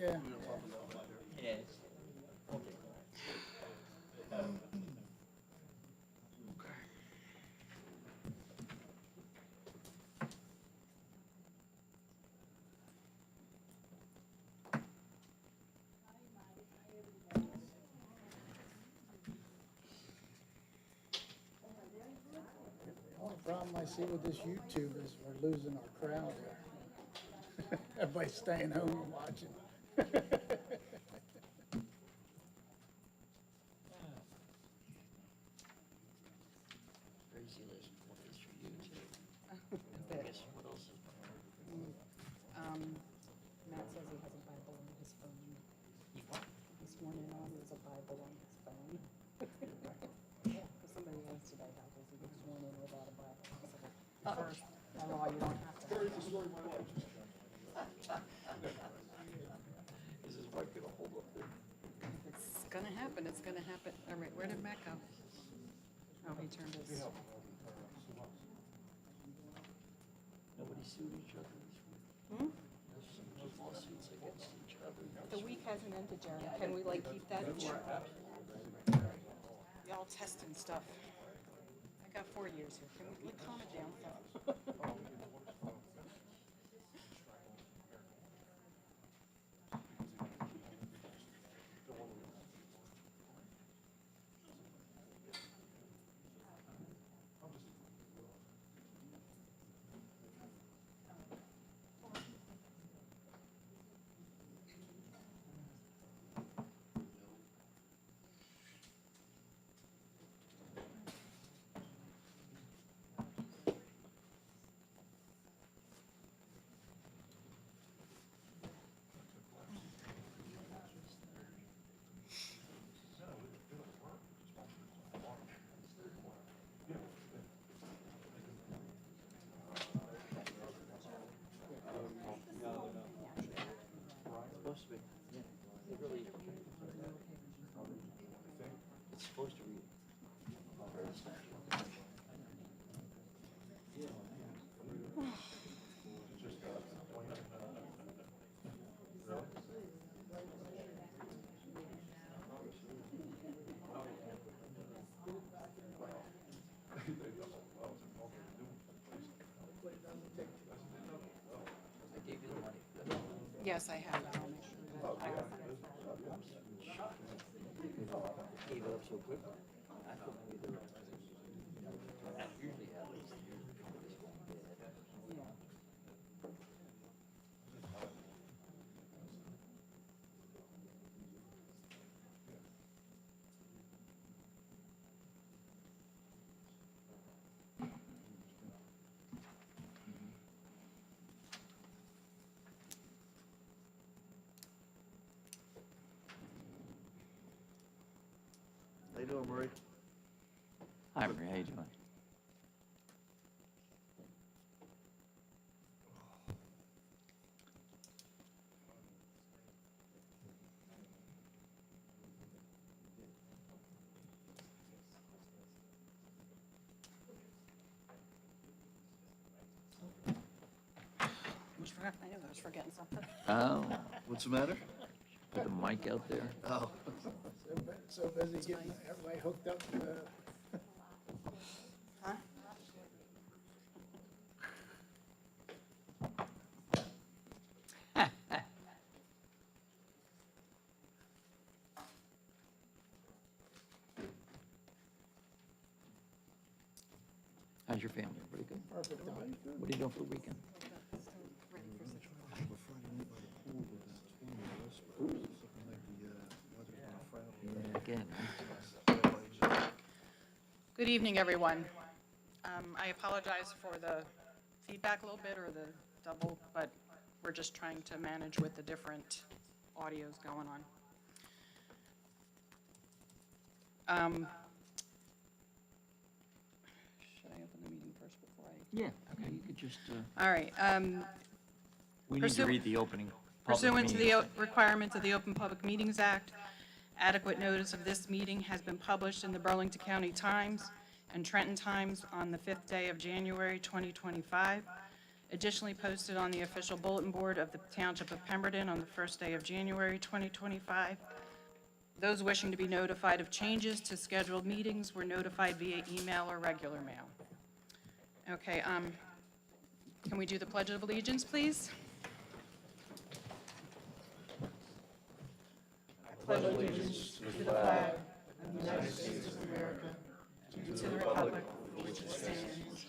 Yeah. It is. The only problem I see with this YouTube is we're losing our crowd here. Everybody's staying home and watching. Crazy list. What is for you too? I guess what else is? Matt says he has a Bible on his phone. You what? This morning on, there's a Bible on his phone. Yeah, because somebody asked today how does he get sworn in without a Bible? I said, first, by law, you don't have to. Is his wife gonna hold up there? It's gonna happen, it's gonna happen. All right, where did Matt go? Oh, he turned his. Nobody sued each other this week. Hmm? There's some lawsuits against each other. The week hasn't ended, Jerry. Can we like keep that? Y'all testing stuff. I got 4 years here. Can we calm it down? Supposed to be. Yeah. It really is. It's supposed to read. I gave you the money. Yes, I have. I'll make sure that I have Gave it up so quick. I thought maybe they were. That usually happens. This one did. yeah. How you doing, Marie? Hi, Marie. How you doing? I knew I was forgetting something. Oh, What's the matter? put the mic out there. Oh. So busy getting everybody hooked up to the. Huh? How's your family? Pretty good. Perfect time. What are you doing for the weekend? Ready for six. Yeah, again. Good evening, everyone. I apologize for the feedback a little bit, or the double, but we're just trying to manage with the different audios going on. Should I open the meeting first before I? Yeah, okay, you could just, All right. we need to Pursu- read the opening. public Pursuant to the meeting. requirements of the Open Public Meetings Act, adequate notice of this meeting has been published in the Burlington County Times and Trenton Times on the 5th day of January, 2025. additionally posted on the official bulletin board of the Township of Pemberton on the first day of January 2025. Those wishing to be notified of changes to scheduled meetings were notified via email or regular mail. Okay, can we do the Pledge of Allegiance, please? I pledge allegiance to the flag of the United States of America and to the republic for which it stands,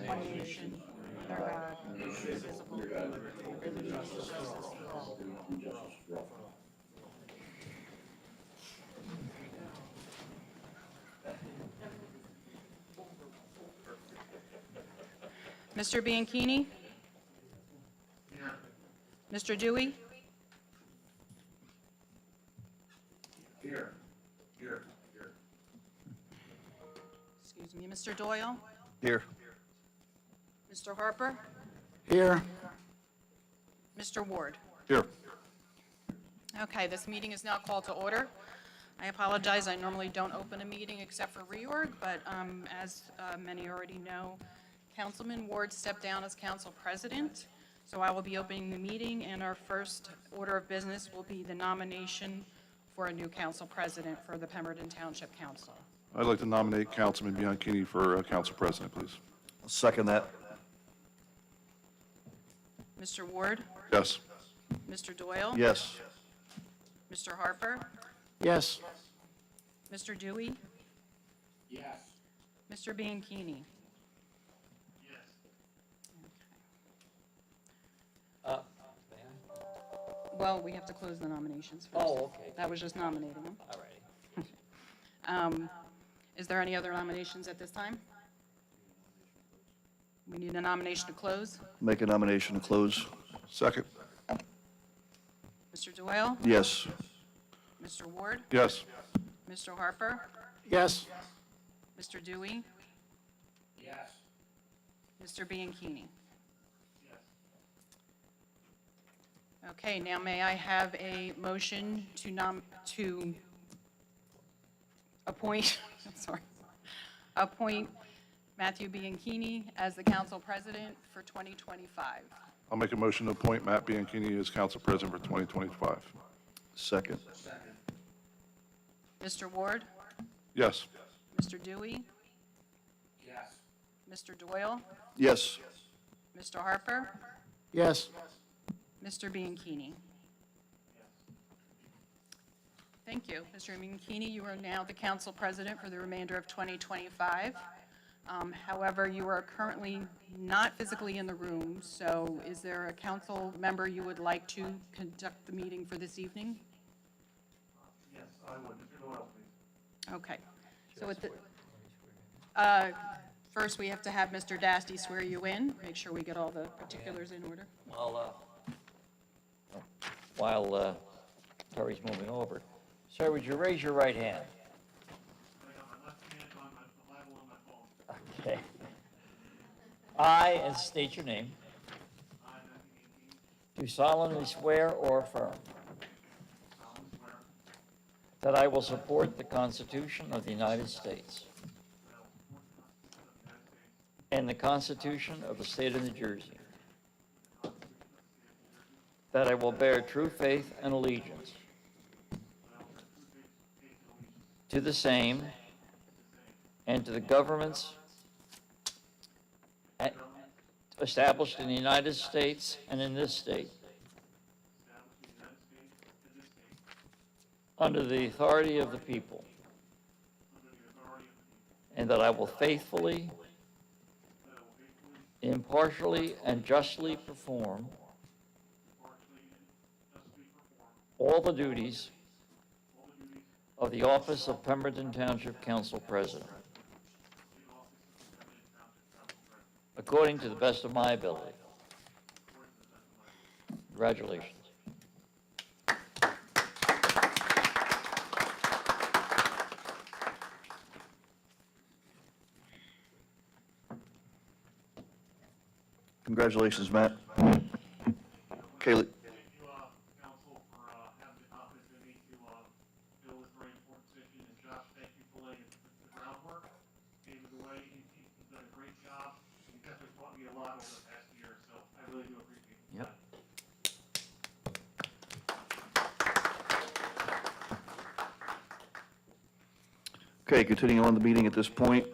one nation, under God, indivisible, with liberty and justice for all. Mr. Bianchini? Here. Mr. Dewey? Here. Excuse me, Mr. Doyle? Here. Mr. Harper? Here. Mr. Ward? Here. Okay, this meeting is now called to order. I apologize, I normally don't open a meeting except for reorg, but as many already know, Councilman Ward stepped down as council president, so I will be opening the meeting, and our first order of business will be the nomination for a new council president for the Pemberton Township Council. I'd like to nominate Councilman Bianchini for council president, please. I'll second that. Mr. Ward? Yes. Mr. Doyle? Yes. Mr. Harper? Yes. Mr. Dewey? Yes. Mr. Bianchini? Well, we have to close the nominations first. Oh, okay. That was just nominating them. All righty. Is there any other nominations at this time? We need a nomination to close. Make a nomination to close. Second. Mr. Doyle? Yes. Mr. Ward? Yes. Mr. Harper? Yes. Mr. Dewey? Yes. Mr. Bianchini? Okay, now may I have a motion to appoint, appoint Matthew Bianchini as the council president for 2025. I'll make a motion to appoint Matt Bianchini as council president for 2025. Second. Mr. Ward? Yes. Mr. Dewey? Yes. Mr. Doyle? Yes. Mr. Harper? Yes. Mr. Bianchini? Thank you. Mr. Bianchini, you are now the council president for the remainder of 2025. However, you are currently not physically in the room, so is there a council member you would like to conduct the meeting for this evening? Yes, I would. Mr. Doyle, please. Okay. So at the, first, we have to have Mr. Dasty swear you in, make sure we get all the particulars in order. While Terry's moving over, sir, would you raise your right hand? Okay. I, and state your name, do solemnly swear or affirm that I will support the Constitution of the United States and the Constitution of the State of New Jersey, that I will bear true faith and allegiance to the same and to the governments established in the United States and in this state, under the authority of the people, and that I will faithfully, impartially, and justly perform all the duties of the office of Pemberton Township Council President, according to the best of my ability. Congratulations. Congratulations, Matt. Kaylee. Thank you, council, for having the confidence in me to fill this very important position. And Josh, thank you for laying the groundwork, paving the way. You've done a great job. You've definitely taught me a lot over the past year, so I Okay, continuing on the meeting at this point.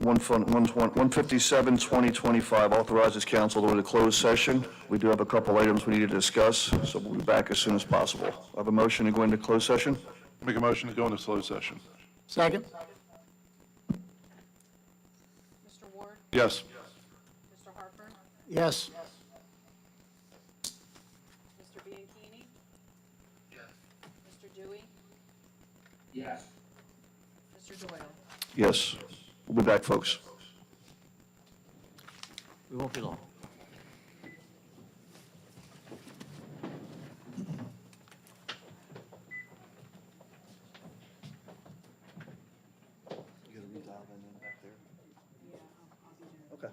157, authorizes council to go into closed session. We do have a couple items we need to discuss, so we'll be back as soon as possible. I have a motion to go into closed session. Make a motion to go into closed session. Second? Mr. Ward? Yes. Mr. Harper? Yes. Mr. Bianchini? Yes. Mr. Dewey? Yes. Mr. Doyle? Yes. We'll be back, folks. We won't be long. Okay.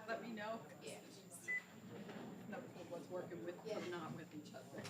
Let me know. Yeah. No, what's working with, not with each other.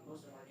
Most of our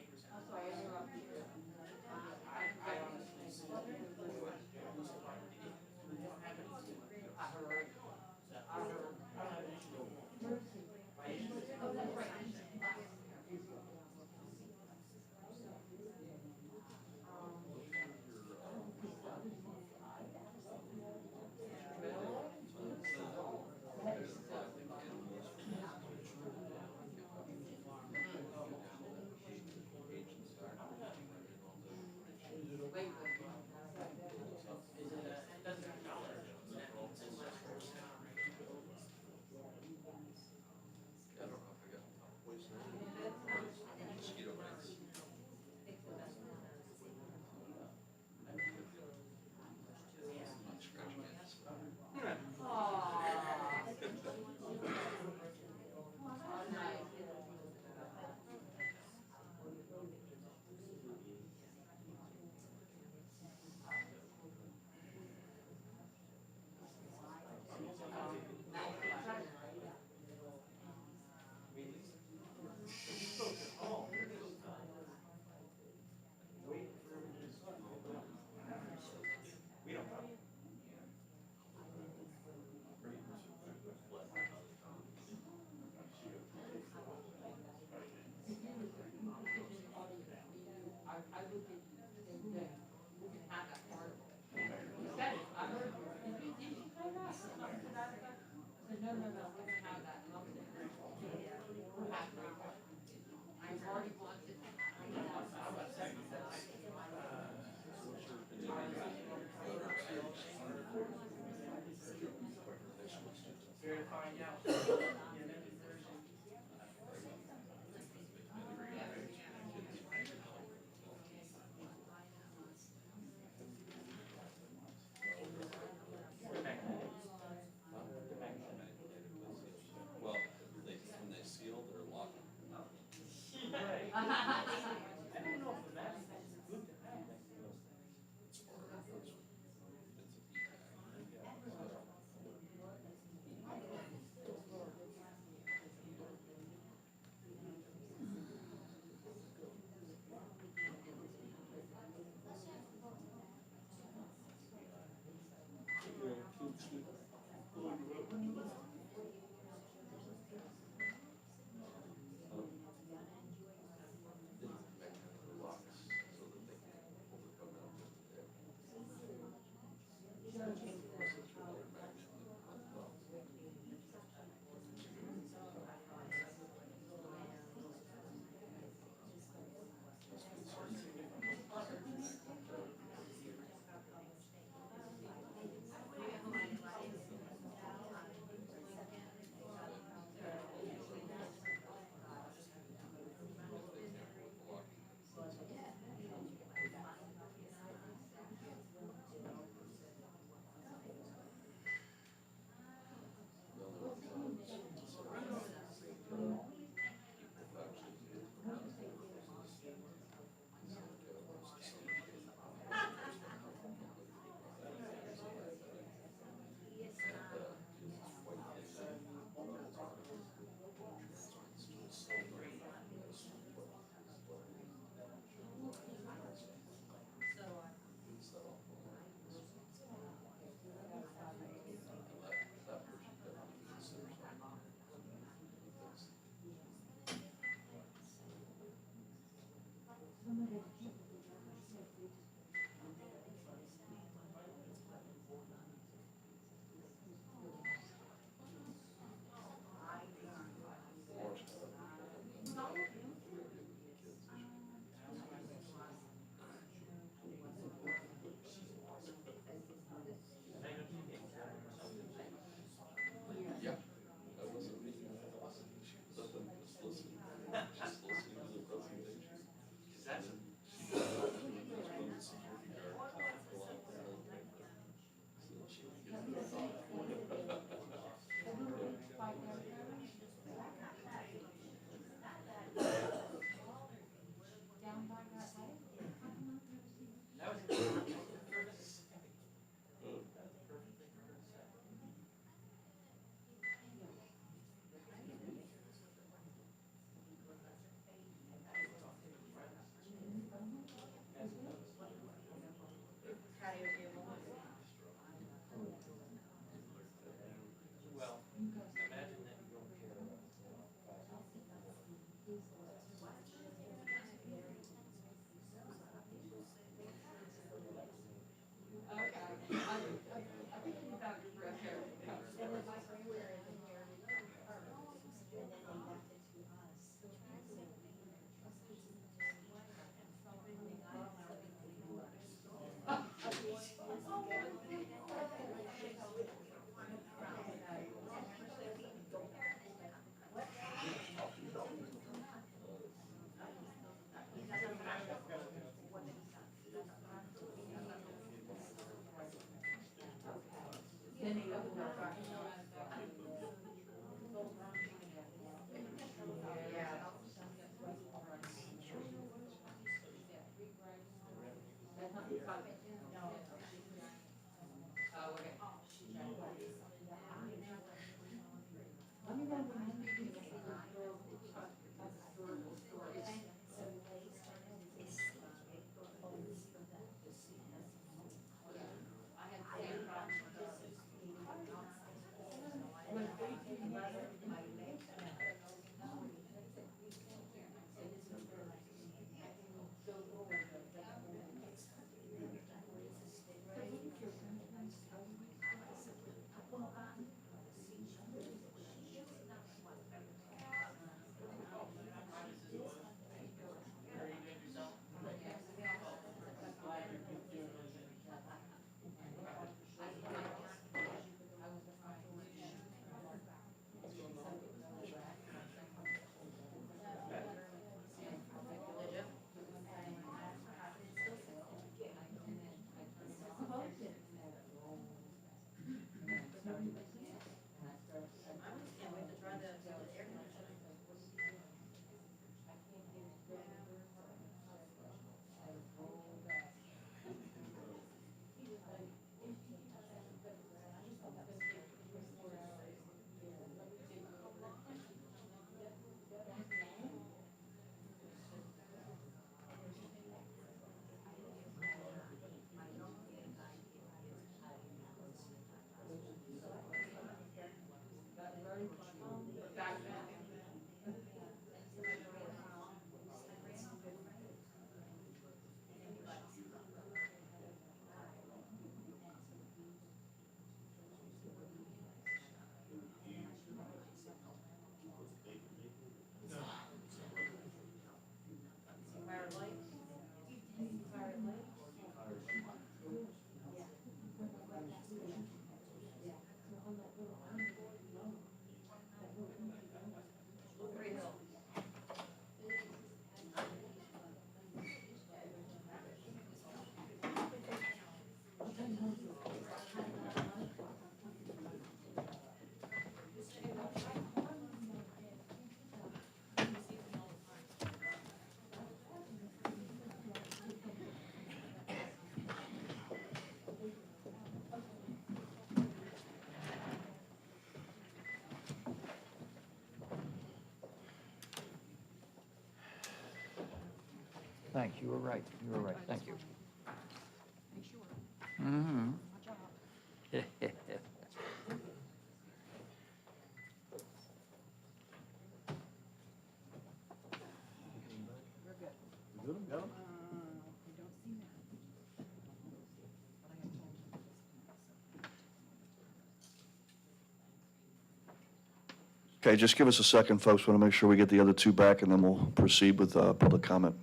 Thanks, you were right, thank you. Okay, just give us a second, folks. Want to make sure we get the other two back, and then we'll proceed with public comment.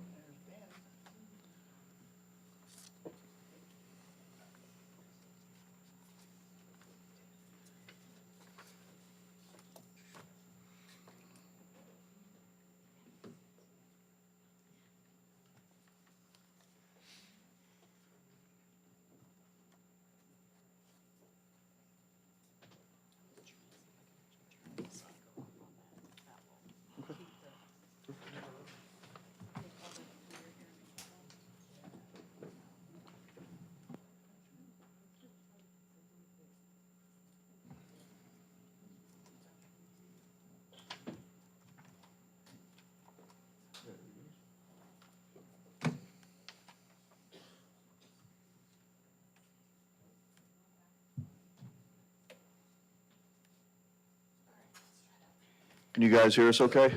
Can you guys hear us okay?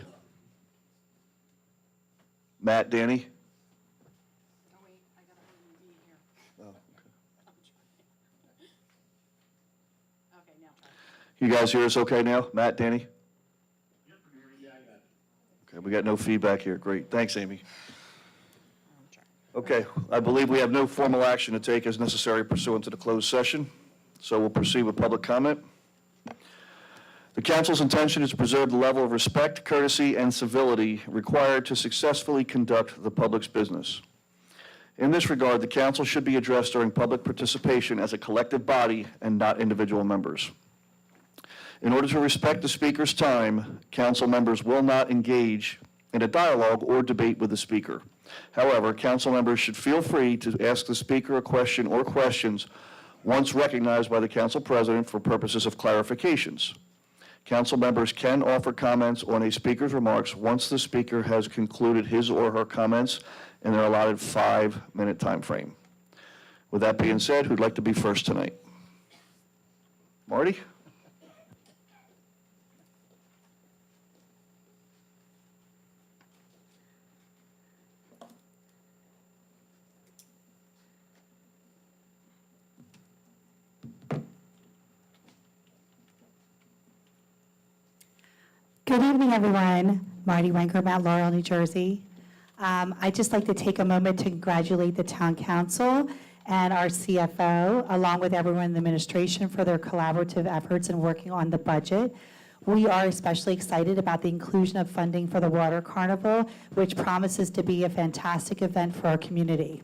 Matt, Danny? Oh, wait, I gotta be here. Oh, Okay, now. You guys hear us okay now? Matt, Danny? Okay, we got no feedback here. Great. Thanks, Amy. Okay, I believe we have no formal action to take as necessary pursuant to the closed session, so we'll proceed with public comment. The council's intention is to preserve the level of respect, courtesy, and civility required to successfully conduct the public's business. In this regard, the council should be addressed during public participation as a collective body and not individual members. In order to respect the speaker's time, council members will not engage in a dialogue or debate with the speaker. However, council members should feel free to ask the speaker a question or questions once recognized by the council president for purposes of clarifications. Council members can offer comments on a speaker's remarks once the speaker has concluded his or her comments in their allotted 5-minute time frame. With that being said, who'd like to be first tonight? Marty? Good evening, everyone. Marty Wenker, Mount Laurel, New Jersey. I'd just like to take a moment to congratulate the town council and our CFO, along with everyone in the administration, for their collaborative efforts in working on the budget. We are especially excited about the inclusion of funding for the Water Carnival, which promises to be a fantastic event for our community.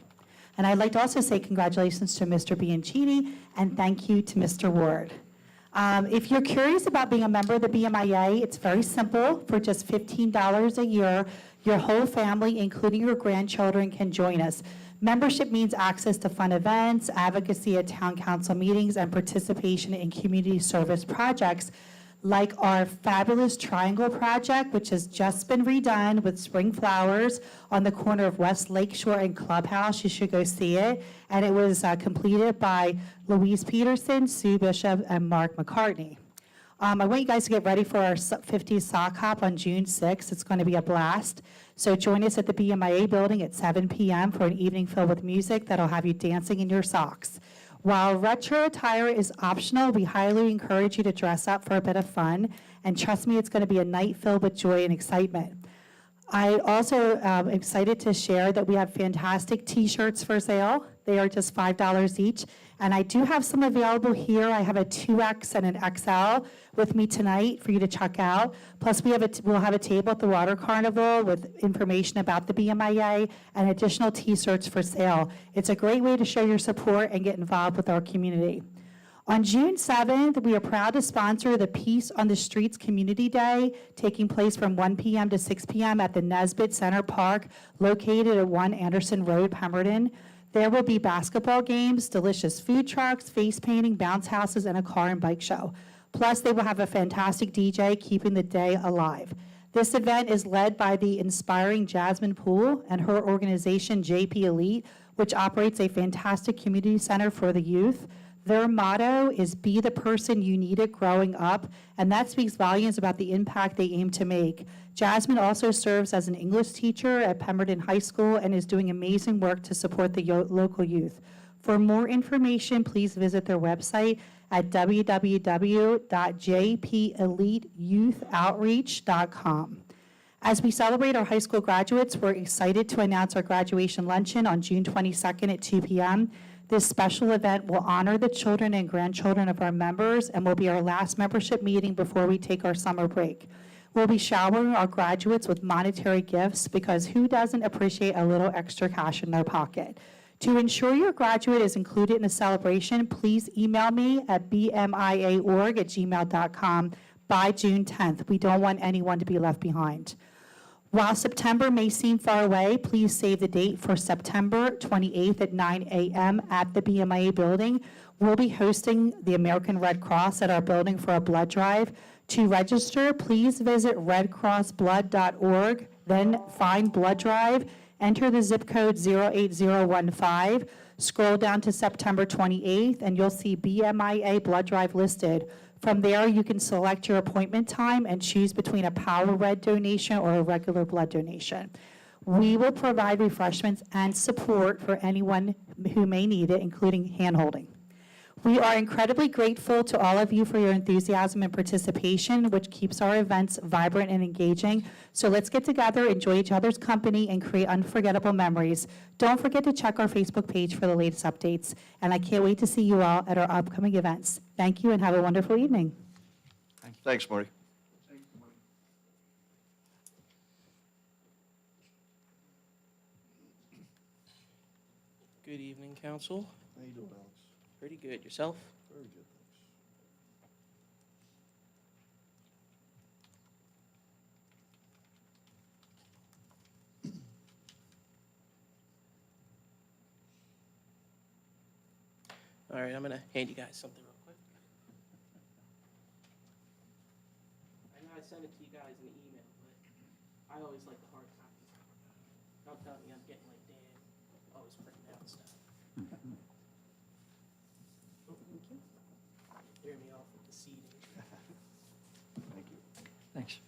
And I'd like to also say congratulations to Mr. Bianchini and thank you to Mr. Ward. If you're curious about being a member of the BMIA, it's very simple. For just $15 a year, your whole family, including your grandchildren, can join us. Membership means access to fun events, advocacy at town council meetings, and participation in community service projects like our fabulous Triangle project, which has just been redone with spring flowers on the corner of West Lakeshore and Clubhouse. You should go see it. And it was completed by Louise Peterson, Sue Bishop, and Mark McCartney. I want you guys to get ready for our 50s sock hop on June 6th. It's going to be a blast. So join us at the BMIA building at 7 p.m. for an evening filled with music that'll have you dancing in your socks. While retro attire is optional, we highly encourage you to dress up for a bit of fun. And trust me, it's going to be a night filled with joy and excitement. I also am excited to share that we have fantastic t-shirts for sale. They are just $5 each. And I do have some available here. I have a 2X and an XL with me tonight for you to check out. Plus, we'll have a table at the Water Carnival with information about the BMIA and additional t-shirts for sale. It's a great way to show your support and get involved with our community. On June 7th, we are proud to sponsor the Peace on the Streets Community Day, taking place from 1 p.m. to 6 p.m. at the Nesbitt Center Park, located at 1 Anderson Road, Pemberton. There will be basketball games, delicious food trucks, face painting, bounce houses, and a car and bike show. Plus, they will have a fantastic DJ keeping the day alive. This event is led by the inspiring Jasmine Poole and her organization, JP Elite, which operates a fantastic community center for the youth. Their motto is "Be the person you needed growing up," and that speaks volumes about the impact they aim to make. Jasmine also serves as an English teacher at Pemberton High School and is doing amazing work to support the local youth. For more information, please visit their website at www.jpeliteyouthOutreach.com. As we celebrate our high school graduates, we're excited to announce our graduation luncheon on June 22nd at 2 p.m. This special event will honor the children and grandchildren of our members and will be our last membership meeting before we take our summer break. We'll be showering our graduates with monetary gifts because who doesn't appreciate a little extra cash in their pocket? To ensure your graduate is included in the celebration, please email me at bmiaorg@gmail.com by June 10th. We don't want anyone to be left behind. While September may seem far away, please save the date for September 28th at 9 a.m. at the BMIA building. We'll be hosting the American Red Cross at our building for a blood drive. To register, please visit redcrossblood.org, then find blood drive. Enter the zip code 08015, scroll down to September 28th, and you'll see BMIA blood drive listed. From there, you can select your appointment time and choose between a Power Red donation or a regular blood donation. We will provide refreshments and support for anyone who may need it, including hand-holding. We are incredibly grateful to all of you for your enthusiasm and participation, which keeps our events vibrant and engaging. So let's get together, enjoy each other's company, and create unforgettable memories. Don't forget to check our Facebook page for the latest updates. And I can't wait to see you all at our upcoming events. Thank you and have a wonderful evening. Thanks, Marty. Good evening, council. How you doing, Alex? Pretty good. Yourself? Very good, thanks. All right, I'm going to hand you guys something real quick. I know I sent it to you guys in the email, but I always like the hard copies. Don't tell me I'm getting like Dan, always printing out stuff. Threw me off with the seating. Thank you. Thanks.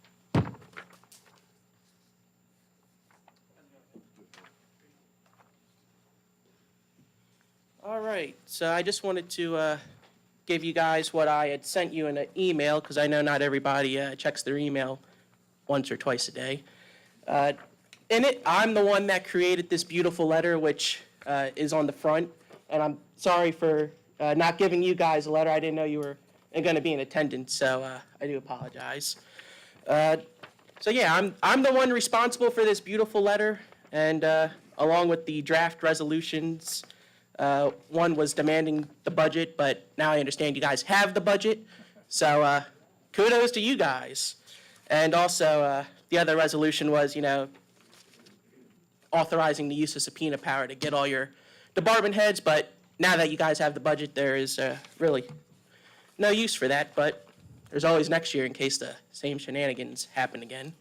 All right, so I just wanted to give you guys what I had sent you in an email, because I know not everybody checks their email once or twice a day. In it, I'm the one that created this beautiful letter, which is on the front, and I'm sorry for not giving you guys a letter. I didn't know you were going to be in attendance, so I do apologize. So yeah, I'm the one responsible for this beautiful letter, and along with the draft resolutions. One was demanding the budget, but now I understand you guys have the budget. So kudos to you guys. And also, the other resolution was, authorizing the use of subpoena power to get all your department heads. But now that you guys have the budget, there is really no use for that. But there's always next year in case the same shenanigans happen again.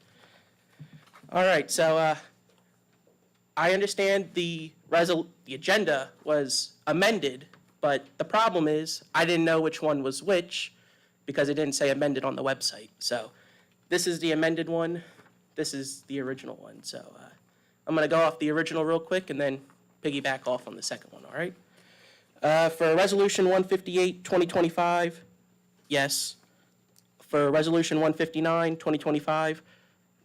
All right, so I understand the agenda was amended, but the problem is I didn't know which one was which because it didn't say amended on the website. So this is the amended one. This is the original one. So I'm going to go off the original real quick and then piggyback off on the second one, all right? For Resolution 158, 2025, yes. For Resolution 159, 2025,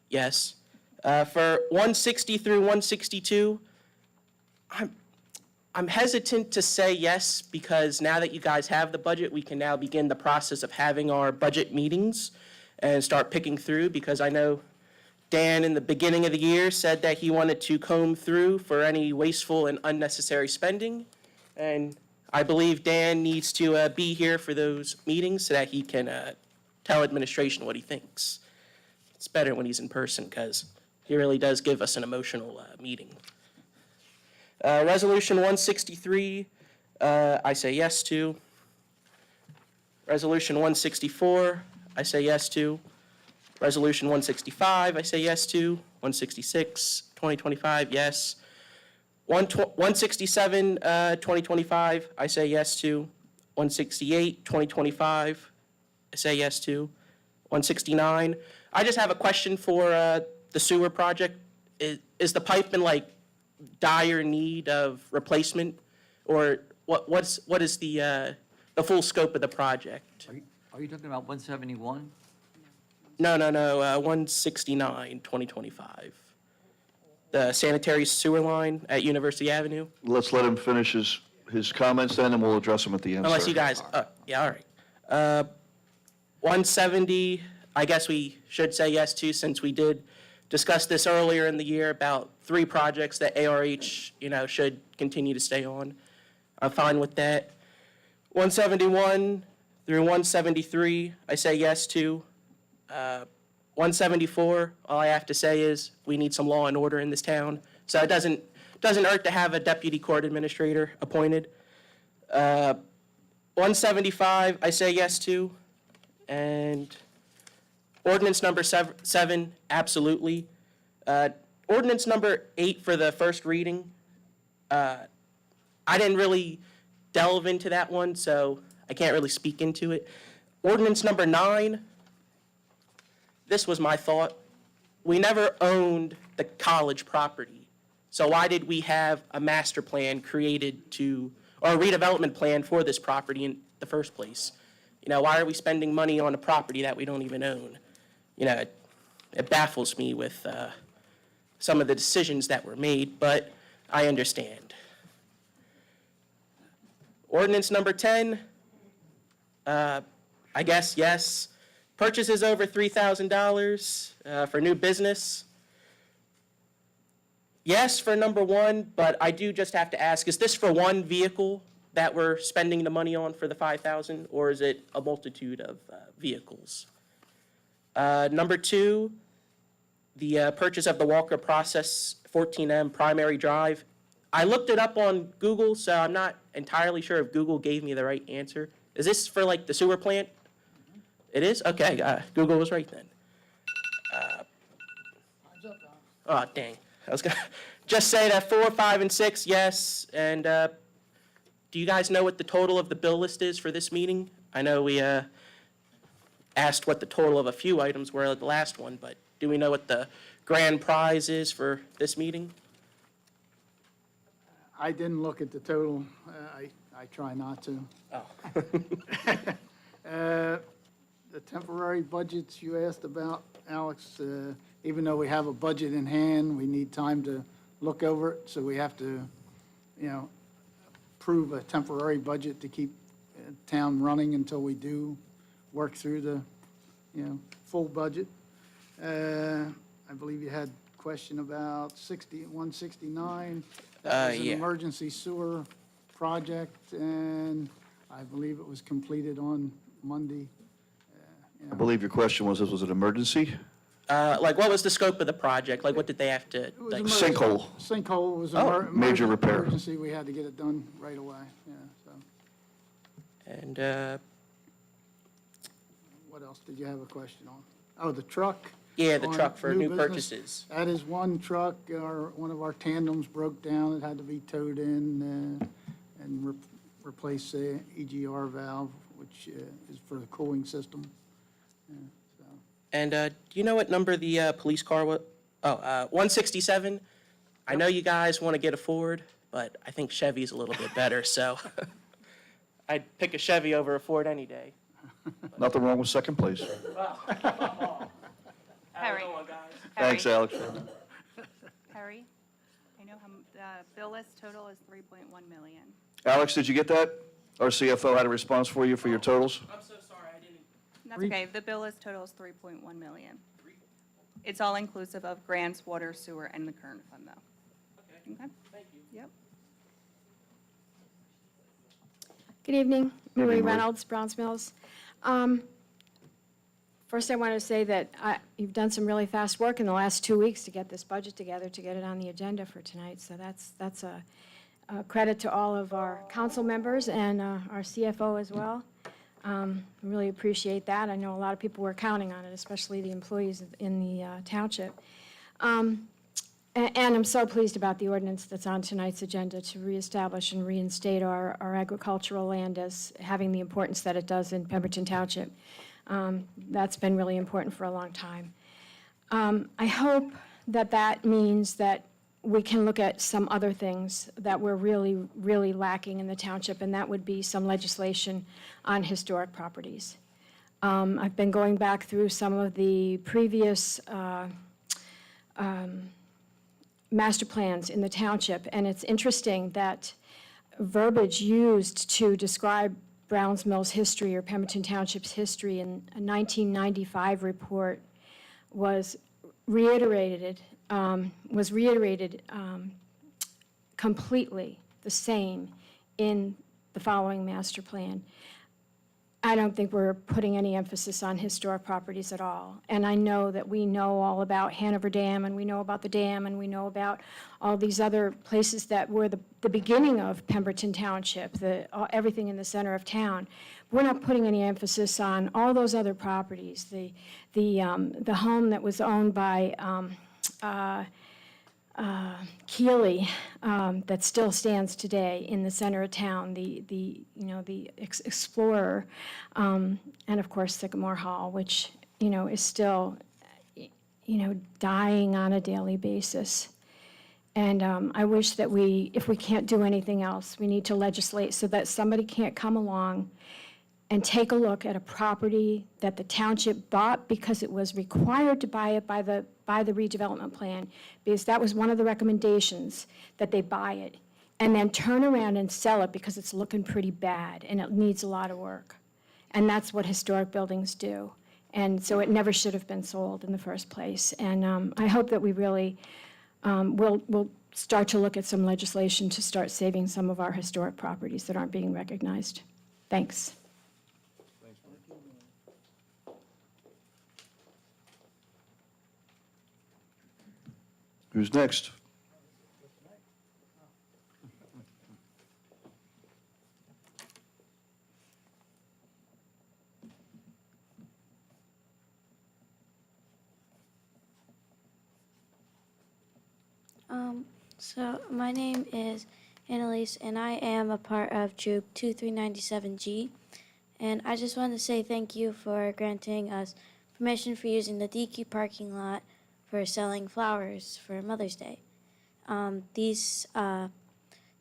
yes. For 160 through 162, I'm hesitant to say yes because now that you guys have the budget, we can now begin the process of having our budget meetings and start picking through, because I know Dan in the beginning of the year said that he wanted to comb through for any wasteful and unnecessary spending. And I believe Dan needs to be here for those meetings so that he can tell administration what he thinks. It's better when he's in person because he really does give us an emotional meeting. Resolution 163, I say yes to. Resolution 164, I say yes to. Resolution 165, I say yes to. 166, 2025, yes. 167, 2025, I say yes to. 168, 2025, I say yes to. 169. I just have a question for the sewer project. Is the pipe in like dire need of replacement? Or what is the full scope of the project? Are you talking about 171? No, 169, 2025. The sanitary sewer line at University Avenue? Let's let him finish his comments then, and we'll address them at the end, Unless sir. you guys, yeah, all right. 170, I guess we should say yes to, since we did discuss this earlier in the year about 3 projects that ARH, should continue to stay on. I'm fine with that. 171 through 173, I say yes to. 174, all I have to say is we need some law and order in this town. So it doesn't hurt to have a deputy court administrator appointed. 175, I say yes to. And ordinance number 7, absolutely. Ordinance number 8 for the first reading, I didn't really delve into that one, so I can't really speak into it. Ordinance number 9, this was my thought. We never owned the college property. So why did we have a master plan created or a redevelopment plan for this property in the first place? Why are we spending money on a property that we don't even own? It baffles me with some of the decisions that were made, but I understand. Ordinance number 10, I guess yes. Purchases over $3,000 for new business. Yes for number 1, but I do just have to ask, is this for one vehicle that we're spending the money on for the $5,000, or is it a multitude of vehicles? Number 2, the purchase of the Walker Process 14M primary drive. I looked it up on Google, so I'm not entirely sure if Google gave me the right answer. Is this for like the sewer plant? It is? Okay, Google was right then. Oh, dang. I was going to just say that 4, 5, and 6, yes. And do you guys know what the total of the bill list is for this meeting? I know we asked what the total of a few items were at the last one, but do we know what the grand prize is for this meeting? I didn't look at the total. I try not to. Oh. The temporary budgets you asked about, Alex, even though we have a budget in hand, we need time to look over it, so we have to, approve a temporary budget to keep town running until we do work through the, full budget. I believe you had a question about 169. That was an Yeah. emergency sewer project, and I believe it was completed on Monday. I believe your question was, this was an emergency? Like, what was the scope of the project? Like, what did they have to, It was like, emergency. Sinkhole. Sinkhole was Oh. Major repair. emergency. We had to get it done right away, yeah, so. and, What else did you have a question on? Oh, the truck? yeah, the On truck for new business. purchases. That is one truck, one of our tandems broke down. It had to be towed in and replace the EGR valve, which is for the cooling system. Yeah, so. And do you know what number the police car was? 167. I know you guys want to get a Ford, but I think Chevy's a little bit better, so I'd pick a Chevy over a Ford any day. Nothing wrong with second place. Harry. Thanks, Alex. Harry, I know the bill list total is 3.1 million. Alex, did you get that? Our CFO had a response for you for your totals? I'm so sorry, I didn't. That's okay, the bill list total is 3.1 million. It's all inclusive of grants, water, sewer, and the current fund, though. Okay? Thank you. Yep. Good evening, Marie Marie. Reynolds, Browns Mills. First, I want to say that you've done some really fast work in the last 2 weeks to get this budget together, to get it on the agenda for tonight. So that's a credit to all of our council members and our CFO as well. Really appreciate that. I know a lot of people were counting on it, especially the employees in the township. And I'm so pleased about the ordinance that's on tonight's agenda to reestablish and reinstate our agricultural land as having the importance that it does in Pemberton Township. That's been really important for a long time. I hope that that means that we can look at some other things that we're really, really lacking in the township, and that would be some legislation on historic properties. I've been going back through some of the previous master plans in the township, and it's interesting that verbiage used to describe Browns Mill's history or Pemberton Township's history in a 1995 report was reiterated completely the same in the following master plan. I don't think we're putting any emphasis on historic properties at all. And I know that we know all about Hanover Dam, and we know about the dam, and we know about all these other places that were the beginning of Pemberton Township, everything in the center of town. We're not putting any emphasis on all those other properties. The home that was owned by Keeley, that still stands today in the center of town, the Explorer, and of course Sycamore Hall, which, is still, dying on a daily basis. And I wish that if we can't do anything else, we need to legislate so that somebody can't come along and take a look at a property that the township bought because it was required to buy it by the redevelopment plan, because that was one of the recommendations, that they buy it, and then turn around and sell it because it's looking pretty bad and it needs a lot of work. And that's what historic buildings do. And so it never should have been sold in the first place. And I hope that we really will start to look at some legislation to start saving some of our historic properties that aren't being recognized. Thanks. Who's next? So my name is Annalise, and I am a part of Troop 2397G. And I just wanted to say thank you for granting us permission for using the DQ parking lot for selling flowers for Mother's Day.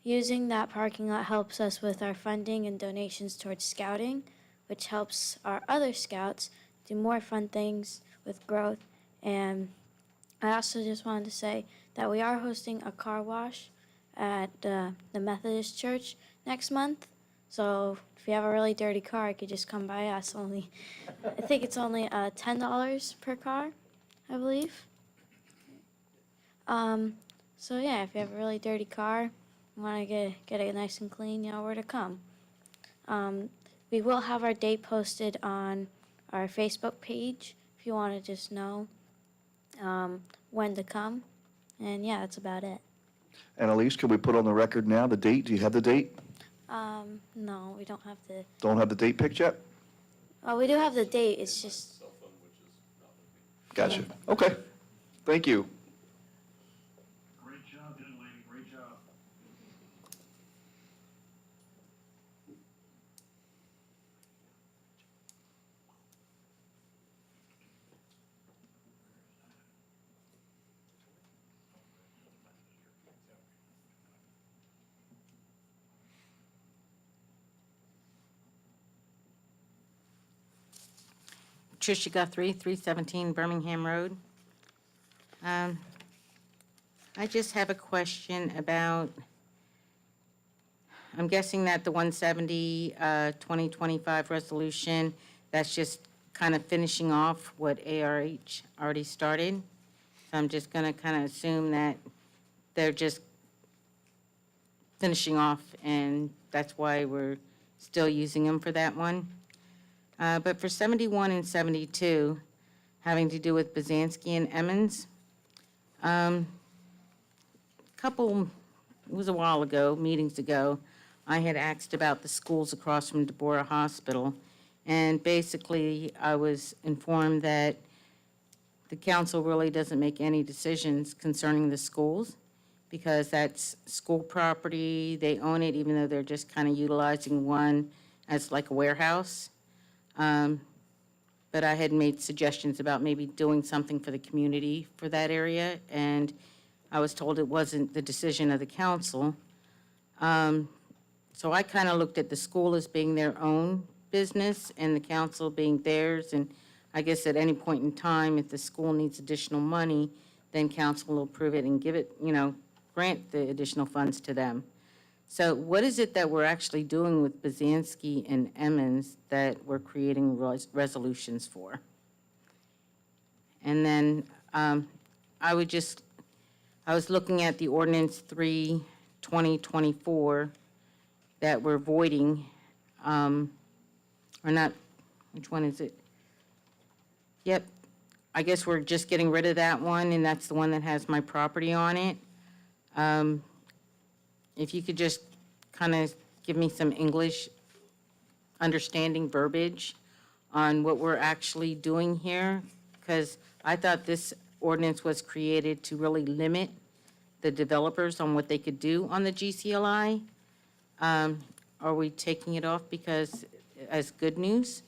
Using that parking lot helps us with our funding and donations towards scouting, which helps our other scouts do more fun things with growth. And I also just wanted to say that we are hosting a car wash at the Methodist Church next month. So if you have a really dirty car, you could just come by us. I think it's only $10 per car, I believe. So yeah, if you have a really dirty car, want to get it nice and clean, you know where to come. We will have our date posted on our Facebook page if you want to just know when to come. And yeah, that's about it. Annalise, can we put on the record now the date? Do you have the date? No, we don't have the. Don't have the date picked yet? Oh, we do have the date. It's just. Gotcha. Okay. Thank you. Great job, young lady, great job. Tricia Guthrie, 317 Birmingham Road. I just have a question about, I'm guessing that the 170, 2025 resolution, that's just kind of finishing off what ARH already started. So I'm just going to kind of assume that they're just finishing off, and that's why we're still using them for that one. But for 71 and 72, having to do with Bazansky and Emmons, it was a while ago, meetings ago, I had asked about the schools across from Deborah Hospital, And basically, I was informed that the council really doesn't make any decisions concerning the schools because that's school property. They own it, even though they're just kind of utilizing one as like a warehouse. But I had made suggestions about maybe doing something for the community for that area, and I was told it wasn't the decision of the council. So I kind of looked at the school as being their own business and the council being theirs, and I guess at any point in time, if the school needs additional money, then council will approve it and give it, grant the additional funds to them. So what is it that we're actually doing with Bazansky and Emmons that we're creating resolutions for? And then I was looking at the ordinance 3/2024 that we're voiding, or not, which one is it? Yep, I guess we're just getting rid of that one, and that's the one that has my property on it. If you could just kind of give me some English understanding verbiage on what we're actually doing here, because I thought this ordinance was created to really limit the developers on what they could do on the GCLI. Are we taking it off because, as good news?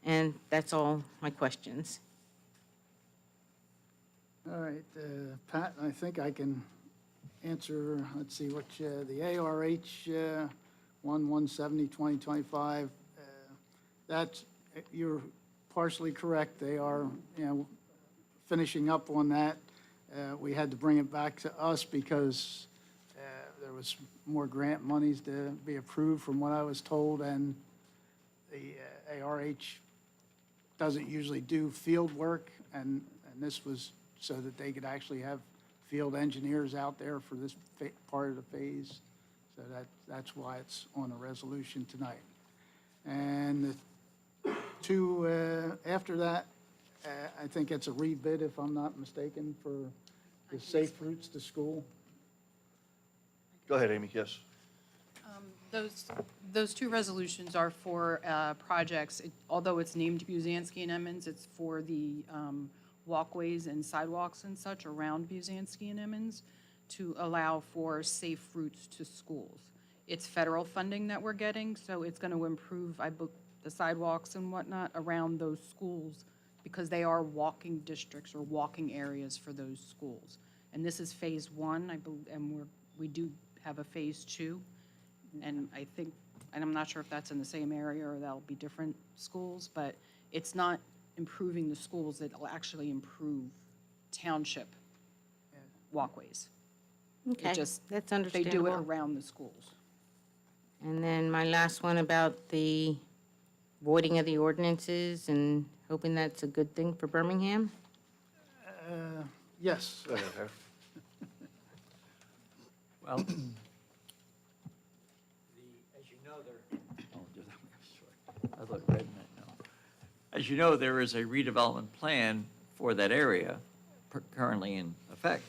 And that's all my questions. All right, Pat, I think I can answer, let's see, which, the ARH 1/170/2025, that's, you're partially correct. They are, finishing up on that. We had to bring it back to us because there was more grant monies to be approved from what I was told, and the ARH doesn't usually do field work, and this was so that they could actually have field engineers out there for this part of the phase. So that's why it's on a resolution tonight. And the two after that, I think it's a rebid, if I'm not mistaken, for the Safe Routes to School. Go ahead, Amy, yes. Those two resolutions are for projects, although it's named Buzansky and Emmons, it's for the walkways and sidewalks and such around Buzansky and Emmons to allow for safe routes to schools. It's federal funding that we're getting, so it's going to improve, the sidewalks and whatnot around those schools because they are walking districts or walking areas for those schools. And this is phase one, I believe, and we do have a phase two. And I think, and I'm not sure if that's in the same area or that'll be different schools, but it's not improving the schools, it'll actually improve township walkways. Okay, That's that's They do it understandable. around the schools. And then my last one about the voiding of the ordinances and hoping that's a good thing for Birmingham. Yes. Go ahead, Harry. Well, as you know, I thought red meant no. As you know, there is a redevelopment plan for that area currently in effect,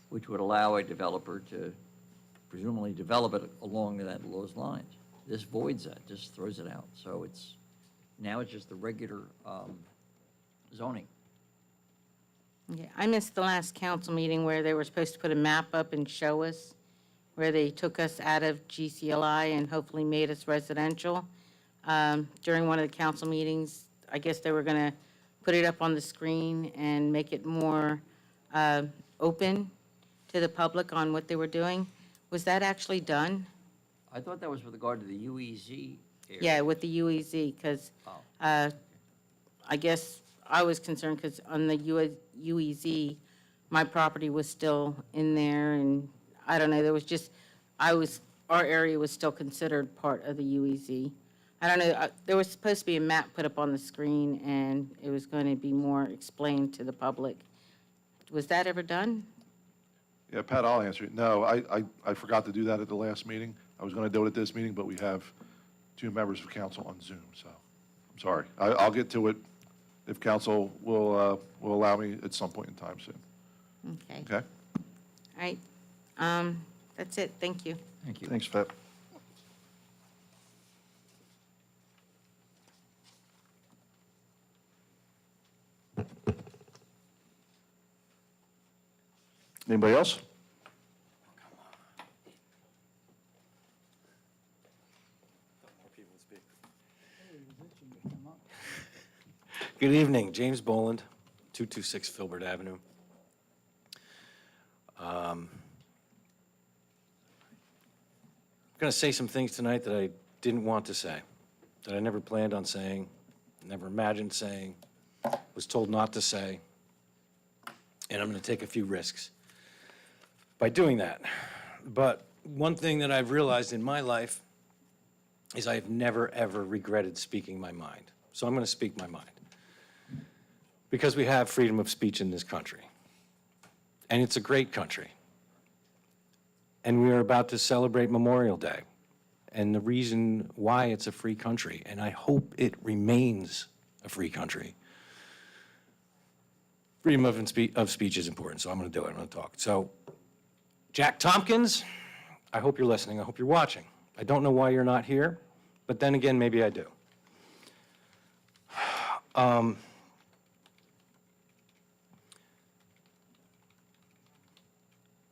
which would allow a developer to presumably develop it along those lines. This voids that, just throws it out. So now it's just the regular zoning. Okay, I missed the last council meeting where they were supposed to put a map up and show us where they took us out of GCLI and hopefully made us residential. During one of the council meetings, I guess they were going to put it up on the screen and make it more open to the public on what they were doing. Was that actually done? I thought that was with regard to the UEZ area. Yeah, with the UEZ, because Oh. I guess I was concerned because on the UEZ, my property was still in there, and I don't know, there was just, our area was still considered part of the UEZ. I don't know, there was supposed to be a map put up on the screen, and it was going to be more explained to the public. Was that ever done? Yeah, Pat, I'll answer it. No, I forgot to do that at the last meeting. I was going to do it at this meeting, but we have 2 members of council on Zoom, so I'm sorry. I'll get to it if council will allow me at some point in time soon. Okay. Okay? All right. That's it. Thank you. Thank you. Thanks, Pat. Anybody else? Good evening, James Boland, 226 Filbert Avenue. I'm going to say some things tonight that I didn't want to say, that I never planned on saying, never imagined saying, was told not to say, and I'm going to take a few risks by doing that. But one thing that I've realized in my life is I've never, ever regretted speaking my mind. So I'm going to speak my mind. Because we have freedom of speech in this country. And it's a great country. And we are about to celebrate Memorial Day. And the reason why it's a free country, and I hope it remains a free country. Freedom of speech is important, so I'm going to do it. I'm going to talk. So, Jack Tompkins, I hope you're listening. I hope you're watching. I don't know why you're not here, but then again, maybe I do.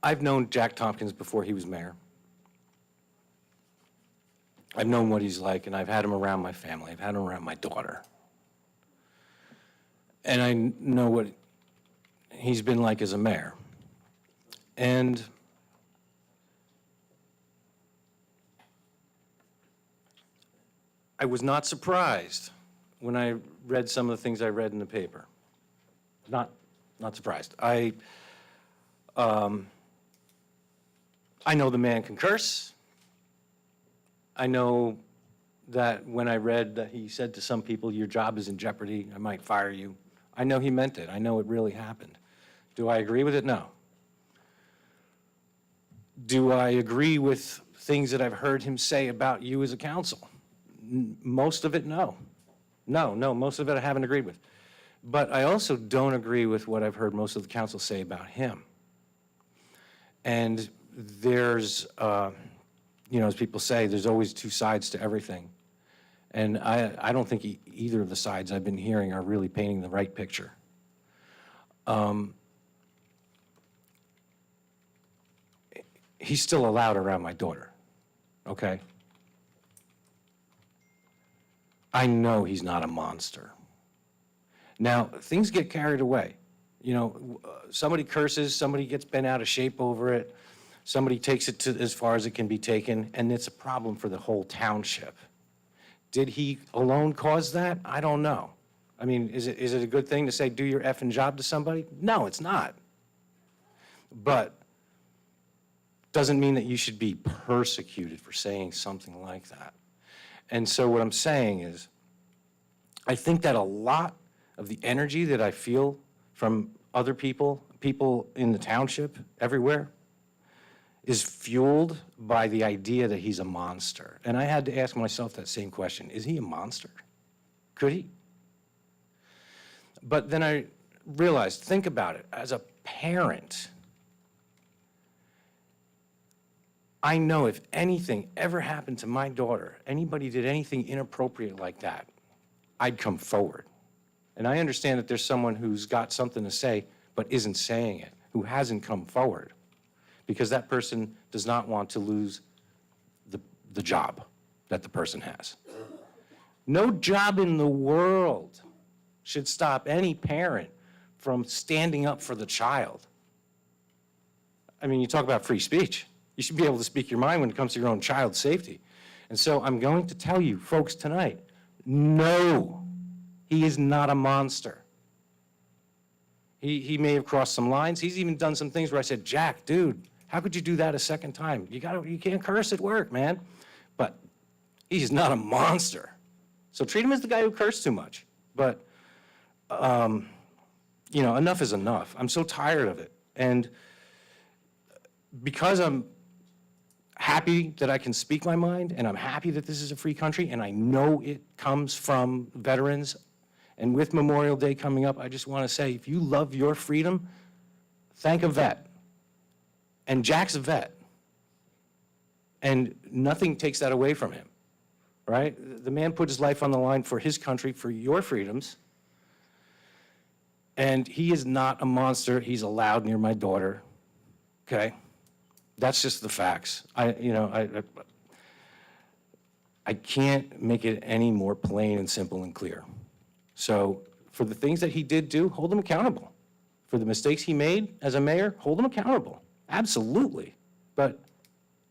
I've known Jack Tompkins before he was mayor. I've known what he's like, and I've had him around my family. I've had him around my daughter. And I know what he's been like as a mayor. And I was not surprised when I read some of the things I read in the paper. Not surprised. I know the man can curse. I know that when I read that he said to some people, your job is in jeopardy, I might fire you. I know he meant it. I know it really happened. Do I agree with it? No. Do I agree with things that I've heard him say about you as a council? Most of it, no. No, most of it I haven't agreed with. But I also don't agree with what I've heard most of the council say about him. And there's, as people say, there's always two sides to everything. And I don't think either of the sides I've been hearing are really painting the right picture. He's still allowed around my daughter, okay? I know he's not a monster. Now, things get carried away. Somebody curses, somebody gets bent out of shape over it, somebody takes it to as far as it can be taken, and it's a problem for the whole township. Did he alone cause that? I don't know. I mean, is it a good thing to say, do your effing job to somebody? No, it's not. But doesn't mean that you should be persecuted for saying something like that. And so what I'm saying is, I think that a lot of the energy that I feel from other people in the township, everywhere, is fueled by the idea that he's a monster. And I had to ask myself that same question. Is he a monster? Could he? But then I realized, think about it. As a parent, I know if anything ever happened to my daughter, anybody did anything inappropriate like that, I'd come forward. And I understand that there's someone who's got something to say but isn't saying it, who hasn't come forward, because that person does not want to lose the job that the person has. No job in the world should stop any parent from standing up for the child. I mean, you talk about free speech. You should be able to speak your mind when it comes to your own child's safety. And so I'm going to tell you folks tonight, no, he is not a monster. He may have crossed some lines. He's even done some things where I said, Jack, dude, how could you do that a second time? You can't curse at work, man. But he's not a monster. So treat him as the guy who cursed too much. But, enough is enough. I'm so tired of it. And because I'm happy that I can speak my mind, and I'm happy that this is a free country, and I know it comes from veterans, and with Memorial Day coming up, I just want to say, if you love your freedom, thank a vet. And Jack's a vet. And nothing takes that away from him, right? The man put his life on the line for his country, for your freedoms. And he is not a monster. He's allowed near my daughter. okay? That's just the facts. I can't make it any more plain and simple and clear. So for the things that he did do, hold him accountable. For the mistakes he made as a mayor, hold him accountable. Absolutely. But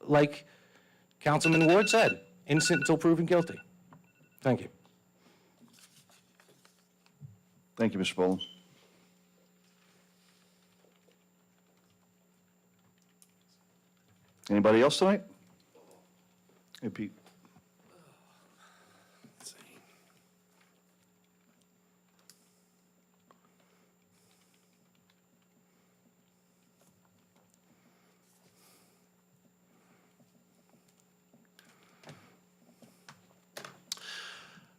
like Councilman Ward said, innocent until proven guilty. Thank you. Thank you, Mr. Boland. Anybody else tonight? Hey, Pete.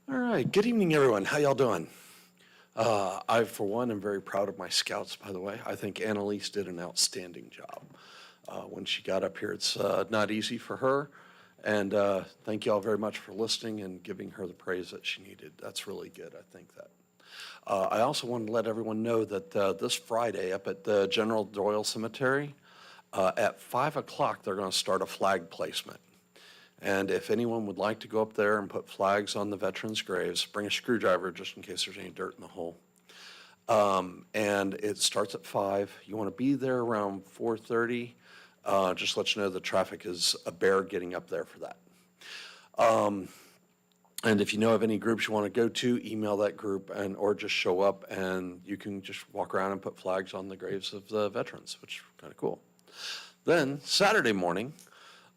All right, good evening, everyone. How y'all doing? I, for one, am very proud of my scouts, by the way. I think Annalise did an outstanding job. When she got up here, it's not easy for her. And thank you all very much for listening and giving her the praise that she needed. That's really good, I think that. I also wanted to let everyone know that this Friday up at the General Doyle Cemetery, at 5 o'clock, they're going to start a flag placement. And if anyone would like to go up there and put flags on the veterans' graves, bring a screwdriver just in case there's any dirt in the hole. And it starts at 5. You want to be there around 4:30. Just let you know the traffic is a bear getting up there for that. And if you know of any groups you want to go to, email that group or just show up and you can just walk around and put flags on the graves of the veterans, which is kind of cool. Then Saturday morning,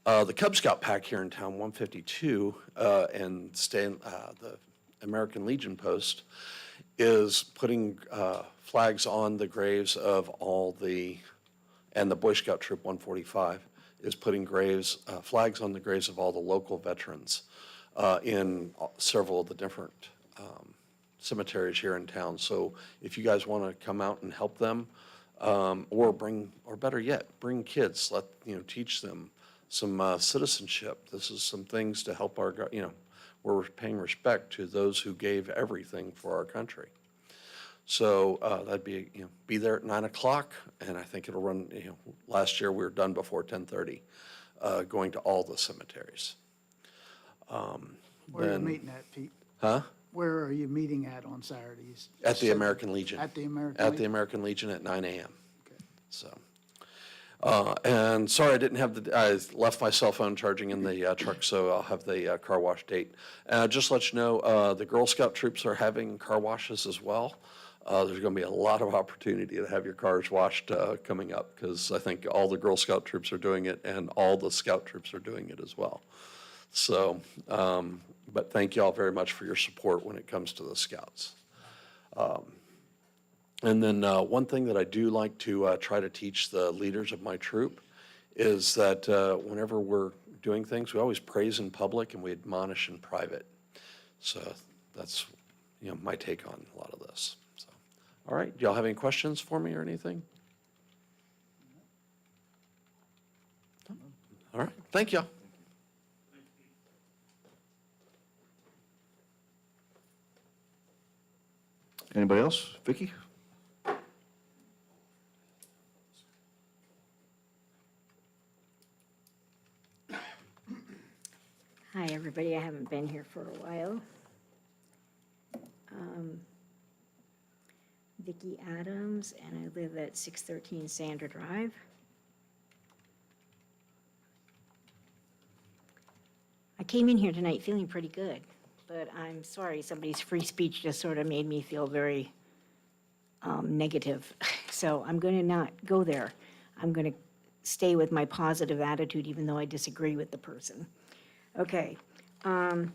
the Cub Scout pack here in town, 152, and the American Legion post, is putting flags on the graves of and the Boy Scout Troop 145 is putting flags on the graves of all the local veterans in several of the different cemeteries here in town. So if you guys want to come out and help them, or better yet, bring kids, teach them some citizenship. This is some things to help we're paying respect to those who gave everything for our country. So that'd be there at 9 o'clock, and I think it'll run, last year we were done before 10:30, going to all the cemeteries. Where are you meeting at, Pete? Huh? Where are you meeting at on Saturdays? At the American Legion. At the American At the Legion? American Legion at 9 a.m. Okay. So, and sorry, I didn't have I left my cell phone charging in the truck, so I'll have the car wash date. Just to let you know, the Girl Scout troops are having car washes as well. There's going to be a lot of opportunity to have your cars washed coming up, because I think all the Girl Scout troops are doing it and all the Scout troops are doing it as well. So, but thank you all very much for your support when it comes to the Scouts. And then one thing that I do like to try to teach the leaders of my troop is that whenever we're doing things, we always praise in public and we admonish in private. So that's my take on a lot of this. So, all right, do y'all have any questions for me or anything? All right, thank y'all. Anybody else? Vicki? Hi, everybody. I haven't been here for a while. Vicki Adams, and I live at 613 Sandra Drive. I came in here tonight feeling pretty good, but I'm sorry, somebody's free speech just sort of made me feel very negative. So I'm going to not go there. I'm going to stay with my positive attitude, even though I disagree with the person. Okay. I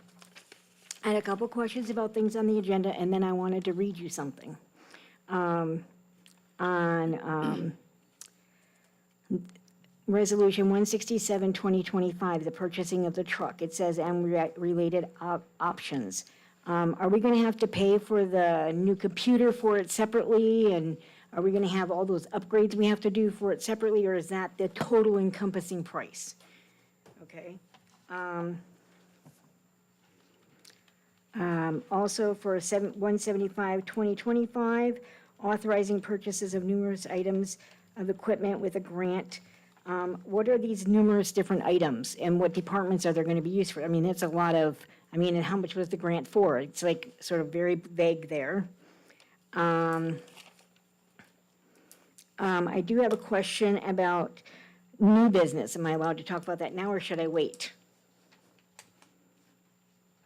had a couple questions about things on the agenda, and then I wanted to read you something. On Resolution 167, 2025, the purchasing of the truck, it says, and related options. Are we going to have to pay for the new computer for it separately? And are we going to have all those upgrades we have to do for it separately, or is that the total encompassing price? Okay. Also for 175, 2025, authorizing purchases of numerous items of equipment with a grant What are these numerous different items, and what departments are they going to be used for? I mean, that's a lot of, I mean, and how much was the grant for? It's like sort of very vague there. I do have a question about new business. Am I allowed to talk about that now, or should I wait?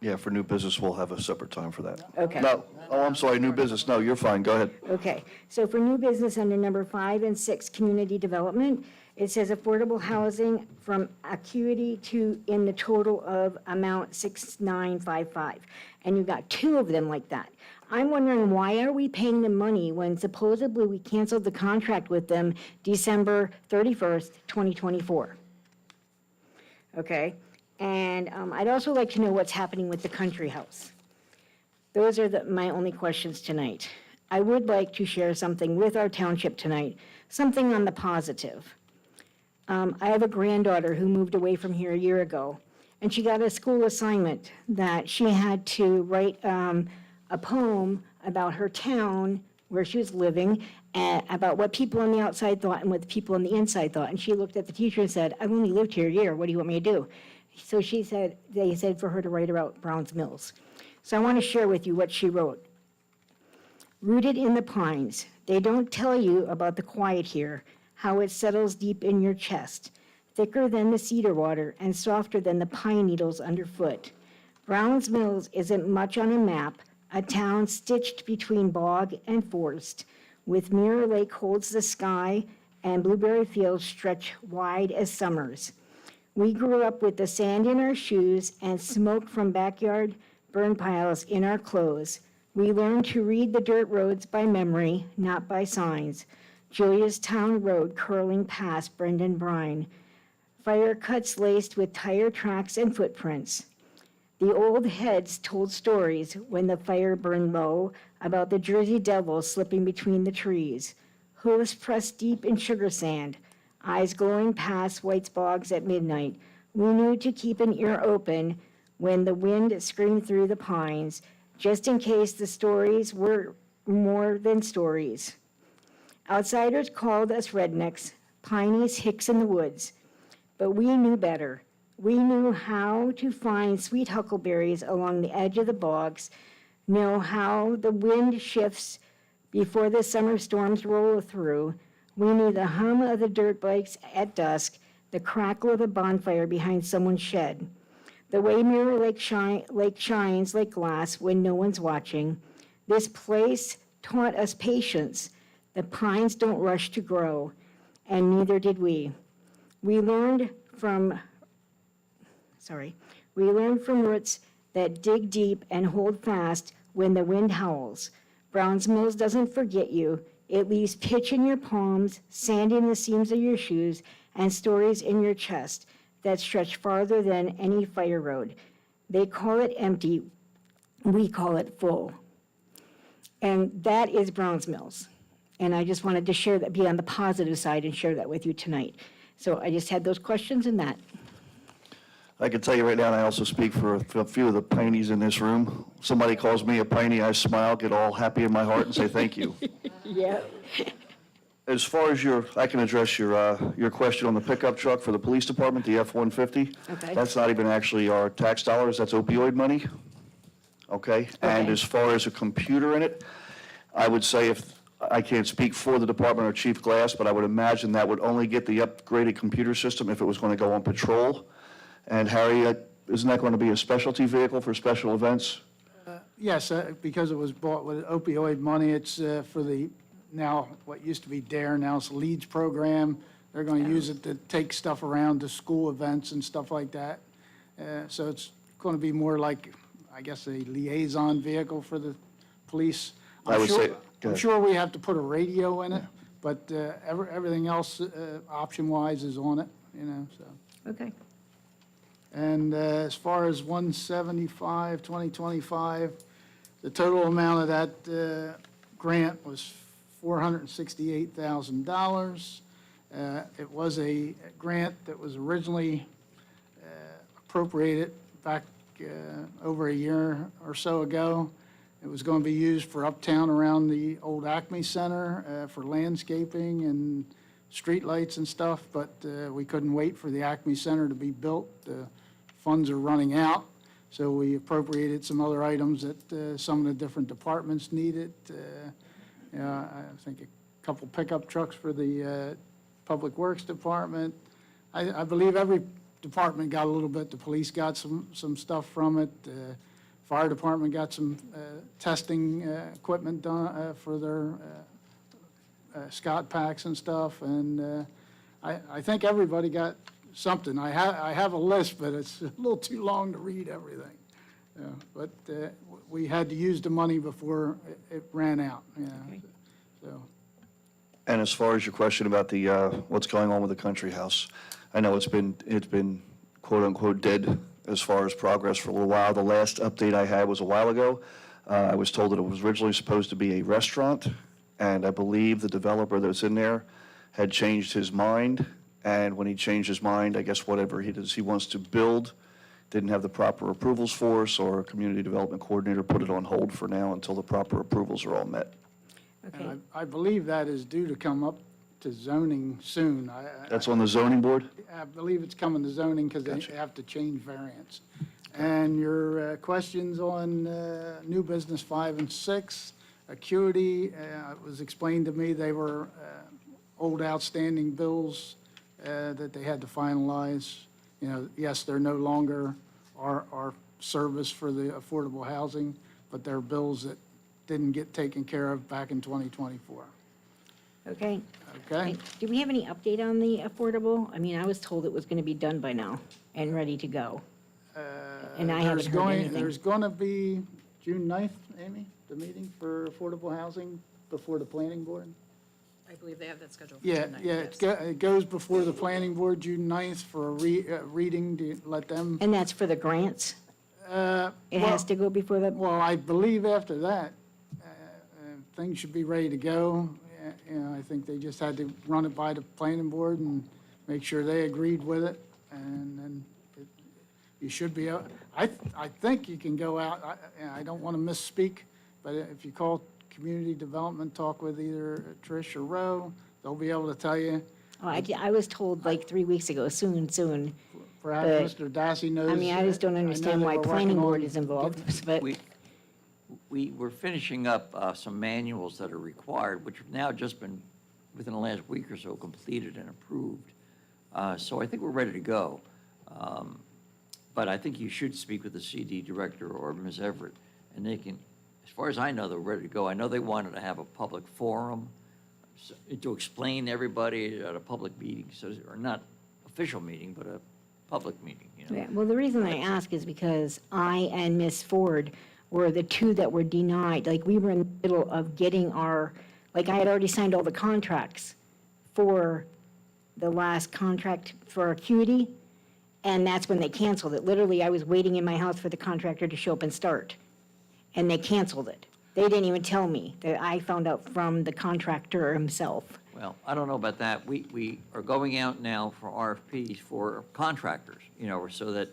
Yeah, for new business, we'll have a separate time for that. Okay. No, oh, I'm sorry, new business. No, you're fine. Go ahead. Okay, so for new business under number 5 and 6, community development, it says affordable housing from acuity to in the total of amount 6955. And you've got 2 of them like that. I'm wondering, why are we paying them money when supposedly we canceled the contract with them December 31st, 2024? Okay, and I'd also like to know what's happening with the country house. Those are my only questions tonight. I would like to share something with our township tonight, something on the positive. I have a granddaughter who moved away from here a year ago, and she got a school assignment that she had to write a poem about her town where she was living, and about what people on the outside thought and what the people on the inside thought. And she looked at the teacher and said, "I've only lived here a year. What do you want me to do?" So they said for her to write about Browns Mills. So I want to share with you what she wrote. Rooted in the pines, they don't tell you about the quiet here, how it settles deep in your chest, thicker than the cedar water and softer than the pine needles underfoot. Browns Mills isn't much on a map, a town stitched between bog and forest, with Mirror Lake holds the sky and blueberry fields stretch wide as summers. We grew up with the sand in our shoes and smoke from backyard burn piles in our clothes. We learned to read the dirt roads by memory, not by signs. Julia's Town Road curling past Brendan Brine. Fire cuts laced with tire tracks and footprints. The old heads told stories when the fire burned low about the Jersey Devil slipping between the trees. Hooves pressed deep in sugar sand, eyes glowing past White's bogs at midnight. We knew to keep an ear open when the wind screamed through the pines, just in case the stories were more than stories. Outsiders called us rednecks, pinies, hicks in the woods, but we knew better. We knew how to find sweet huckleberries along the edge of the bogs, know how the wind shifts before the summer storms roll through. We knew the hum of the dirt bikes at dusk, the crackle of a bonfire behind someone's shed, the way Mirror Lake shines like glass when no one's watching. This place taught us patience. The pines don't rush to grow, and neither did we. We learned from roots that dig deep and hold fast when the wind howls. Browns Mills doesn't forget you. It leaves pitch in your palms, sand in the seams of your shoes, and stories in your chest that stretch farther than any fire road. They call it empty. We call it full. And that is Browns Mills. And I just wanted to share that, be on the positive side and share that with you tonight. So I just had those questions and that. I can tell you right now, and I also speak for a few of the pinies in this room. Somebody calls me a piney, I smile, get all happy in my heart and say thank you. Yeah. As far as I can address your question on the pickup truck for the police department, the F-150. Okay. That's not even actually our tax dollars, that's opioid money. Okay? And as far as a computer in it, I would say if, I can't speak for the department or Chief Glass, but I would imagine that would only get the upgraded computer system if it was going to go on patrol. And Harry, isn't that going to be a specialty vehicle for special events? Yes, because it was bought with opioid money, it's for the, now, what used to be DARE, now it's LEADS program. They're going to use it to take stuff around to school events and stuff like that. So it's going to be more like, I guess, a liaison vehicle for the police. I would say, I'm sure we have to put a radio in it, but everything else, option-wise, is on it, you know, so. Okay. And as far as 175, 2025, the total amount of that grant was $468,000. It was a grant that was originally appropriated back over a year or so ago. It was going to be used for uptown around the old Acme Center for landscaping and streetlights and stuff, but we couldn't wait for the Acme Center to be built. The funds are running out, so we appropriated some other items that some of the different departments needed. I think a couple pickup trucks for the Public Works Department. I believe every department got a little bit. The police got some stuff from it. Fire department got some testing equipment done for their Scott packs and stuff, and I think everybody got something. I have a list, but it's a little too long to read everything. But we had to use the money before it ran out, so. And as far as your question about the, what's going on with the country house, I know it's been quote-unquote dead as far as progress for a little while. The last update I had was a while ago. I was told that it was originally supposed to be a restaurant, and I believe the developer that's in there had changed his mind, and when he changed his mind, I guess whatever he wants to build, didn't have the proper approvals for us, or a community development coordinator put it on hold for now until the proper approvals are all met. Okay. And I believe that is due to come up to zoning soon. That's on the zoning board? I believe it's coming to zoning because Gotcha. they have to change variants. And your questions on new business 5 and 6, acuity, it was explained to me they were old outstanding bills that they had to finalize. Yes, they're no longer our service for the affordable housing, but they're bills that didn't get taken care of back in 2024. Okay. Okay? Do we have any update on the affordable? I mean, I was told it was going to be done by now and ready to go. And I haven't heard anything. There's going to be June 9th, Amy, the meeting for affordable housing before the planning board? I believe they have that scheduled for Yeah, tonight. yeah, yes. it goes before the planning board June 9th for a reading to let them. And that's for the grants? It well- has to go before the, Well, I believe after that, things should be ready to go. I think they just had to run it by the planning board and make sure they agreed with it, and then you should be, I think you can go out, I don't want to misspeak, but if you call community development, talk with either Trish or Roe, they'll be able to tell you. oh, I was told like 3 weeks ago, soon. Perhaps Mr. Dassey knows. I mean, I just don't know understand they why were planning working board on is involved, but. We were finishing up some manuals that are required, which have now just been, within the last week or so, completed and approved. So I think we're ready to go. But I think you should speak with the CD director or Ms. Everett, and they can, as far as I know, they're ready to go. I know they wanted to have a public forum to explain to everybody at a public meeting, or not official meeting, but a public meeting, Yeah, well, the reason I ask is because I and Ms. Ford were the two that were denied. Like, we were in the middle of getting I had already signed all the contracts for the last contract for Acuity, and that's when they canceled it. Literally, I was waiting in my house for the contractor to show up and start, and they canceled it. They didn't even tell me. That I found out from the contractor himself. Well, I don't know about that. We are going out now for RFPs for contractors, so that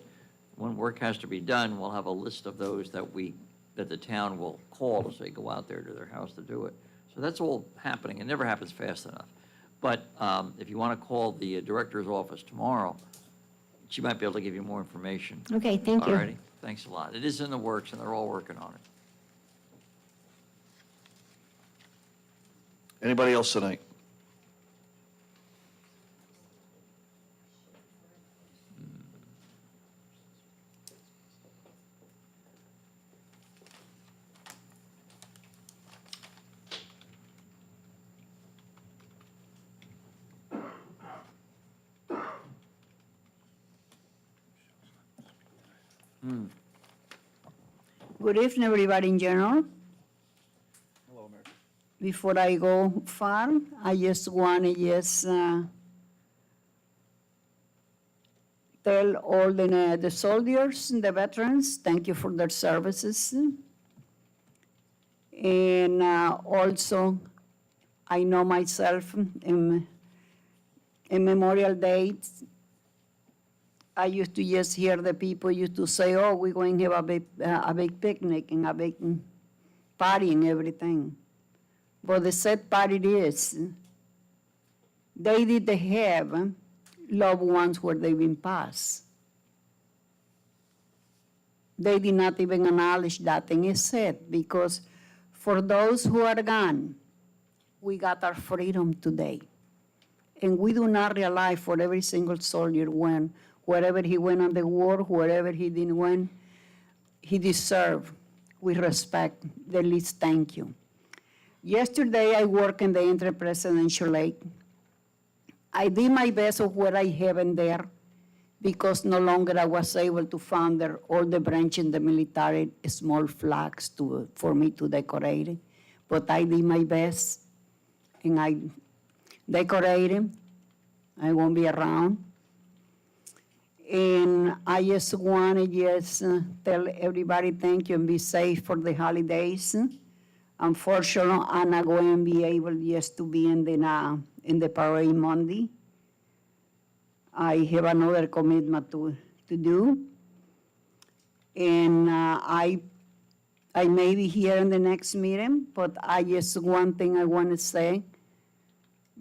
when work has to be done, we'll have a list of those that the town will call to say, go out there to their house to do it. So that's all happening. It never happens fast enough. But if you want to call the director's office tomorrow, she might be able to give you more information. Okay, thank you. All righty, thanks a lot. It is in the works, and they're all working on it. Anybody else tonight? Good evening, everybody in general. Hello, Mayor. Before I go far, I just want to tell all the soldiers and the veterans, thank you for their services. And also, I know myself in Memorial Day, I used to just hear the people used to say, oh, we're going to have a big picnic and a big party and everything. But the sad part it is, they did have loved ones where they've been passed. They did not even acknowledge that, and it's sad, because for those who are gone, we got our freedom today. And we do not realize for every single soldier when, wherever he went on the war, wherever he didn't win, he deserved, with respect, the least thank you. Yesterday, I worked in the Inter-Presidential Lake. I did my best of what I have in there, because no longer I was able to find there all the branch in the military, small flags for me to decorate it. But I did my best, and I decorated. I won't be around. And I just want to just tell everybody thank you and be safe for the holidays. Unfortunately, I'm not going to be able just to be in the parade Monday. I have another commitment to do. And I may be here in the next meeting, but I just one thing I want to say.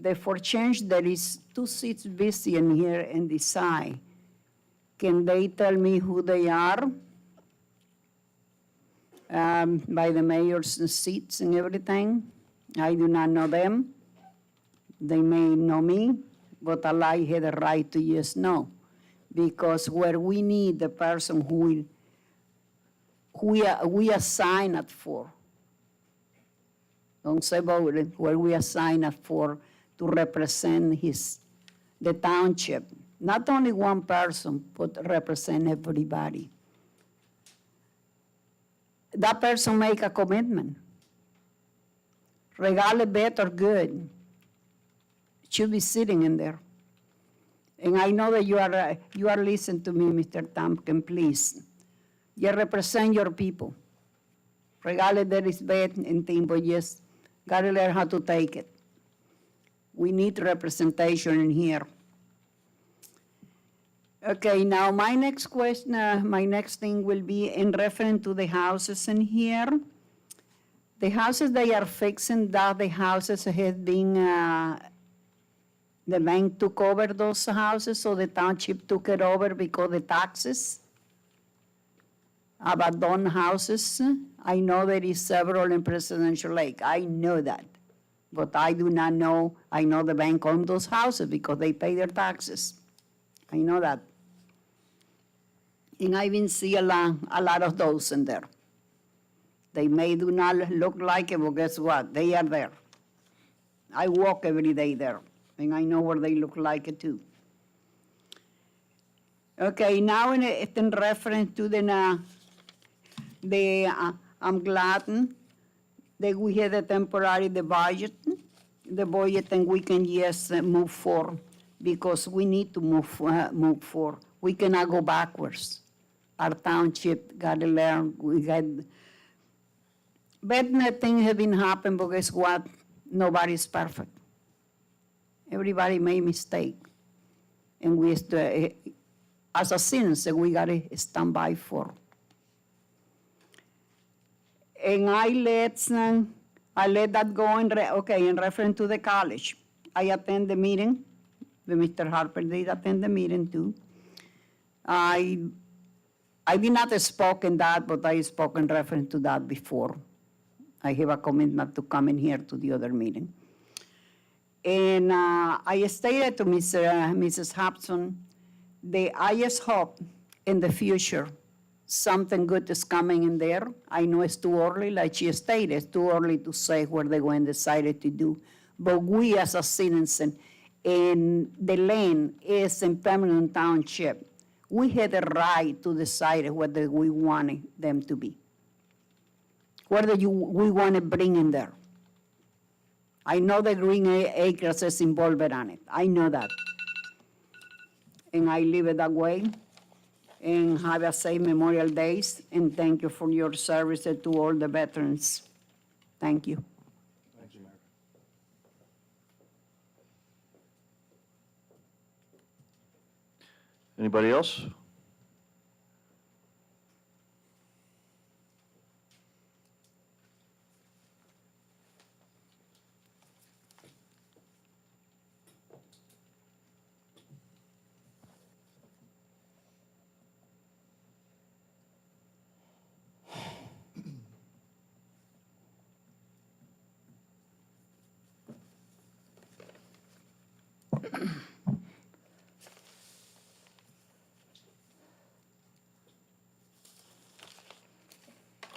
That for change, there is 2 seats busy in here and this side. Can they tell me who they are? By the mayor's seats and everything. I do not know them. They may know me, but I had a right to just know. Because where we need the person who we assign it for. Don't say voted, where we assign it for to represent the township. Not only one person, but represent everybody. That person make a commitment. Regardless bad or good, should be sitting in there. And I know that you are listening to me, Mr. Tompkins, please. You represent your people. Regardless that is bad and thing, but just gotta learn how to take it. We need representation in here. Okay, now my next question, my next thing will be in reference to the houses in here. The houses they are fixing, that the houses have been, the bank took over those houses, so the township took it over because the taxes. Abandoned houses, I know there is several in Presidential Lake, I know that. But I do not know, I know the bank owns those houses because they pay their taxes. I know that. And I've been seeing a lot of those in there. They may do not look like it, but guess what? They are there. I walk every day there, and I know where they look like it too. Okay, now in reference to I'm glad that we had a temporary the budget, and we can just move forward because we need to move forward. We cannot go backwards. Our township got to learn. We got bad things have been happening, but guess what? Nobody's perfect. Everybody made mistake, and we as a citizen we got to stand by for. And I let that go in reference to the college. I attend the meeting. Mr. Harper did attend the meeting too. I did not speak in that, but I spoke in reference to that before. I have a commitment to come in here to the other meeting. And I stated to Mrs. Hobson that I just hope in the future something good is coming in there. I know it's too early, like she stated, it's too early to say what they're going to decide to do. But we as a citizen, and the land is in Pemberton Township, we had the right to decide whether we wanted them to be. Whether we want to bring in there. I know the Green Acres is involved on it. I know that. And I leave it that way. And have a safe Memorial Days. And thank you for your service to all the veterans. Thank you. Thank you, Mayor. Anybody else?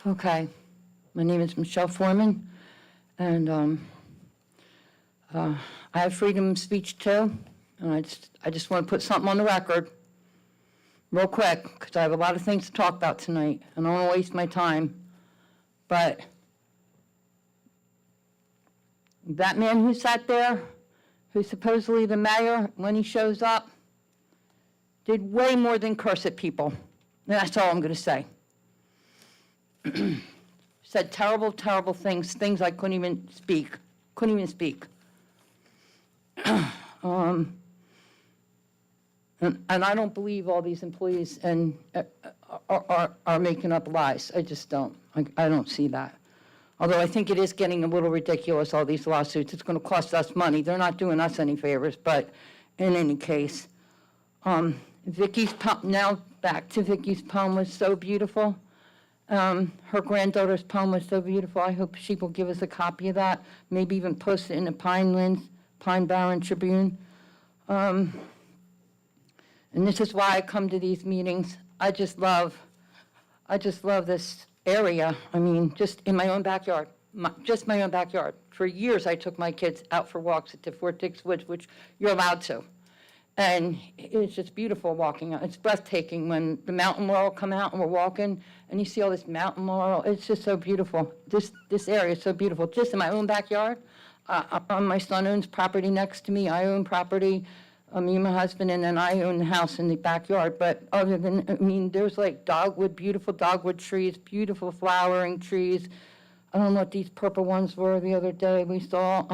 Okay, my name is Michelle Foreman, and I have freedom of speech too, and I just want to put something on the record real quick, because I have a lot of things to talk about tonight, and I don't want to waste my time. But that man who sat there, who's supposedly the mayor, when he shows up, did way more than curse at people. And that's all I'm going to say. Said terrible, terrible things I couldn't even speak. And I don't believe all these employees and are making up lies. I just don't. I don't see that. Although I think it is getting a little ridiculous, all these lawsuits. It's going to cost us money. They're not doing us any favors, but in any case, Vicky's poem, now back to Vicky's poem, was so beautiful. Her granddaughter's poem was so beautiful. I hope she will give us a copy of that, maybe even post it in the Pine Barren Tribune. And this is why I come to these meetings. I just love this area. I mean, just in my own backyard, just my own backyard. For years, I took my kids out for walks at the Fort Dix Woods, which you're allowed to. And it's just beautiful walking out. It's breathtaking when the mountain laurel come out and we're walking and you see all this mountain laurel. It's just so beautiful. This area is so beautiful. Just in my own backyard. My son owns property next to me. I own property. Me and my husband, and then I own the house in the backyard. But other than, I mean, there's like dogwood, beautiful dogwood trees, beautiful flowering trees. I don't know what these purple ones were the other day we saw.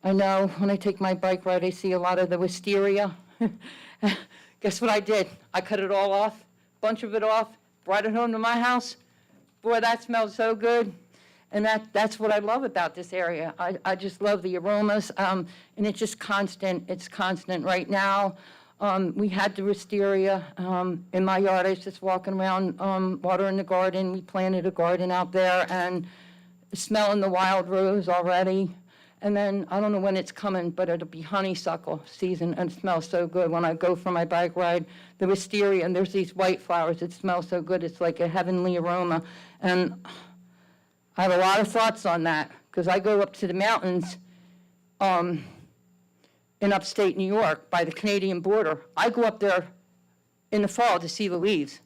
I know when I take my bike ride, I see a lot of the wisteria. Guess what I did? I cut it all off, bunch of it off, brought it home to my house. Boy, that smells so good. And that's what I love about this area. I just love the aromas, and it's just constant. It's constant right now. We had the wisteria in my yard. I was just walking around watering the garden. We planted a garden out there, and smelling the wild rose already. And then, I don't know when it's coming, but it'll be honeysuckle season, and it smells so good. When I go for my bike ride, the wisteria, and there's these white flowers. It smells so good. It's like a heavenly aroma. And I have a lot of thoughts on that, because I go up to the mountains in upstate New York by the Canadian border. I go up there in the fall to see the leaves.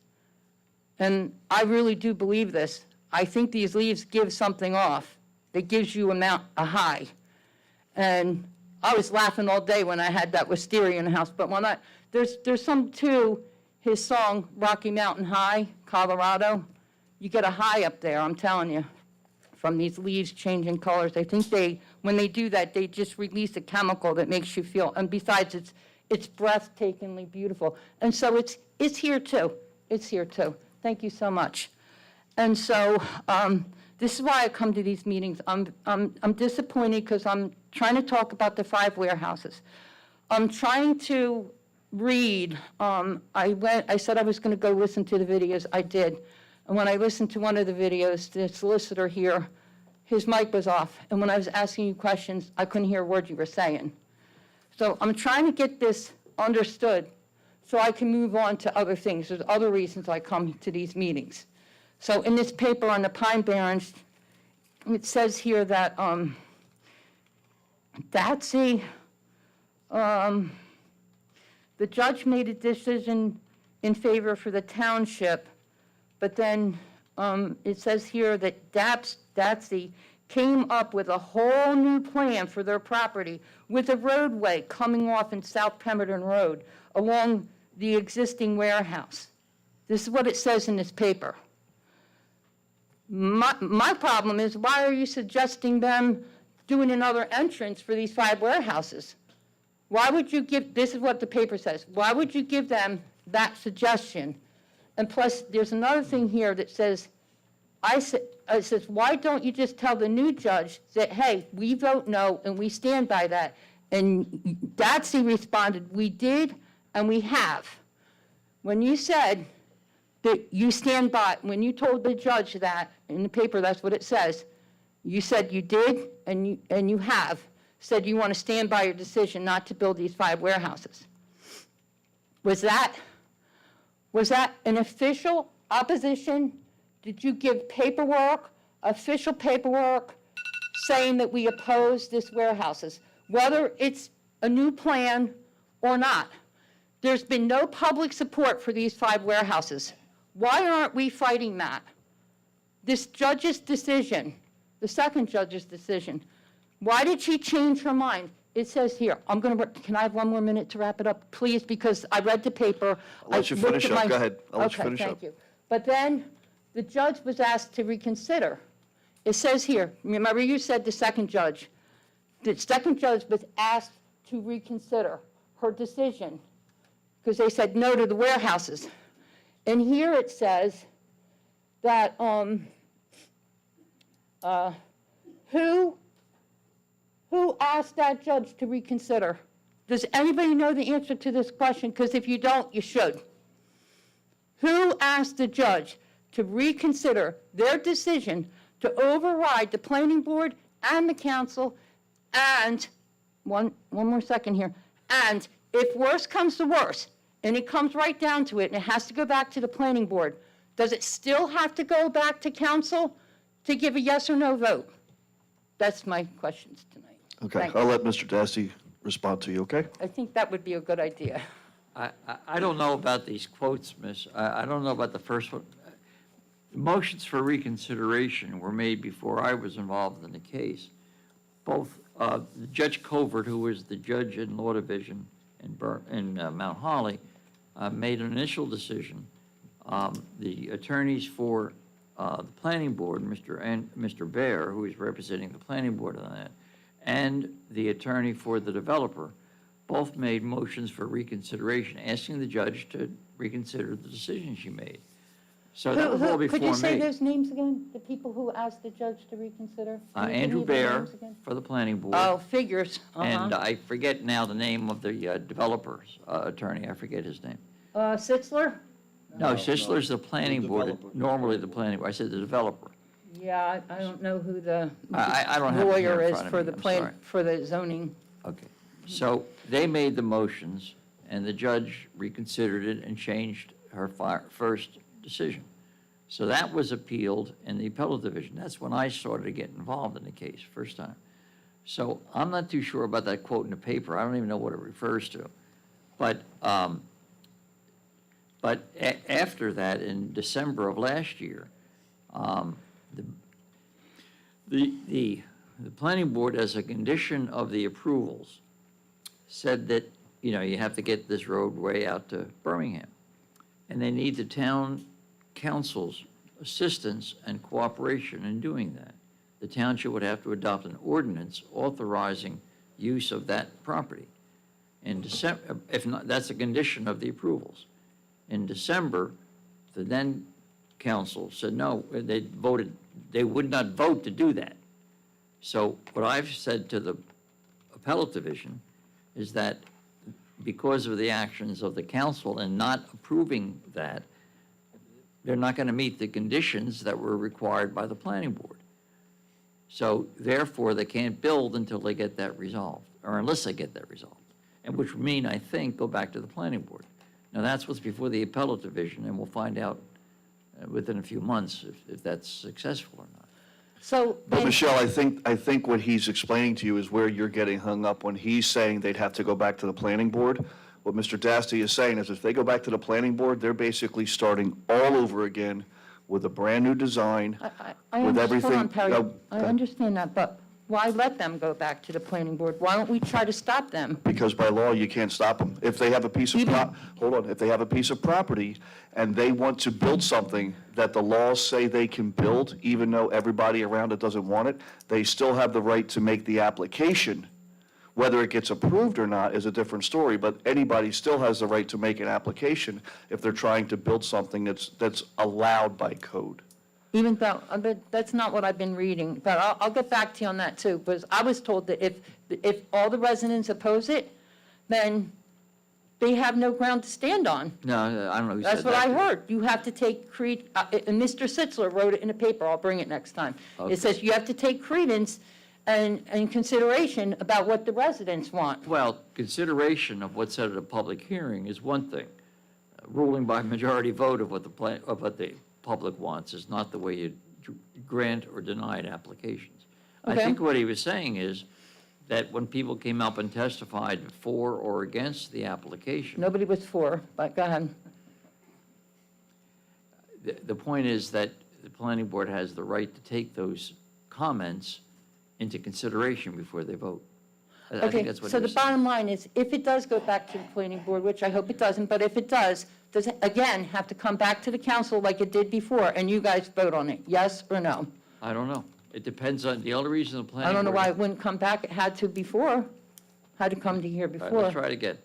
And I really do believe this. I think these leaves give something off that gives you a high. And I was laughing all day when I had that wisteria in the house. But when there's some too, his song, Rocky Mountain High, Colorado, you get a high up there, I'm telling you, from these leaves changing colors. I think when they do that, they just release a chemical that makes you feel, and besides, it's breathtakingly beautiful. And so it's here too. It's here too. Thank you so much. And so this is why I come to these meetings. I'm disappointed because I'm trying to talk about the 5 warehouses. I'm trying to read. I said I was going to go listen to the videos. I did. And when I listened to one of the videos, the solicitor here, his mic was off. And when I was asking you questions, I couldn't hear a word you were saying. So I'm trying to get this understood so I can move on to other things. There's other reasons I come to these meetings. So in this paper on the Pine Barrens, it says here that the judge made a decision in favor for the township, but then it says here that Datsy came up with a whole new plan for their property with a roadway coming off in South Pemberton Road along the existing warehouse. This is what it says in this paper. My problem is, why are you suggesting them doing another entrance for these 5 warehouses? Why would you give, this is what the paper says, why would you give them that suggestion? And plus, there's another thing here that says, it says, why don't you just tell the new judge that, hey, we vote no and we stand by that? And Datsy responded, we did and we have. When you said that you stand by, when you told the judge that, in the paper that's what it says, you said you did and you have. said you want to stand by your decision not to build these 5 warehouses. Was that an official opposition? Did you give paperwork, official paperwork, saying that we oppose this warehouses, whether it's a new plan or not? There's been no public support for these 5 warehouses. Why aren't we fighting that? This judge's decision, the second judge's decision, why did she change her mind? It says here, can I have 1 more minute to wrap it up, please? Because I read the paper. I'll let you I looked finish at up. my- Go ahead. I'll let you Okay, finish up. thank you. But then the judge was asked to reconsider. It says here, remember you said the second judge. The second judge was asked to reconsider her decision because they said no to the warehouses. And here it says that who asked that judge to reconsider? Does anybody know the answer to this question? Because if you don't, you should. Who asked the judge to reconsider their decision to override the planning board and the council and, one more second here, and if worse comes to worse, and it comes right down to it, and it has to go back to the planning board, does it still have to go back to council to give a yes or no vote? That's my questions tonight. Okay, Thank I'll you. let Mr. Dasty respond to you, okay? I think that would be a good idea. I don't know about these quotes, Miss. I don't know about the first one. Motions for reconsideration were made before I was involved in the case. Both Judge Covert, who was the judge in Law Division in Mount Holly, made an initial decision. The attorneys for the planning board, Mr. Baer, who is representing the planning board on that, and the attorney for the developer, both made motions for reconsideration, asking the judge to reconsider the decision she made. So that was all before Could me. you say those names again, the people who asked the judge to reconsider? Can you give Andrew me their Baer names again? for the planning board. Oh, figures, And I forget now the name of the developer's attorney. I forget his name. Sitzler? No, Sisler's the planning board, normally the planning, board. I said the developer. Yeah, I don't know who the I don't have it here lawyer in is front of for me. the I'm plan, sorry. for the zoning. Okay. So they made the motions, and the judge reconsidered it and changed her first decision. So that was appealed in the appellate division. That's when I started to get involved in the case, first time. So I'm not too sure about that quote in the paper. I don't even know what it refers to. But after that, in December of last year, the planning board, as a condition of the approvals, said that, you have to get this roadway out to Birmingham. And they need the town council's assistance and cooperation in doing that. The township would have to adopt an ordinance authorizing use of that property. In December, if not, that's a condition of the approvals. In December, the then council said no, they would not vote to do that. So what I've said to the appellate division is that because of the actions of the council in not approving that, they're not going to meet the conditions that were required by the planning board. So therefore, they can't build until they get that resolved, or unless they get that resolved. And which would mean, I think, go back to the planning board. Now, that's what's before the appellate division, and we'll find out within a few months if that's successful or not. So. But Michelle, I think what he's explaining to you is where you're getting hung up when he's saying they'd have to go back to the planning board. What Mr. Dasty is saying is if they go back to the planning board, they're basically starting all over again with a brand-new design, I with everything. understand, Perry, No, I understand that, but why let them go back to the planning board? Why don't we try to stop them? Because by law, you can't stop them. If they have a piece of, if they have a piece of property and they want to build something that the laws say they can build, even though everybody around it doesn't want it, they still have the right to make the application. Whether it gets approved or not is a different story, but anybody still has the right to make an application if they're trying to build something that's allowed by code. Even though, that's not what I've been reading, but I'll get back to you on that too, because I was told that if all the residents oppose it, then they have no ground to stand on. No, I don't know who said that. That's what I heard. You have to take and Mr. Sitzler wrote it in the paper, I'll bring it next time. Okay. It says you have to take credence and consideration about what the residents want. Well, consideration of what's said at a public hearing is one thing. Ruling by majority vote of what the public wants is not the way you grant or deny applications. I Okay. think what he was saying is that when people came up and testified for or against the application, Nobody was for, but go ahead. the point is that the planning board has the right to take those comments into consideration before they vote. I think Okay, that's what so he the was saying. bottom line is, if it does go back to the planning board, which I hope it doesn't, but if it does it, again, have to come back to the council like it did before, and you guys vote on it, yes or no? I don't know. It depends on, the only reason the planning board. I don't know why it wouldn't come back, it had to before, had to come to here All right, before. let's try it again.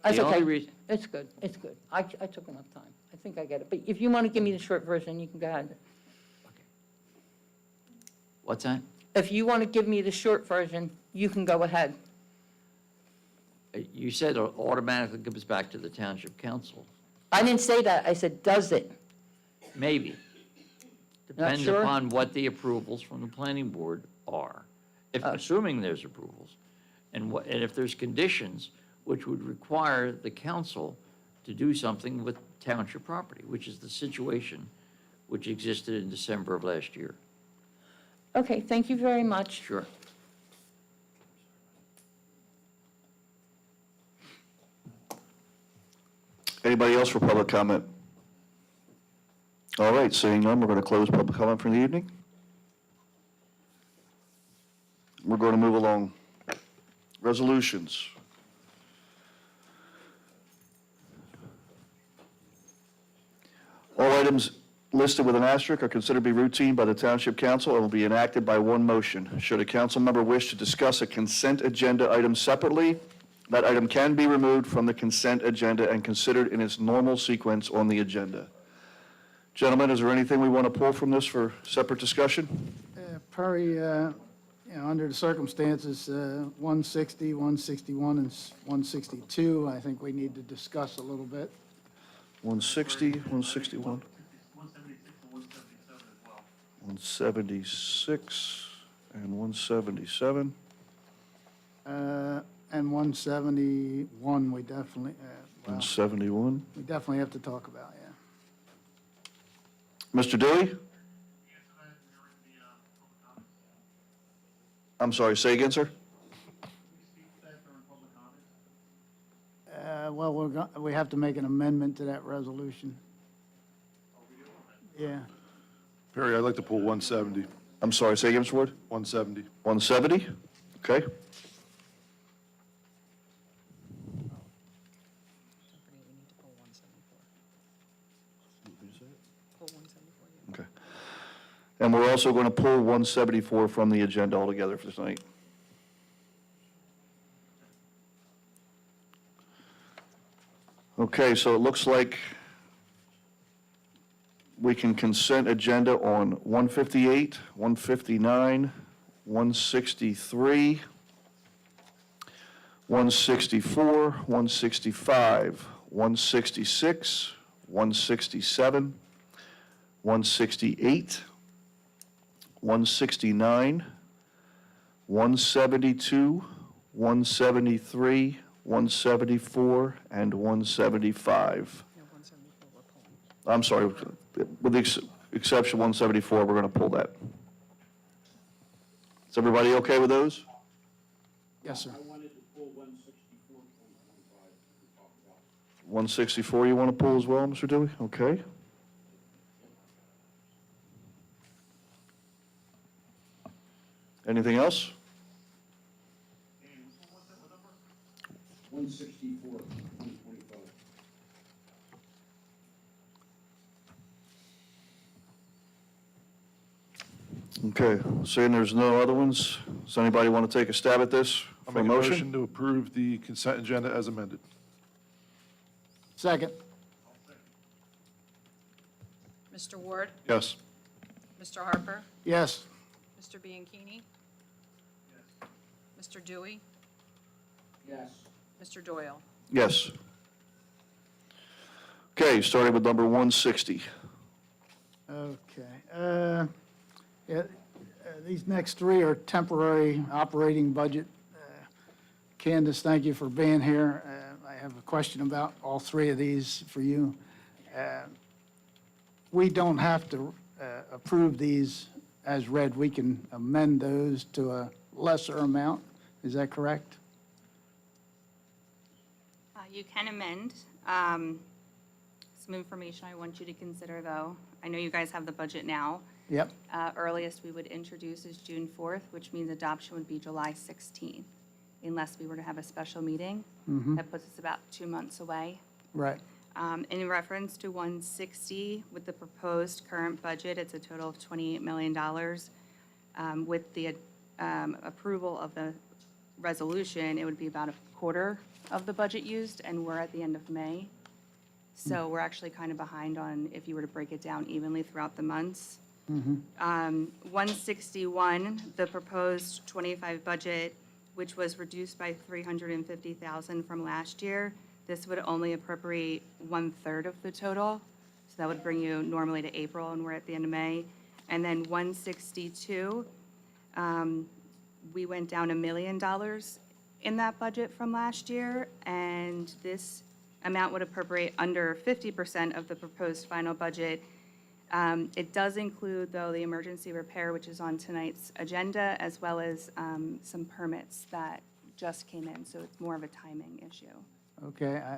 That's The only okay, reason, it's good, it's good. I took enough time, I think I get it, but if you want to give me the short version, you can go ahead. what's that? If you want to give me the short version, you can go ahead. You said it automatically comes back to the township council. I didn't say that, I said, does it? Maybe. Depends sure? upon what the approvals from the planning board are. If, assuming there's approvals, and if there's conditions which would require the council to do something with township property, which is the situation which existed in December of last year. Okay, thank you very much. Sure. Anybody else for public comment? All right, seeing none, we're going to close public comment for the evening. We're going to move along. Resolutions. All items listed with an asterisk are considered to be routine by the Township Council and will be enacted by one motion. Should a council member wish to discuss a consent agenda item separately, that item can be removed from the consent agenda and considered in its normal sequence on the agenda. Gentlemen, is there anything we want to pull from this for separate discussion? Perry, under the circumstances, 160, 161, and 162, I think we need to discuss a little bit. 160, 161, 176 and 177 as well. 176, and 177. And 171, we definitely, 171. we definitely have to talk about, yeah. Mr. Dewey? I'm sorry, say again, sir? Well, we have to make an amendment to that resolution. Yeah. Perry, I'd like to pull 170. I'm sorry, say again, Mr. Ward? 170. 170? Okay. Okay. And we're also going to pull 174 from the agenda altogether for tonight. Okay, so it looks like we can consent agenda on 158, 159, 163, 164, 165, 166, 167, 168, 169, 172, 173, 174, and 175. I'm sorry, with the exception of 174, we're going to pull that. Is everybody okay with those? Yes, sir. 164 you want to pull as well, Mr. Dewey? Okay. Anything else? 164, 125. Okay, seeing there's no other ones, does anybody want to take a stab at this I'll for a make a motion? motion to approve the consent agenda as amended. Second. Mr. Ward? Yes. Mr. Harper? Yes. Mr. Bianchini? Mr. Dewey? Yes. Mr. Doyle? Yes. Okay, starting with number 160. Okay. These next three are temporary operating budget. Candace, thank you for being here. I have a question about all three of these for you. We don't have to approve these as read. We can amend those to a lesser amount. Is that correct? You can amend. Some information I want you to consider, though. I know you guys have the budget now. Yep. Earliest we would introduce is June 4th, which means adoption would be July 16th, unless we were to have a special meeting. That puts us about 2 months away. Right. In reference to 160, with the proposed current budget, it's a total of $28 million. With the approval of the resolution, it would be about a quarter of the budget used, and we're at the end of May. So we're actually kind of behind on if you were to break it down evenly throughout the months. 161, the proposed 25 budget, which was reduced by $350,000 from last year. This would only appropriate 1/3 of the total. So that would bring you normally to April, and we're at the end of May. And then 162, we went down $1 million in that budget from last year, and this amount would appropriate under 50% of the proposed final budget. It does include, though, the emergency repair, which is on tonight's agenda, as well as some permits that just came in, so it's more of a timing issue. Okay, I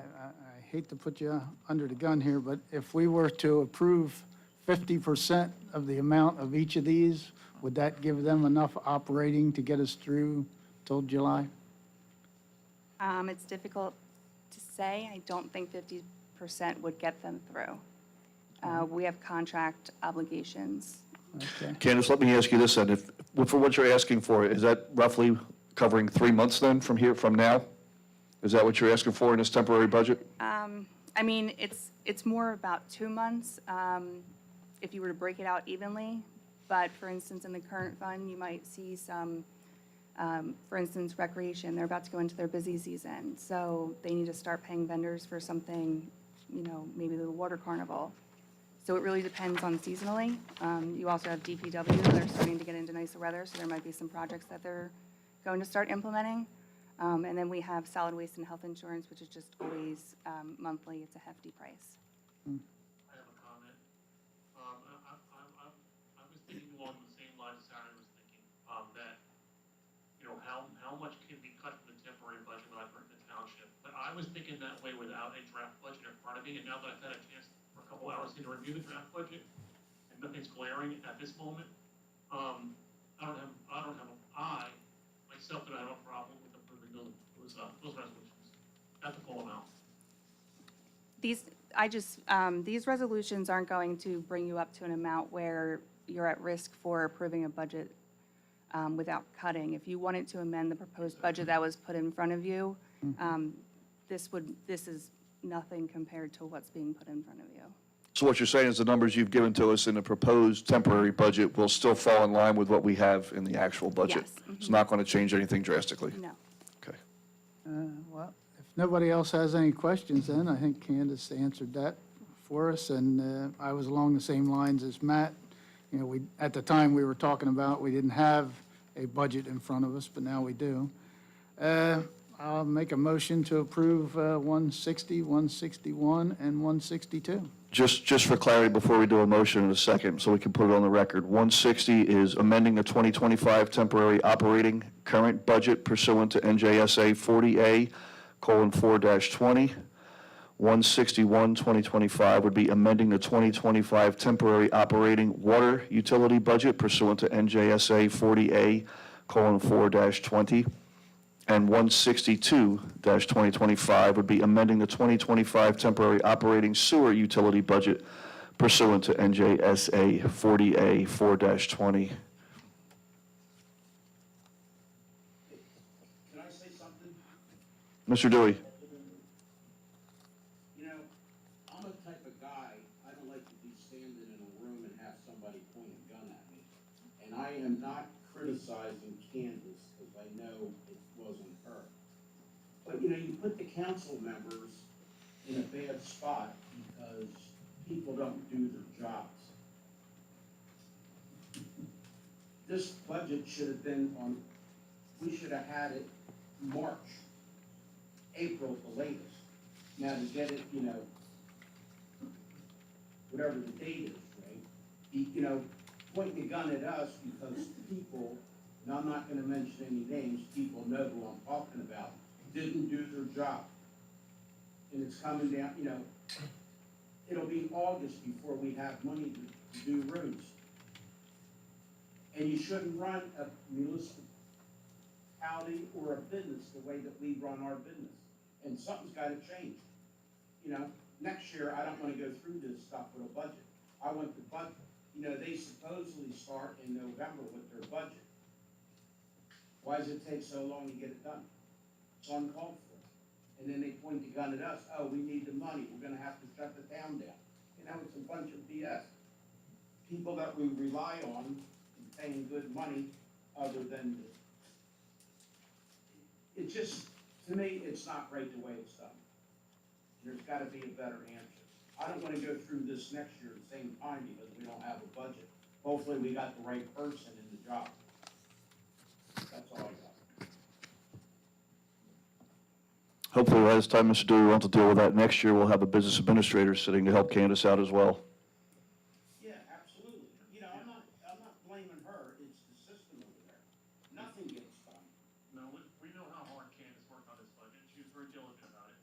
hate to put you under the gun here, but if we were to approve 50% of the amount of each of these, would that give them enough operating to get us through till July? It's difficult to say. I don't think 50% would get them through. We have contract obligations. Okay. Candace, let me ask you this then. For what you're asking for, is that roughly covering 3 months then from now? Is that what you're asking for in this temporary budget? I mean, it's more about 2 months if you were to break it out evenly. But for instance, in the current fund, you might see some, for instance, recreation. They're about to go into their busy season. So they need to start paying vendors for something, maybe the water carnival. So it really depends on seasonally. You also have DPW. They're starting to get into nicer weather, so there might be some projects that they're going to start implementing. And then we have solid waste and health insurance, which is just always monthly. It's a hefty price. I have a comment. I was thinking along the same lines as Sarah was thinking, that, how much can be cut from the temporary budget when I work in the township. But I was thinking that way without a draft budget in front of me, and now that I've had a chance for a couple hours to review the draft budget, and nothing's glaring at this moment, I myself don't have a problem with approving those resolutions at the full amount. These resolutions aren't going to bring you up to an amount where you're at risk for approving a budget without cutting. If you wanted to amend the proposed budget that was put in front of you, this is nothing compared to what's being put in front of you. So what you're saying is the numbers you've given to us in the proposed temporary budget will still fall in line with what we have in the actual budget? Yes. It's not going to change anything drastically? No. Okay. Well, if nobody else has any questions, then I think Candace answered that for us, and I was along the same lines as Matt. At the time we were talking about, we didn't have a budget in front of us, but now we do. I'll make a motion to approve 160, 161, and 162. Just for clarity, before we do a motion in a second, so we can put it on the record, 160 is amending the 2025 temporary operating current budget pursuant to NJSA 40A:4-20. 161, 2025 would be amending the 2025 temporary operating water utility budget pursuant to NJSA 40A:4-20. And 162-2025 would be amending the 2025 temporary operating sewer utility budget pursuant to NJSA 40A:4-20. Can I say something? Mr. Dewey. I'm a type of guy, I don't like to be standing in a room and have somebody point a gun at me. And I am not criticizing Candace, because I know it wasn't her. But, you put the council members in a bad spot because people don't do their jobs. this budget should have been on, we should have had it March, April at the latest. Now to get it, you know, whatever the date is, right? You know, pointing the gun at us because people, and I'm not gonna mention any names, people know who I'm talking about, didn't do their job. And it's coming down, you know, it'll be August before we have money to do roads. And you shouldn't run a municipality or a business the way that we run our business. And something's gotta change. You know, next year, I don't wanna go through this stuff with a budget. I want the budget, you know, they supposedly start in November with their budget. Why does it take so long to get it done? It's uncalled for. And then they point the gun at us, oh, we need the money, we're gonna have to shut the town down. You know, it's a bunch of BS. People that we rely on and paying good money other than, it just, to me, it's not right the way it's done. There's gotta be a better answer. I don't wanna go through this next year at the same time because we don't have a budget. Hopefully, we got the right person in the job. That's all I got. Hopefully, by this time, Mr. Dewey, we'll have to deal with that next year. We'll have the business administrators sitting to help Candace out as well. Yeah, absolutely. You know, I'm not blaming her, it's the system over there. Nothing gets done. No, we know how hard Candace worked on this budget. She was very diligent about it.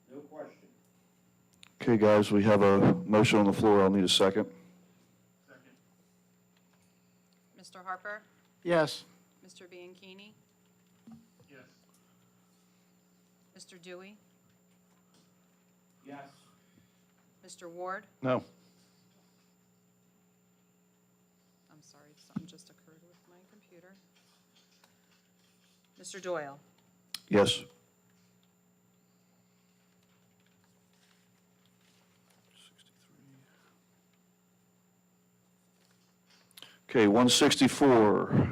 No question. Okay, guys, we have a motion on the floor. I'll need a second. Second. Mr. Harper? Yes. Mr. Bianchini? Yes. Mr. Dewey? Yes. Mr. Ward? No. I'm sorry, something just occurred with my computer. Mr. Doyle? Yes. Okay, 164.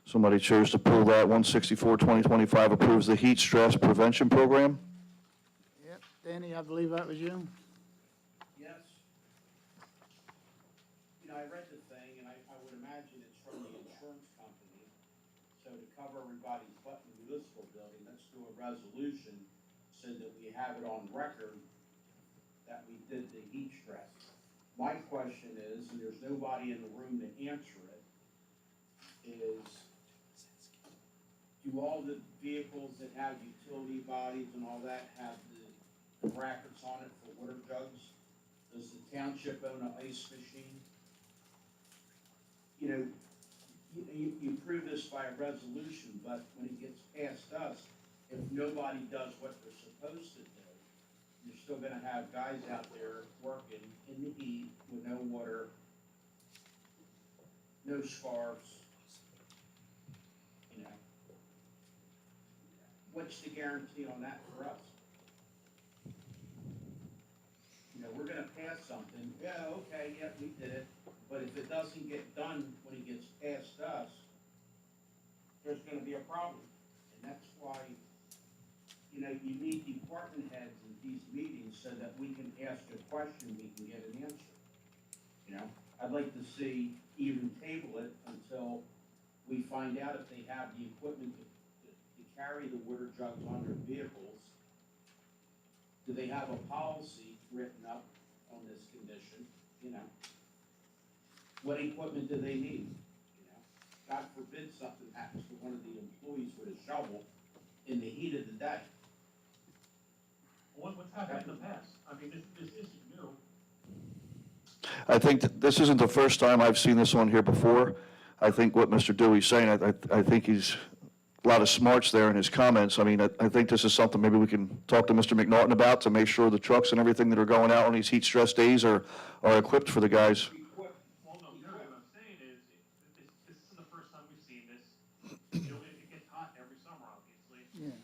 Somebody chose to pull that. 164, 2025 approves the heat stress prevention program. Yep, Danny, I believe that was you. Yes. You know, I read the thing, and I would imagine it's from the insurance company. So to cover everybody's butt in the municipal building, let's do a resolution so that we have it on record that we did the heat stress. My question is, and there's nobody in the room to answer it, is do all the vehicles that have utility bodies and all that have the brackets on it for water jugs? Does the township own an ice machine? You know, you prove this by a resolution, but when it gets past us, if nobody does what they're supposed to do, you're still gonna have guys out there working in the heat with no water, no scarves, you know. What's the guarantee on that for us? You know, we're gonna pass something, yeah, okay, yeah, we did it, but if it doesn't get done when it gets past us, there's gonna be a problem. And that's why, you know, you need department heads in these meetings so that we can ask a question, we can get an answer. You know, I'd like to see even table it until we find out if they have the equipment to carry the water jugs on their vehicles. Do they have a policy written up on this condition, you know? What equipment do they need, you know? God forbid something happens to one of the employees with a shovel in the heat of the day. What's happened in the past? I mean, this isn't new. I think that this isn't the first time I've seen this on here before. I think what Mr. Dewey's saying, I think he's a lot of smarts there in his comments. I mean, I think this is something maybe we can talk to Mr. McNaughton about to make sure the trucks and everything that are going out on these heat stress days are equipped for the guys. Well, no, Gary, what I'm saying is, this isn't the first time we've seen this. You know, it gets hot every summer, obviously. Yeah.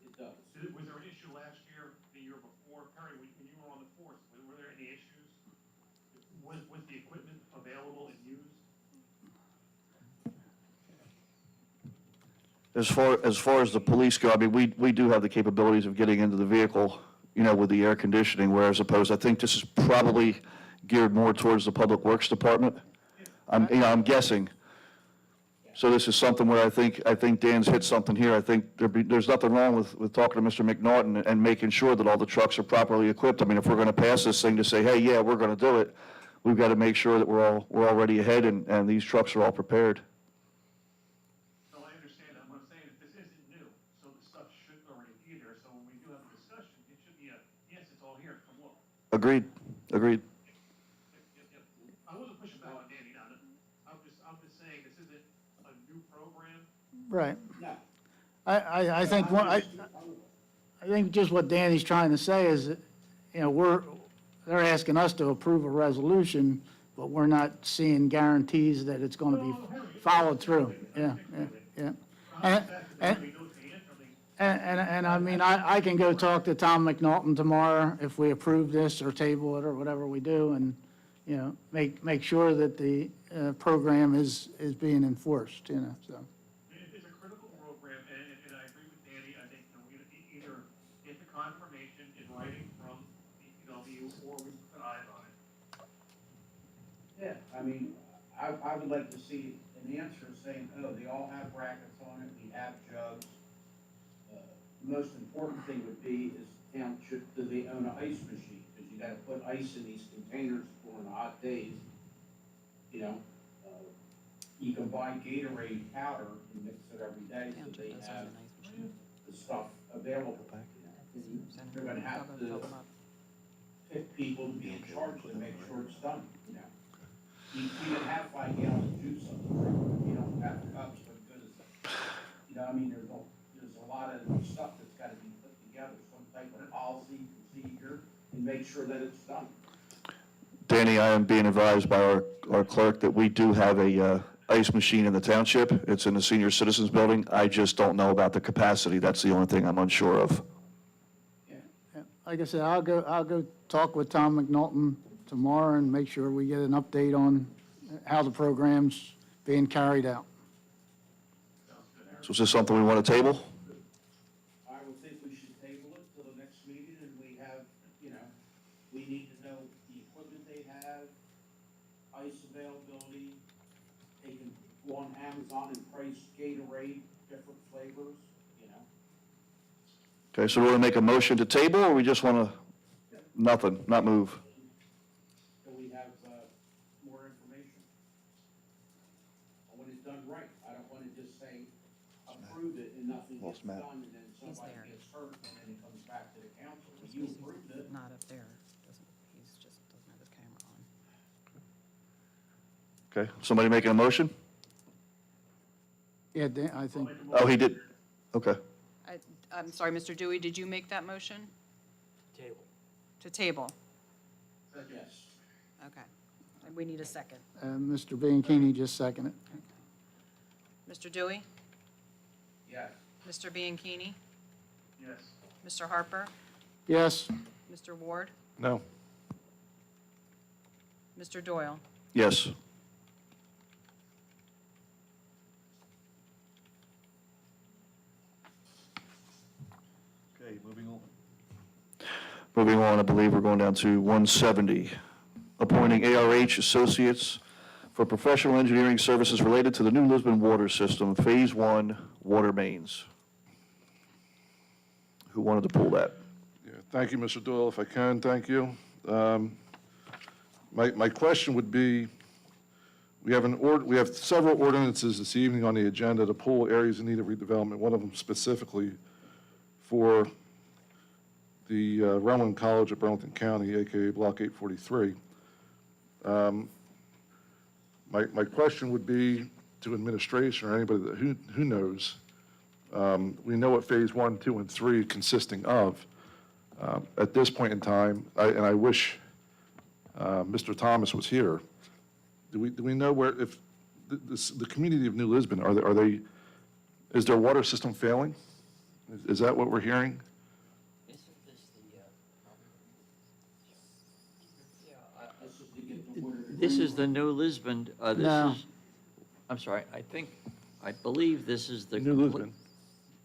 It does. Was there an issue last year, the year before? Perry, when you were on the force, were there any issues? Was the equipment available and used? As far as the police go, I mean, we do have the capabilities of getting into the vehicle, you know, with the air conditioning, whereas opposed, I think this is probably geared more towards the Public Works Department. I'm guessing. So this is something where I think Dan's hit something here. I think there's nothing wrong with talking to Mr. McNaughton and making sure that all the trucks are properly equipped. I mean, if we're going to pass this thing to say, hey, yeah, we're going to do it, we've got to make sure that we're already ahead and these trucks are all prepared. No, I understand that. What I'm saying is this isn't new, so the stuff shouldn't already be there. So when we do have a discussion, it should be yes, it's all here, come look. Agreed. I wasn't pushing back on Danny, now. I'm just saying this isn't a new program. Right. No. I think just what Danny's trying to say is, that, they're asking us to approve a resolution, but we're not seeing guarantees that it's going to be followed through. Yeah. And I mean, I can go talk to Tom McNaughton tomorrow if we approve this or table it or whatever we do, and, make sure that the program is being enforced, so. It's a critical program, and I agree with Danny. I think, either get the confirmation in writing from DPW or we put eyes on it. Yeah, I mean, I would like to see an answer saying, oh, they all have brackets on it, we have jugs. The most important thing would be is township, do they own an ice machine? Because you gotta put ice in these containers during the hot days. You can buy Gatorade powder and mix it every day so they have the stuff available. They're gonna have to pick people to be in charge to make sure it's done, You can have 5 gallons of juice on the truck, you don't have cups, but because, I mean, there's a lot of stuff that's gotta be put together, some type of policy, procedure, and make sure that it's done. Danny, I am being advised by our clerk that we do have a ice machine in the township. It's in the senior citizens building. I just don't know about the capacity. That's the only thing I'm unsure of. Like I said, I'll go talk with Tom McNaughton tomorrow and make sure we get an update on how the program's being carried out. So is this something we want to table? I would think we should table it till the next meeting, and we have, we need to know the equipment they have, ice availability. They can go on Amazon and price Gatorade, different flavors, Okay, so we want to make a motion to table, or we just want to, nothing, not move? So we have, more information. I want it done right. I don't want to just say, approve it and nothing gets done, and then somebody gets hurt, and then it comes back to the council. You approved it. Not up there, he's just doesn't have his camera on. Okay, somebody making a motion? Yeah, Dan, I think, Oh, he did, okay. I'm sorry, Mr. Dewey, did you make that motion? Table. To table? Yes. Okay. And we need a second. Mr. Bianchini just seconded. Mr. Dewey? Yes. Mr. Bianchini? Yes. Mr. Harper? Yes, Mr. Ward? No. Mr. Doyle? Yes. Okay, moving on. Moving on, I believe we're going down to 170, appointing ARH Associates for professional engineering services related to the New Lisbon Water System, Phase 1 water mains. Who wanted to pull that? Yeah, thank you, Mr. Doyle, if I can, thank you. My question would be, we have several ordinances this evening on the agenda to pull areas in need of redevelopment, one of them specifically for the Rowan College of Burlington County, AKA Block 843. My question would be to administration or anybody that who knows. We know what Phase 1, 2, and 3 consisting of. At this point in time, and I wish Mr. Thomas was here. Do we know where, if the community of New Lisbon, is their water system failing? Is that what we're hearing? This is the New Lisbon, No. I'm sorry, I believe this is the. New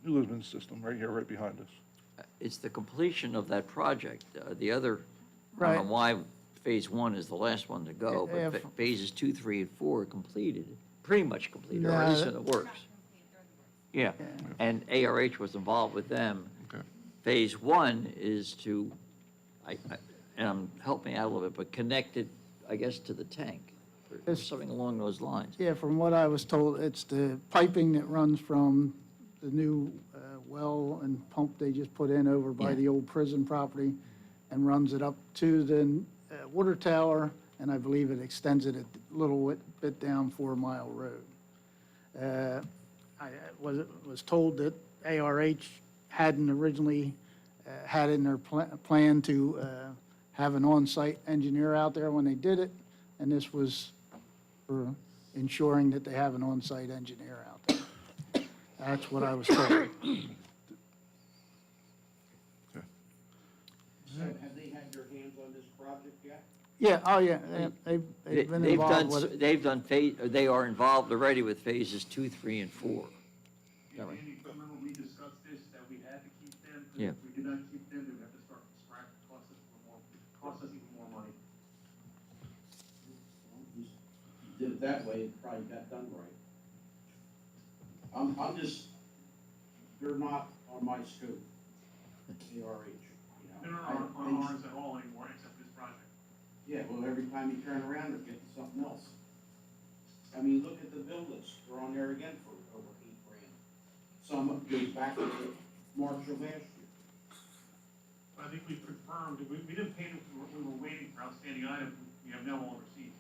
Lisbon system, right here, right behind us. It's the completion of that project. The other, I Right. don't know why phase one is the last one to go, Yeah, but phases 2, 3, and 4 are completed, pretty much completed, or at least in the works. Yeah, and ARH was involved with them. Okay. Phase one is to, and I'm helping out a little bit, but connected, I guess, to the tank, or something along those lines. Yeah, from what I was told, it's the piping that runs from the new well and pump they just put in over by Yeah. the old prison property and runs it up to the water tower, and I believe it extends it a little bit down 4 Mile Road. I was told that ARH hadn't originally had in their plan to have an on-site engineer out there when they did it, and this was for ensuring that they have an on-site engineer out there. That's what I was told. So have they had their hands on this project yet? Yeah, oh, yeah, they've been involved with it. They've done they are involved already with phases 2, 3, and 4. Yeah, Andy, remember we discussed this, that we had to keep them, because Yeah. if we did not keep them, they would have to start from scratch, cost us even more money. You did it that way, it probably got done right. I'm just, they're not on my scope, ARH, you know. They're not on ours at all anymore, except this project. Yeah, well, every time you turn around, they're getting something else. I mean, look at the bill list, they're on there again for over $8,000. Some goes back to March of last year. But I think we confirmed, we didn't pay them, we were waiting for outstanding items, we have now all received.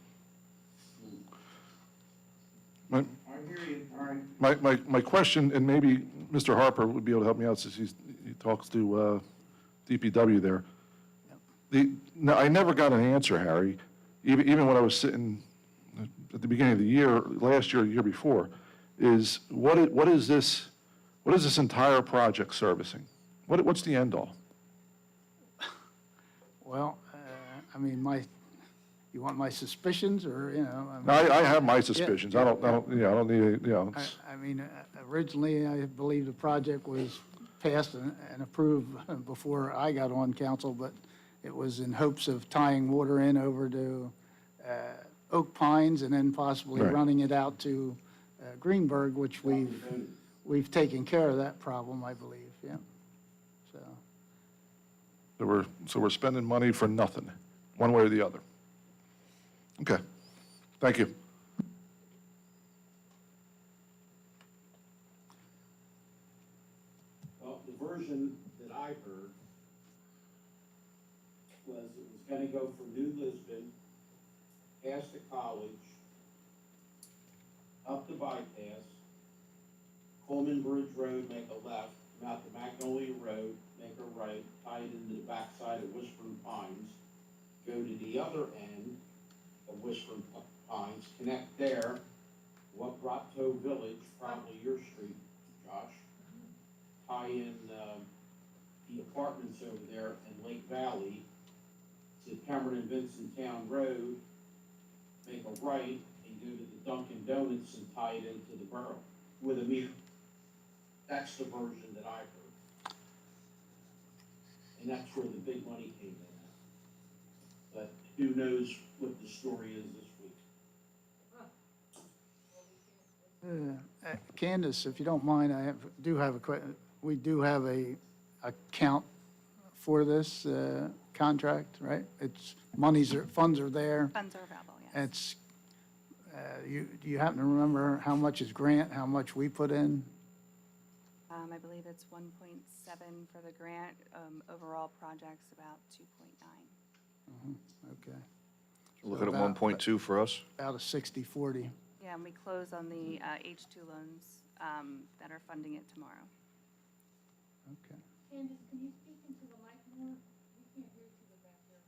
I hear you, all right. My question, and maybe Mr. Harper would be able to help me out since he talks to DPW there. No, I never got an answer, Harry, even when I was sitting at the beginning of the year, last year, the year before, is what is this entire project servicing? What's the end all? Well, I mean, you want my suspicions, or, you know? No, I have my suspicions. I don't need, I mean, originally, I believe the project was passed and approved before I got on council, but it was in hopes of tying water in over to Oak Pines and then possibly Right. running it out to Greenberg, which we've taken care of that problem, I believe, yeah. So we're spending money for nothing, one way or the other. Okay, thank you. Well, the version that I heard was it was gonna go from New Lisbon, past the college, up the bypass, Coleman Bridge Road, make a left, come out to Magnolia Road, make a right, tie it into the backside of Whispering Pines, go to the other end of Whispering Pines, connect there, what Roto Village, probably your street, Josh, tie in the apartments over there in Lake Valley to Pemberton Vincent Town Road, make a right, and go to the Dunkin' Donuts and tie it into the borough with a meter. That's the version that I heard. And that's where the big money came in. But who knows what the story is this week. Candace, if you don't mind, do have a question. We do have a account for this contract, right? It's funds are there. Funds are available, yes. It's, do you happen to remember how much is grant, how much we put in? I believe it's 1.7 for the grant, overall project's about 2.9. Okay. Looking at about- 1.2 for us. About a 60/40. Yeah, and we close on the H2 loans that are funding it tomorrow. Okay. Candace, can you speak into the mic more? We can't hear you back there.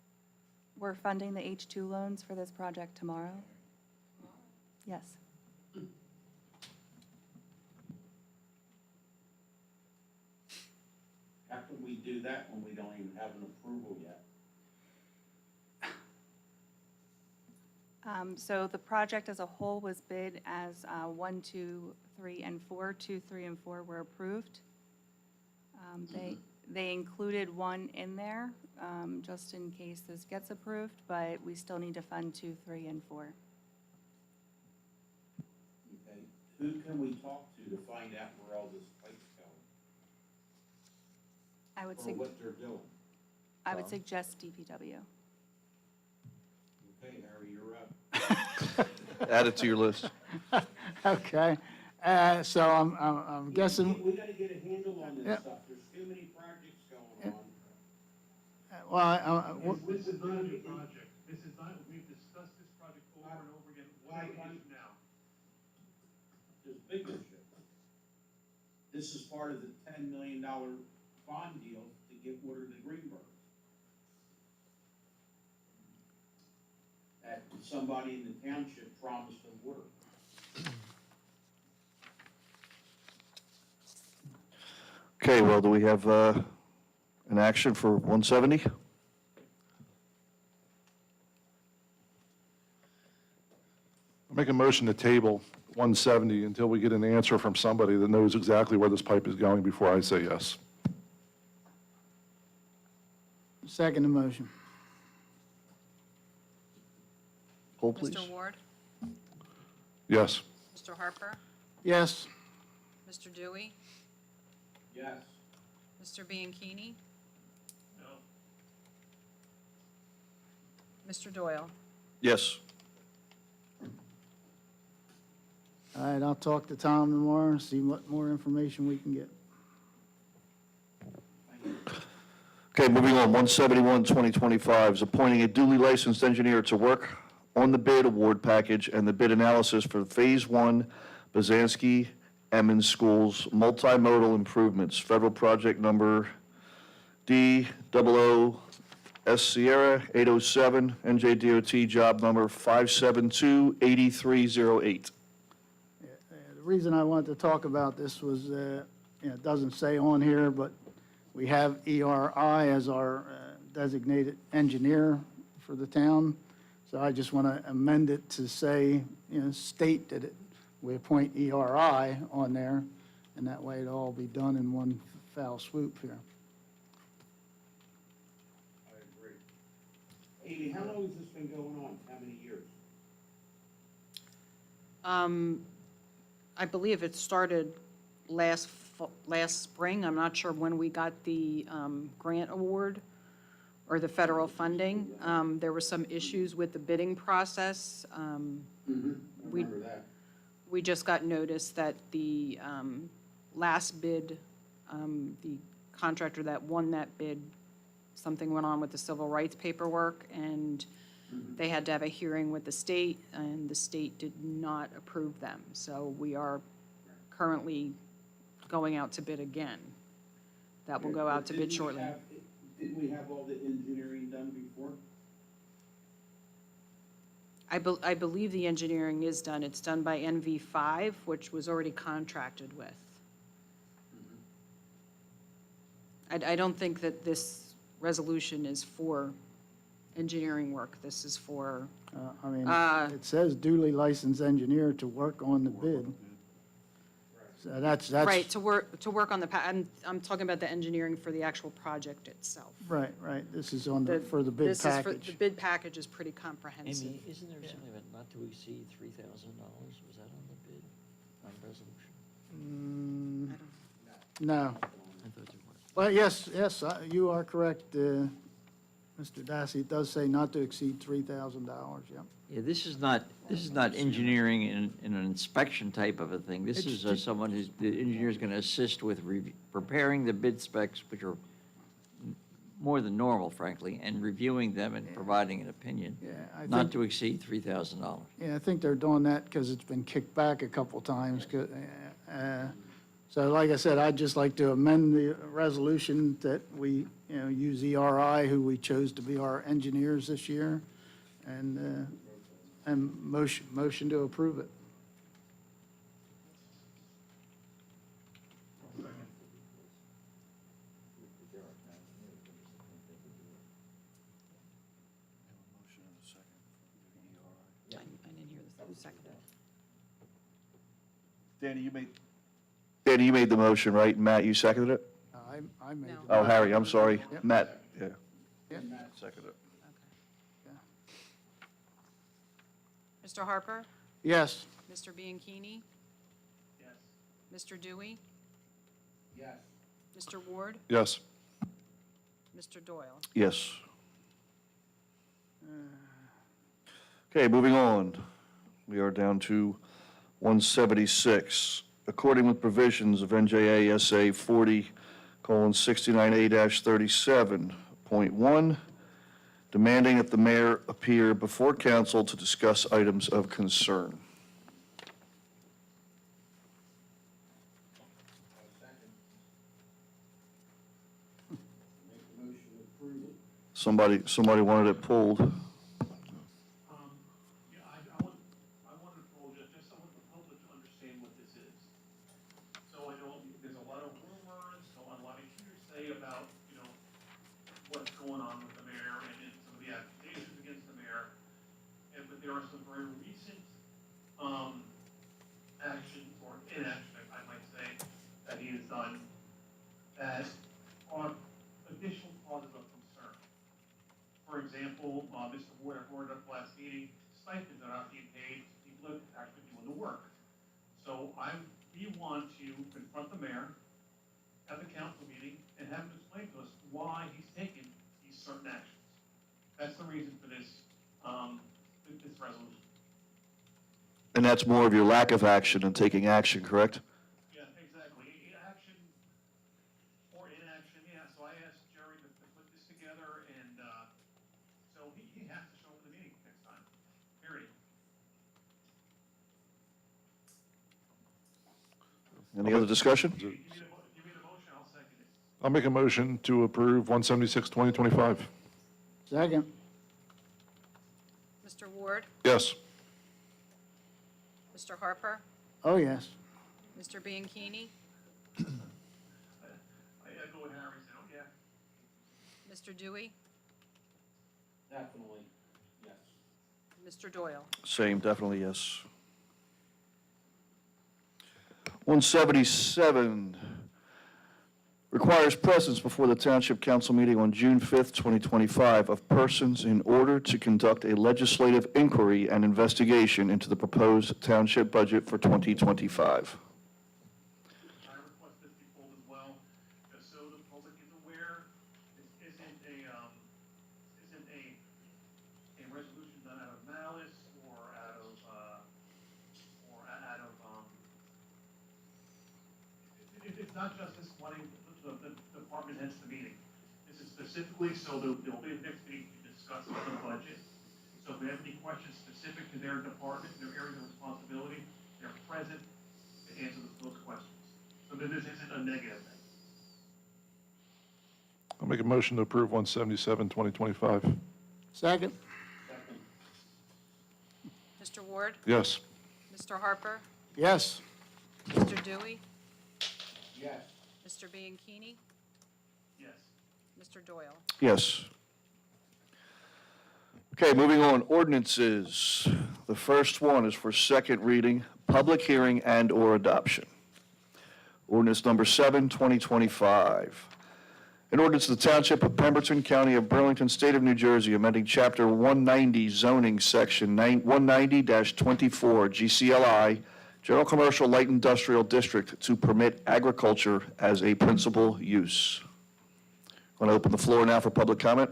We're funding the H2 loans for this project tomorrow? Yes. How can we do that when we don't even have an approval yet? So the project as a whole was bid as 1, 2, 3, and 4. 2, 3, and 4 were approved. They included one in there, just in case this gets approved, but we still need to fund 2, 3, and 4. Okay, who can we talk to find out where all this pipe's going, I would or what they're doing? suggest DPW. Okay, Harry, you're up. Add it to your list. Okay, so I'm guessing, We gotta get a handle on Yeah. this stuff, there's too many projects going on. well, This is not a new project. This is not, we've discussed this project over and over again. Why is now? There's bigger shit. This is part of the $10 million bond deal to get water to Greenberg. That somebody in the township promised them water. Okay, well, do we have an action for 170? I'll make a motion to table 170 until we get an answer from somebody that knows exactly where this pipe is going before I say yes. second the motion. Poll, please. Mr. Ward? Yes. Mr. Harper? Yes, Mr. Dewey? Yes. Mr. Bianchini? No. Mr. Doyle? Yes. all right, I'll talk to Tom tomorrow, see what more information we can get. Okay, moving on, 171, 2025 is appointing a duly licensed engineer to work on the bid award package and the bid analysis for Phase 1 Bazansky Emmons Schools multimodal improvements, federal project number D00S Sierra 807, NJDOT job number 5728308. The reason I wanted to talk about this was, it doesn't say on here, but we have ERI as our designated engineer for the town. So I just want to amend it to say, state that we appoint ERI on there, and that way it'll all be done in one foul swoop here. I agree. Amy, how long has this been going on? How many years? I believe it started last spring. I'm not sure when we got the grant award or the federal funding. There were some issues with the bidding process. We Remember that. We just got notice that the last bid, the contractor that won that bid, something went on with the civil rights paperwork, and they had to have a hearing with the state, and the state did not approve them. So we are currently going out to bid again. That will go out to bid shortly. Didn't we have all the engineering done before? I believe the engineering is done. It's done by NV5, which was already contracted with. I don't think that this resolution is for engineering work. This is for, It says duly licensed engineer to work on the bid. So that's. right, to work on the, I'm talking about the engineering for the actual project itself. Right, this is on the, for the bid This is for, package. the bid package is pretty comprehensive. Amy, isn't there something about not to exceed $3,000? Was that on the bid, on resolution? No. I thought there was. Well, yes, you are correct, Mr. Dassey. It does say not to exceed $3,000, yeah. Yeah, this is not engineering in an inspection type of a thing. This It's is someone who's, the engineer's going to assist with preparing the bid specs, which are more than normal, frankly, and reviewing them and providing an opinion. Yeah, I Not think, to exceed $3,000. yeah, I think they're doing that because it's been kicked back a couple times. So like I said, I'd just like to amend the resolution that we, use ERI, who we chose to be our engineers this year, and motion to approve it. I didn't hear the second. Danny, you made the motion, right? Matt, you seconded it? I I made No. it. Oh, Harry, I'm sorry. Yep. Matt, yeah. Yep. Second it. Mr. Harper? Yes. Mr. Bianchini? Yes. Mr. Dewey? Yes. Mr. Ward? Yes. Mr. Doyle? Yes. Okay, moving on. We are down to 176. According with provisions of NJA SA 40:69A-37.1, demanding that the mayor appear before council to discuss items of concern. Make a motion to approve it. Somebody wanted it pulled. Yeah, I want to pull just so the public to understand what this is. So I know there's a lot of rumors, a lot of hearsay about, what's going on with the mayor and some of the accusations against the mayor. But there are some very recent, actions or inaction, I might say, that he has done that are additional causes of concern. For example, Mr. Ward, I brought it up last meeting, stipends are not being paid to people that actually doing the work. So we want to confront the mayor at the council meeting and have him explain to us why he's taken these certain actions. That's the reason for this, this resolution. And that's more of your lack of action and taking action, correct? Yeah, exactly. Action or inaction, yeah. So I asked Jerry to put this together, and so he has to show up at the meeting next time, period. Any other discussion? Give me the motion, I'll second it. I'll make a motion to approve 176, 2025. Second. Mr. Ward? Yes. Mr. Harper? Oh, yes. Mr. Bianchini? I echo what Harry said, oh, yeah. Mr. Dewey? Definitely, yes. Mr. Doyle? Same, definitely yes. 177 requires presence before the Township Council meeting on June 5th, 2025 of persons in order to conduct a legislative inquiry and investigation into the proposed township budget for 2025. I request this be pulled as well, just so the public is aware, this isn't a resolution done out of malice or out of, it's not just this wanting the department heads to the meeting. This is specifically so there'll be a next meeting to discuss the budget. So if they have any questions specific to their department, their areas of responsibility, they're present to answer those questions. So that this isn't a negative thing. I'll make a motion to approve 177, 2025. Second. Second, Mr. Ward? Yes. Mr. Harper? Yes. Mr. Dewey? yes. Mr. Bianchini? Yes. Mr. Doyle? Yes. Okay, moving on, ordinances. The first one is for second reading, public hearing and/or adoption. Ordinance number 7, 2025. An ordinance of the Township of Pemberton, County of Burlington, State of New Jersey, amending Chapter 190 zoning, Section 190-24 GCLI, General Commercial Light Industrial District, to permit agriculture as a principal use. Want to open the floor now for public comment?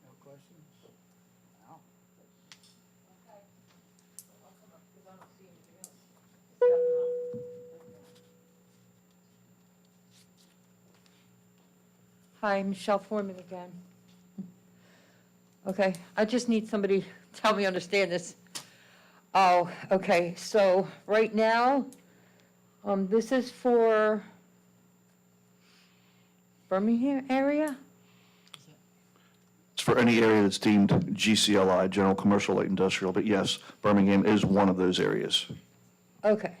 No questions? No. Hi, Michelle Foreman again. Okay, I just need somebody to help me understand this. Oh, okay, so right now, this is for Birmingham area? It's for any area that's deemed GCLI, General Commercial Light Industrial, but yes, Birmingham is one of those areas. Okay,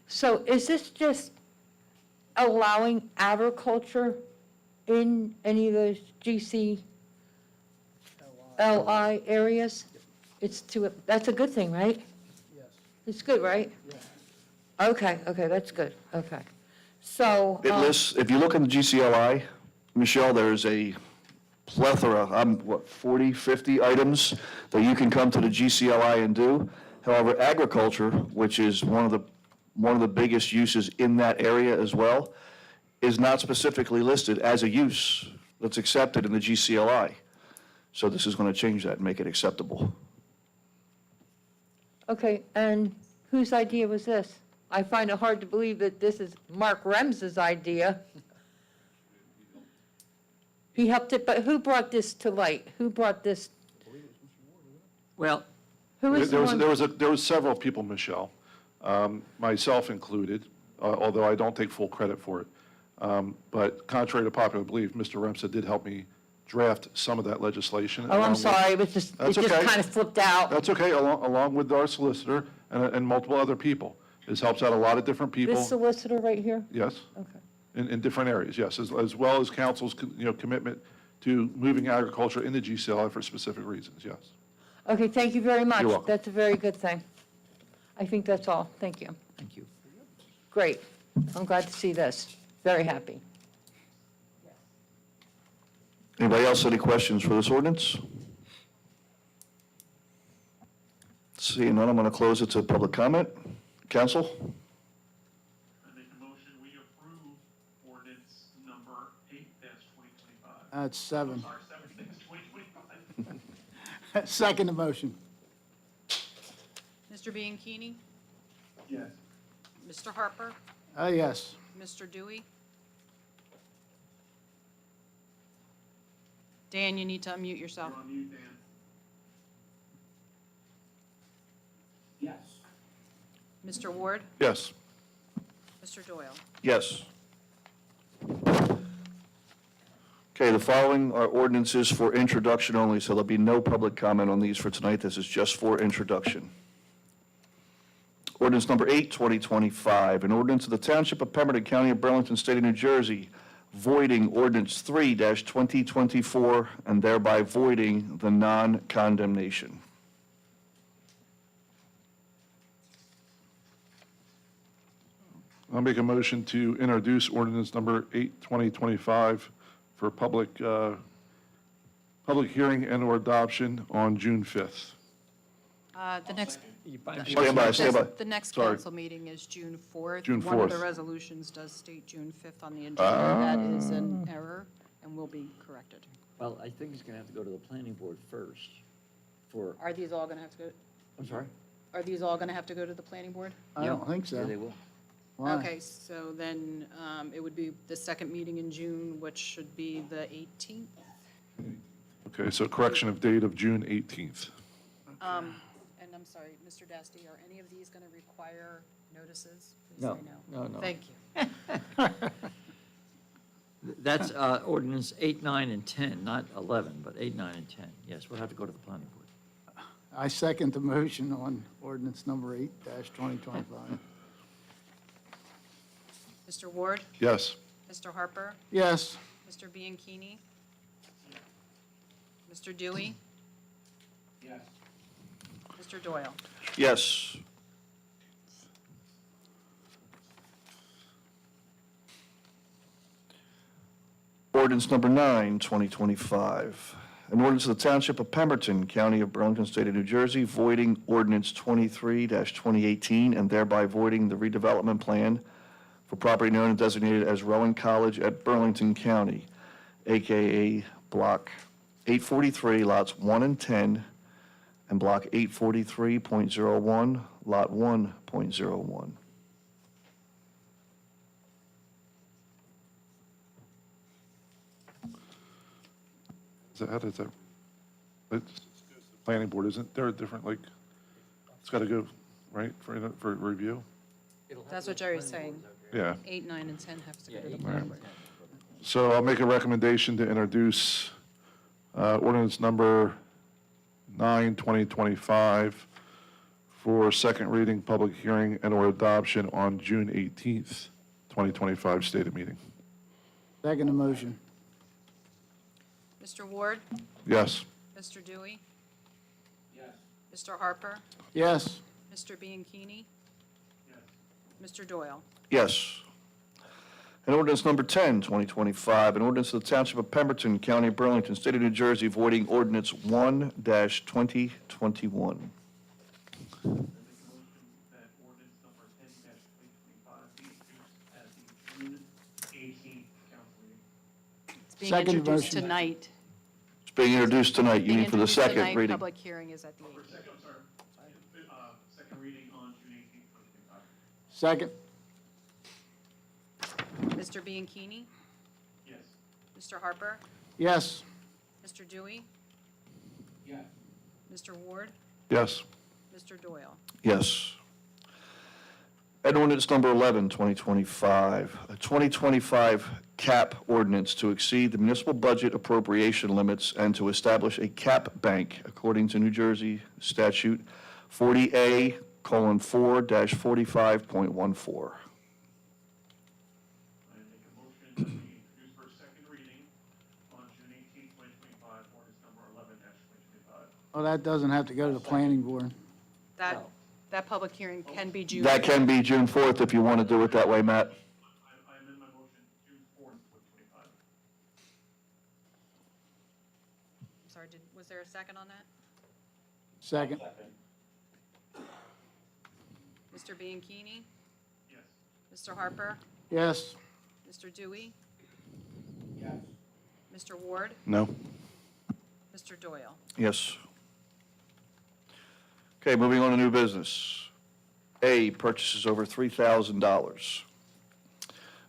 so is this just allowing agriculture in any of those GCLI areas? It's to, that's a good thing, right? Yes. It's good, right? Okay, okay, that's good, okay. So. It lists, if you look in the GCLI, Michelle, there's a plethora, 40, 50 items that you can come to the GCLI and do. However, agriculture, which is one of the biggest uses in that area as well, is not specifically listed as a use that's accepted in the GCLI. So this is going to change that and make it acceptable. Okay, and whose idea was this? I find it hard to believe that this is Mark Rems's idea. He helped it, but who brought this to light? Who brought this? Well, Who is the There one? there was several people, Michelle, myself included, although I don't take full credit for it. But contrary to popular belief, Mr. Remsa did help me draft some of that legislation. Oh, along I'm with- sorry, it was just, it That's just okay. kind of flipped out. That's okay, along with our solicitor and multiple other people. This helps out a lot of different people. This solicitor right here? Yes, Okay. in different areas, yes, as well as council's, commitment to moving agriculture in the GCLI for specific reasons, yes. Okay, thank you very much. You're welcome. That's a very good thing. I think that's all. Thank you. thank you. Great. I'm glad to see this. Very happy. Anybody else any questions for this ordinance? Seeing none, I'm going to close it to public comment. Council? I make a motion, we approve ordinance number 8-2025. That's 7. Sorry, 7/6/2025. Second the motion. Mr. Bianchini? Yes. Mr. Harper? Yes. Mr. Dewey? Dan, you need to unmute yourself. You're on mute, Dan. Yes. Mr. Ward? Yes. Mr. Doyle? Yes. Okay, the following are ordinances for introduction only, so there'll be no public comment on these for tonight. This is just for introduction. Ordinance number 8, 2025, an ordinance of the Township of Pemberton, County of Burlington, State of New Jersey, voiding ordinance 3-2024 and thereby voiding the non-condemnation. I'll make a motion to introduce ordinance number 8/2025 for public hearing and/or adoption on June 5th. The next, Stand by, stand by. the next Sorry. council meeting is June 4th. June One of the 4th. resolutions does state June 5th on the agenda. That is an error and will be corrected. Well, I think it's going to have to go to the planning board first for, Are these all going to have to go, I'm sorry? are these all going to have to go to the planning board? I don't think so. Yeah, they will. Why? Okay, so then it would be the second meeting in June, which should be the 18th. Okay, so correction of date of June 18th. And I'm sorry, Mr. Dasty, are any of these going to require notices? Please No, say no. Thank you. That's ordinance 8, 9, and 10, not 11, but 8, 9, and 10. Yes, we'll have to go to the planning board. I second the motion on ordinance number 8-2025. Mr. Ward? Yes. Mr. Harper? Yes. Mr. Bianchini? Mr. Dewey? Yes. Mr. Doyle? Yes. Ordinance number 9, 2025. An ordinance of the Township of Pemberton, County of Burlington, State of New Jersey, voiding ordinance 23-2018 and thereby voiding the redevelopment plan for property known and designated as Rowan College at Burlington County, AKA Block 843, lots 1 and 10, and Block 843.01, Lot 1.01. How does that, it's planning board, isn't there a different, like, it's got to go, right, for review? That's what Jerry's saying. Yeah. 8, 9, and 10 have to go to the All planning right. board. So I'll make a recommendation to introduce ordinance number 9, 2025 for second reading, public hearing, and/or adoption on June 18th, 2025, stated meeting. Second the motion. Mr. Ward? Yes. Mr. Dewey? Yes. Mr. Harper? Yes. Mr. Bianchini? Mr. Doyle? Yes. And ordinance number 10, 2025, an ordinance of the Township of Pemberton, County of Burlington, State of New Jersey, voiding ordinance 1-2021. I make a motion that ordinance number 10-2025 be introduced at the June 18th council meeting. It's being Second introduced motion. tonight. It's being introduced tonight. You Being mean for the introduced second tonight, reading? Public hearing is at the 18th. Second reading on June 18th, 2025. Second. Mr. Bianchini? Yes. Mr. Harper? Yes. Mr. Dewey? Yes. Mr. Ward? Yes. Mr. Doyle? Yes. And ordinance number 11, 2025, a 2025 cap ordinance to exceed the municipal budget appropriation limits and to establish a cap bank according to New Jersey statute 40A:4-45.14. I make a motion that we introduce for second reading on June 18th, 2025, ordinance number 11-2025. Well, that doesn't have to go to the planning board. That public hearing can be June. That can be June 4th if you want to do it that way, Matt. I amend my motion June 4th, 2025. Sorry, was there a second on that? Second. Mr. Bianchini? Yes. Mr. Harper? Yes. Mr. Dewey? Yes. Mr. Ward? No. Mr. Doyle? Yes. Okay, moving on to new business. A, purchases over $3,000.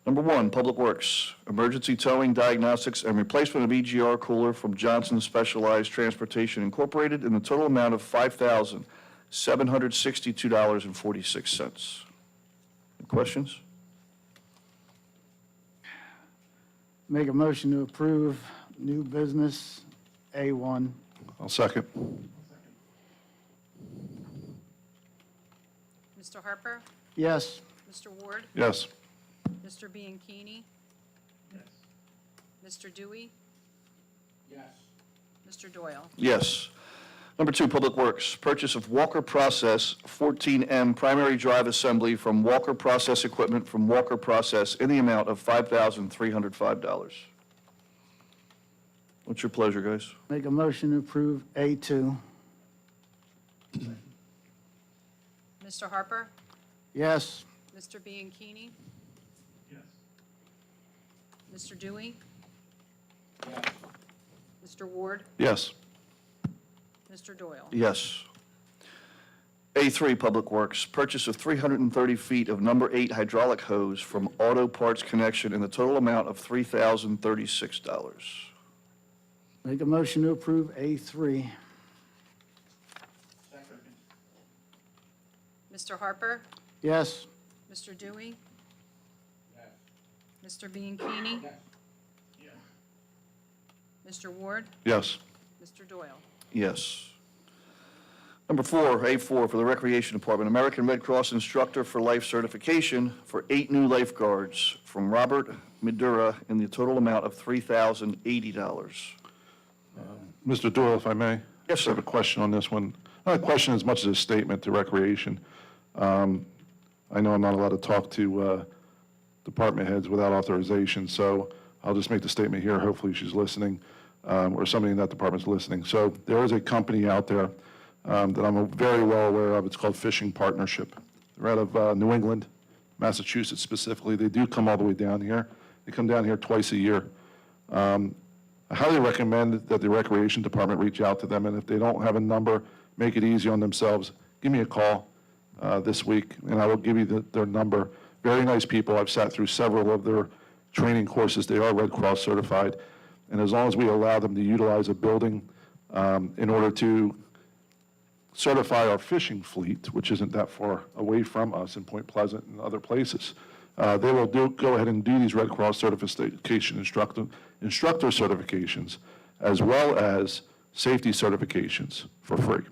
Number 1, Public Works, emergency towing, diagnostics, and replacement of EGR cooler from Johnson Specialized Transportation Incorporated in the total amount of $5,762.46. Any questions? Make a motion to approve new business A1. I'll second. Mr. Harper? Yes. Mr. Ward? Yes. Mr. Bianchini? Yes. Mr. Dewey? Yes. Mr. Doyle? Yes. Number 2, Public Works, purchase of Walker Process 14M primary drive assembly from Walker Process Equipment from Walker Process in the amount of $5,305. What's your pleasure, guys? Make a motion to approve A2. Mr. Harper? Yes. Mr. Bianchini? Yes. Mr. Dewey? Yes. Mr. Ward? Yes. Mr. Doyle? Yes. A3, Public Works, purchase of 330 feet of number 8 hydraulic hose from Auto Parts Connection in the total amount of $3,036. Make a motion to approve A3. Second. Mr. Harper? Yes. Mr. Dewey? Yes. Mr. Bianchini? Yes. Yes. Mr. Ward? Yes. Mr. Doyle? Yes. Number 4, A4, for the Recreation Department, American Red Cross Instructor for Life Certification for 8 new lifeguards from Robert Madura in the total amount of $3,080. Mr. Doyle, if I may? Yes, I have sir. a question on this one. Not a question as much as a statement to Recreation. I know I'm not allowed to talk to department heads without authorization, so I'll just make the statement here. Hopefully she's listening, or somebody in that department's listening. So there is a company out there that I'm very well aware of. It's called Fishing Partnership. They're out of New England, Massachusetts specifically. They do come all the way down here. They come down here twice a year. I highly recommend that the Recreation Department reach out to them, and if they don't have a number, make it easy on themselves. Give me a call this week, and I will give you their number. Very nice people. I've sat through several of their training courses. They are Red Cross certified, and as long as we allow them to utilize a building in order to certify our fishing fleet, which isn't that far away from us in Point Pleasant and other places, they will go ahead and do these Red Cross certification instructor certifications, as well as safety certifications for free.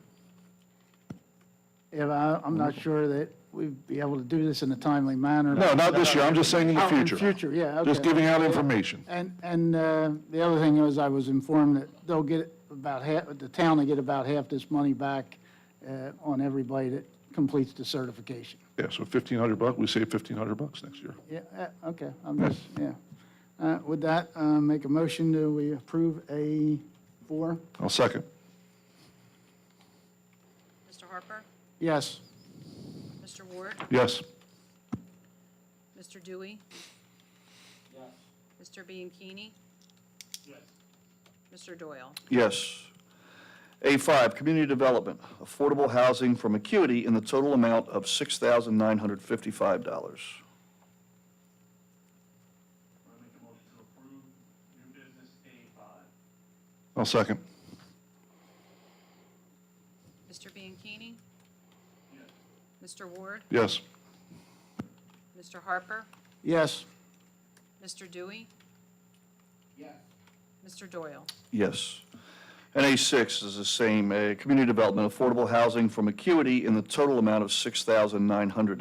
Yeah, I'm not sure that we'd be able to do this in a timely manner. No, not this year. I'm just saying in the Oh, future. In future, yeah, okay. Just giving out information. And the other thing is, I was informed that they'll get about half, the town will get about half this money back on everybody that completes the certification. Yeah, so $1,500, we save $1,500 next year. Yeah, okay, I'm just, yeah. With that, make a motion that we approve A4? I'll second. Mr. Harper? Yes. Mr. Ward? Yes. Mr. Dewey? Yes. Mr. Bianchini? Yes. Mr. Doyle? Yes. A5, community development, affordable housing from Acuity in the total amount of $6,955. I make a motion to approve new business A5. I'll second. Mr. Bianchini? Yes. Mr. Ward? Yes. Mr. Harper? Yes. Mr. Dewey? Yes. Mr. Doyle? Yes. And A6 is the same, community development, affordable housing from Acuity in the total amount of $6,900. I make a motion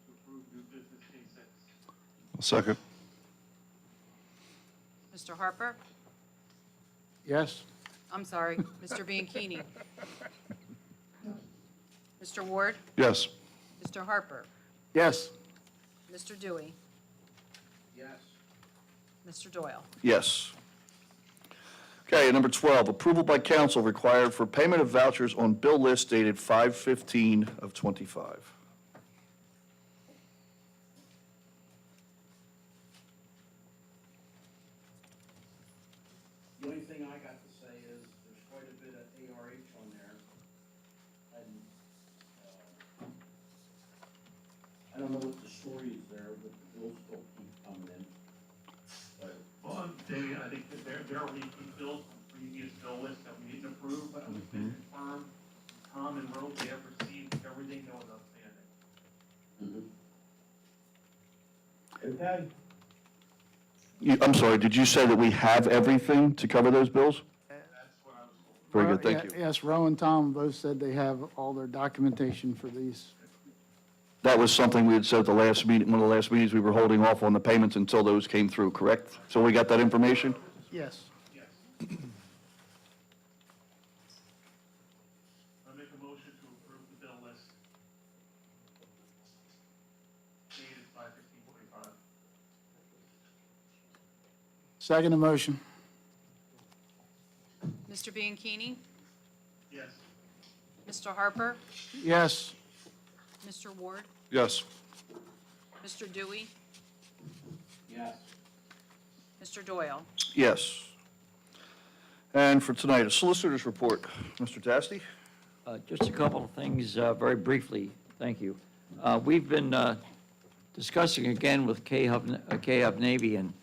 to approve new business A6. I'll second. Mr. Harper? Yes. I'm sorry, Mr. Bianchini? Mr. Ward? Yes. Mr. Harper? Yes. Mr. Dewey? Yes. Mr. Doyle? Yes. Okay, number 12, approval by council required for payment of vouchers on bill list dated 5/15 of '25. The only thing I got to say is there's quite a bit of ARH on there. And, I don't know what the story is there, but the bills still keep coming in. But Well, David, I think that there are repeat bills from previous bill lists that we didn't approve, but it was been confirmed. Tom and Rose, they have received everything that was outstanding. Okay. I'm sorry, did you say that we have everything to cover those bills? That's what I was told. Very good, thank you. Yes, Roe and Tom both said they have all their documentation for these. That was something we had said at the last meeting, one of the last meetings, we were holding off on the payments until those came through, correct? So we got that information? Yes. Yes. I make a motion to approve the bill list dated 5/15/45. Second motion. Mr. Bianchini? Yes. Mr. Harper? Yes. Mr. Ward? Yes. Mr. Dewey? Yes. Mr. Doyle? Yes. And for tonight, a solicitor's report. Mr. Tasty? Just a couple of things, very briefly, thank you. We've been discussing again with K-Hub Navy and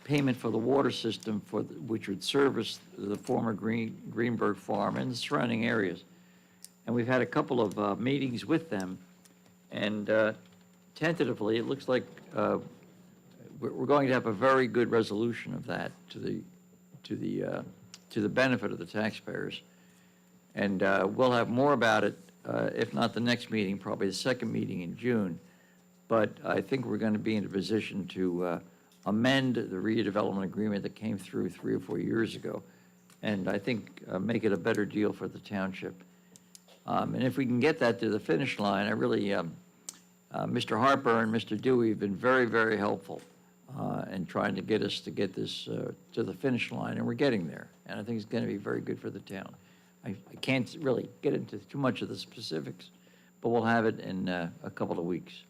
payment for the water system which would service the former Greenberg Farm and the surrounding areas. And we've had a couple of meetings with them, and tentatively, it looks like we're going to have a very good resolution of that to the benefit of the taxpayers. And we'll have more about it, if not the next meeting, probably the second meeting in June. But I think we're going to be in a position to amend the redevelopment agreement that came through 3 or 4 years ago, and I think make it a better deal for the township. And if we can get that to the finish line, I really, Mr. Harper and Mr. Dewey have been very, very helpful in trying to get us to get this to the finish line, and we're getting there. And I think it's going to be very good for the town. I can't really get into too much of the specifics, but we'll have it in a couple of weeks.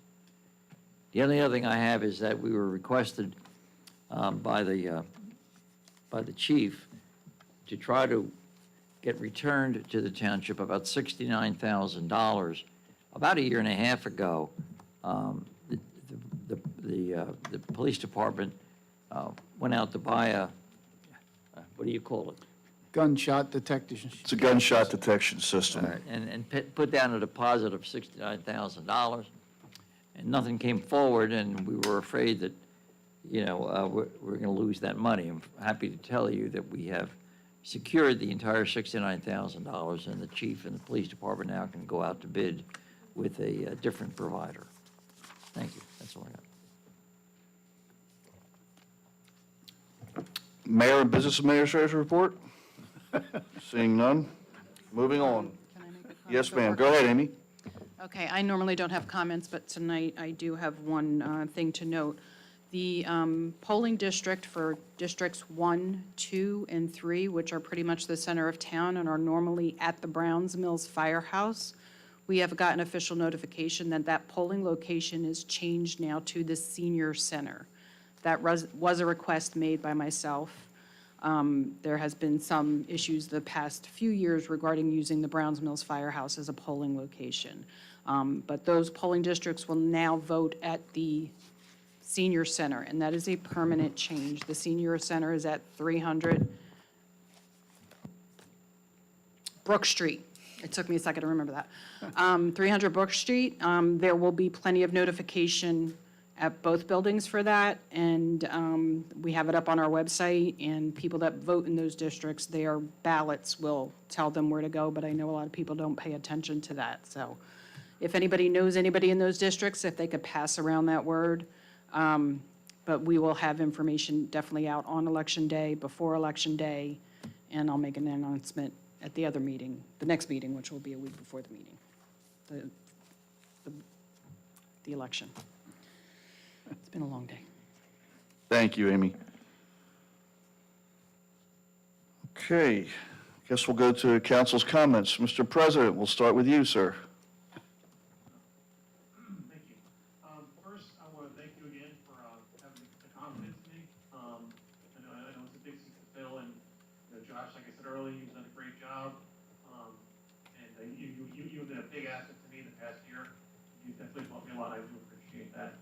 The only other thing I have is that we were requested by the chief to try to get returned to the township about $69,000. About a year and a half ago, the police department went out to buy a, what do you call it? Gunshot detection. It's a gunshot detection system. And put down a deposit of $69,000, and nothing came forward, and we were afraid that, we're going to lose that money. I'm happy to tell you that we have secured the entire $69,000, and the chief and the police department now can go out to bid with a different provider. Thank you. That's all I got. Mayor and Business Administrator's report? Seeing none. Moving on. Can I make a comment? Yes, ma'am. Go ahead, Amy. Okay, I normally don't have comments, but tonight I do have one thing to note. The polling district for Districts 1, 2, and 3, which are pretty much the center of town and are normally at the Browns Mills Firehouse, we have gotten official notification that that polling location is changed now to the senior center. That was a request made by myself. There has been some issues the past few years regarding using the Browns Mills Firehouse as a polling location. But those polling districts will now vote at the senior center, and that is a permanent change. The senior center is at 300 Brook Street. It took me a second to remember that. 300 Brook Street. There will be plenty of notification at both buildings for that, and we have it up on our website, and people that vote in those districts, their ballots will tell them where to go, but I know a lot of people don't pay attention to that. So if anybody knows anybody in those districts, if they could pass around that word. But we will have information definitely out on Election Day, before Election Day, and I'll make an announcement at the other meeting, the next meeting, which will be a week before the meeting, the election. It's been a long day. Thank you, Amy. Okay, guess we'll go to council's comments. Mr. President, we'll start with you, sir. Thank you. First, I want to thank you again for having the confidence in me. I know it's a big seat to fill, and Josh, like I said earlier, you've done a great job. And you've been a big asset to me the past year. You definitely helped me a lot. I do appreciate that.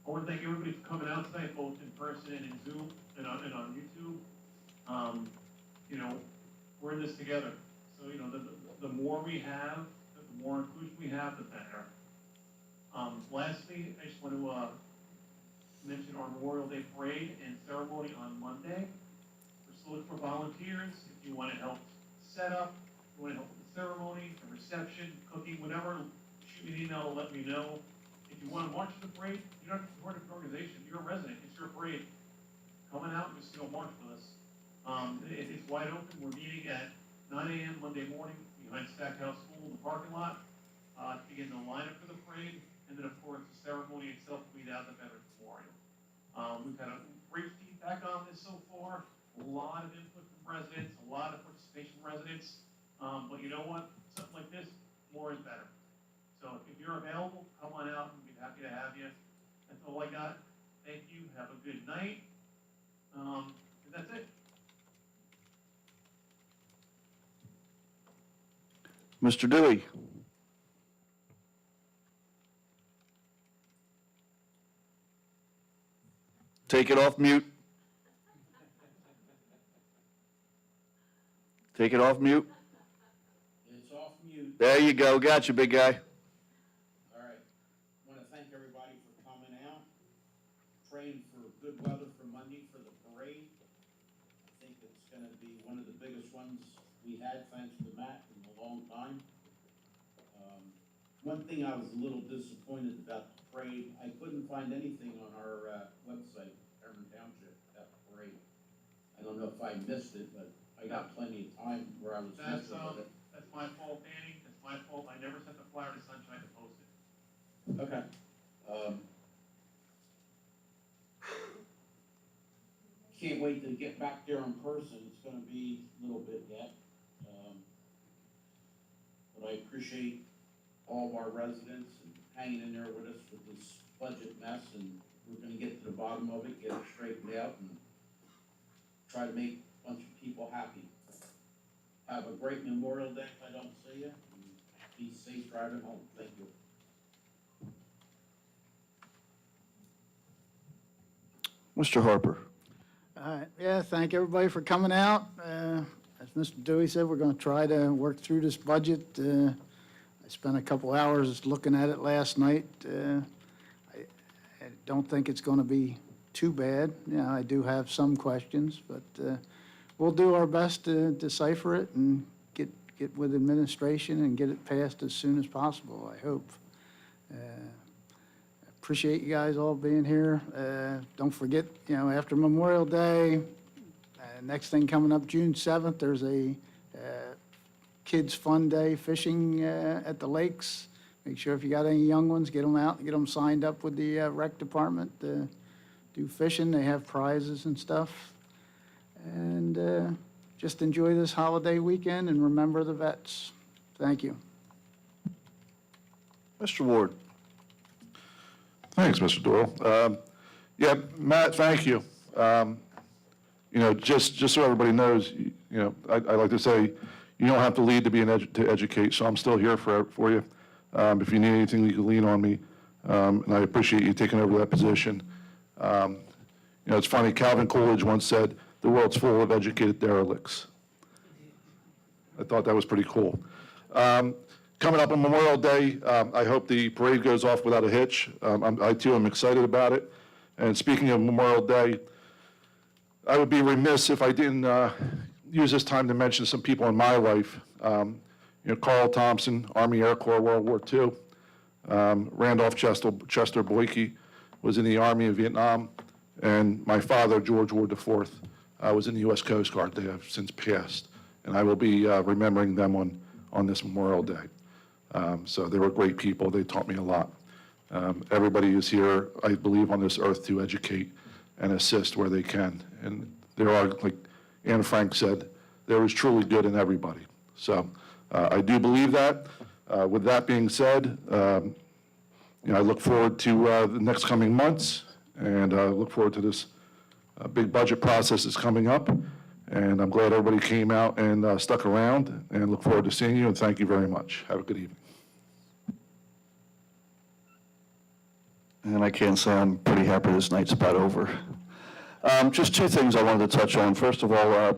I want to thank everybody for coming out tonight, both in person and in Zoom and on YouTube. We're in this together. So, the more we have, the more inclusion we have, the better. Lastly, I just want to mention our Memorial Day parade and ceremony on Monday. We're still looking for volunteers. If you want to help set up, if you want to help with the ceremony, the reception, cooking, whatever, shoot me an email to let me know. If you want to march in the parade, you don't have to support an organization. You're a resident. It's your parade. Coming out and just march with us. It's wide open. We're meeting at 9 a.m. Monday morning behind Stackhouse School in the parking lot to begin the lineup for the parade. And then, of course, the ceremony itself will be down at the Veterans Memorial. We've had a great feedback on this so far. A lot of input from residents, a lot of participation from residents. But you know what? Something like this, more is better. So if you're available, come on out. We'd be happy to have you. That's all I got. Thank you. Have a good night. And that's it. Mr. Dewey. Take it off mute. Take it off mute. It's off mute. There you go. Got you, big guy. All right. I want to thank everybody for coming out, praying for good weather for Monday for the parade. I think it's going to be one of the biggest ones we had, thanks to Matt, in a long time. One thing I was a little disappointed about the parade, I couldn't find anything on our website, Pemberton Township, about the parade. I don't know if I missed it, but I got plenty of time where I was messing with it. That's my fault, Danny. That's my fault. I never sent the flyer to Sunshine to post it. Okay. Can't wait to get back there in person. It's gonna be a little bit yet. But I appreciate all of our residents and hanging in there with us with this budget mess, and we're gonna get to the bottom of it, get it straightened out, and try to make a bunch of people happy. Have a great Memorial Day if I don't see you, and be safe driving home. Thank you. Mr. Harper. All right, yeah, thank everybody for coming out. As Mr. Dewey said, we're going to try to work through this budget. I spent a couple hours looking at it last night. I don't think it's going to be too bad. I do have some questions, but we'll do our best to decipher it and get with administration and get it passed as soon as possible, I hope. Appreciate you guys all being here. Don't forget, after Memorial Day, Next thing coming up, June 7th, there's a Kids Fun Day fishing at the lakes. Make sure if you got any young ones, get them out and get them signed up with the rec department to do fishing. They have prizes and stuff. And just enjoy this holiday weekend and remember the vets. Thank you. Mr. Ward. Thanks, Mr. Doyle. Yeah, Matt, thank you. Just so everybody knows, I like to say, you don't have to lead to to educate, so I'm still here for you. If you need anything, you can lean on me, and I appreciate you taking over that position. It's funny, Calvin Coolidge once said, "The world's full of educated derelicts." I thought that was pretty cool. Coming up on Memorial Day, I hope the parade goes off without a hitch. I too am excited about it. And speaking of Memorial Day, I would be remiss if I didn't use this time to mention some people in my life. Carl Thompson, Army Air Corps, World War II. Randolph Chester Boyke was in the Army of Vietnam. And my father, George Ward IV, was in the U.S. Coast Guard. They have since passed. And I will be remembering them on this Memorial Day. So they were great people. They taught me a lot. Everybody is here, I believe, on this earth to educate and assist where they can. And there are, like Anne Frank said, there is truly good in everybody. So I do believe that. With that being said, I look forward to the next coming months, and look forward to this big budget process that's coming up. And I'm glad everybody came out and stuck around, and look forward to seeing you, and thank you very much. Have a good evening. And I can say I'm pretty happy this night's about over. Just two things I wanted to touch on. First of all,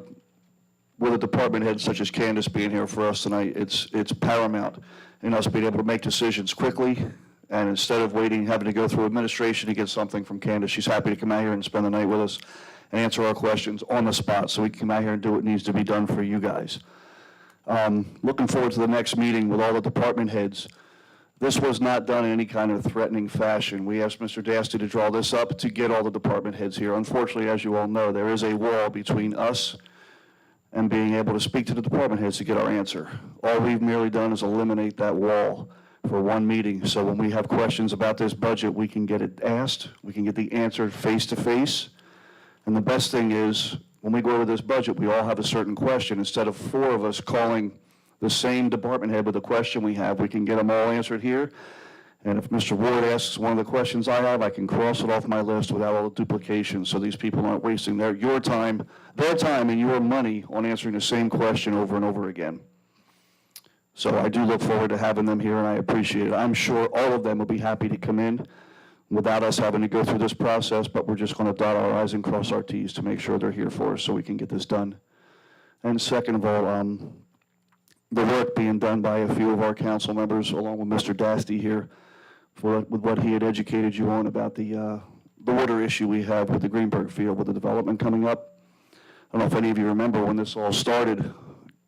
with a department head such as Candace being here for us tonight, it's paramount in us being able to make decisions quickly. And instead of waiting, having to go through administration to get something from Candace, she's happy to come out here and spend the night with us and answer our questions on the spot so we can come out here and do what needs to be done for you guys. Looking forward to the next meeting with all the department heads. This was not done in any kind of threatening fashion. We asked Mr. Dasty to draw this up to get all the department heads here. Unfortunately, as you all know, there is a wall between us and being able to speak to the department heads to get our answer. All we've merely done is eliminate that wall for one meeting. So when we have questions about this budget, we can get it asked, we can get the answer face to face. And the best thing is, when we go over this budget, we all have a certain question. Instead of four of us calling the same department head with the question we have, we can get them all answered here. And if Mr. Ward asks one of the questions I have, I can cross it off my list without all the duplication, so these people aren't wasting your time and your money on answering the same question over and over again. So I do look forward to having them here, and I appreciate it. I'm sure all of them will be happy to come in without us having to go through this process, but we're just going to dot our I's and cross our T's to make sure they're here for us so we can get this done. And second of all, the work being done by a few of our council members, along with Mr. Dasty here, with what he had educated you on about the water issue we have with the Greenberg Field, with the development coming up. I don't know if any of you remember when this all started.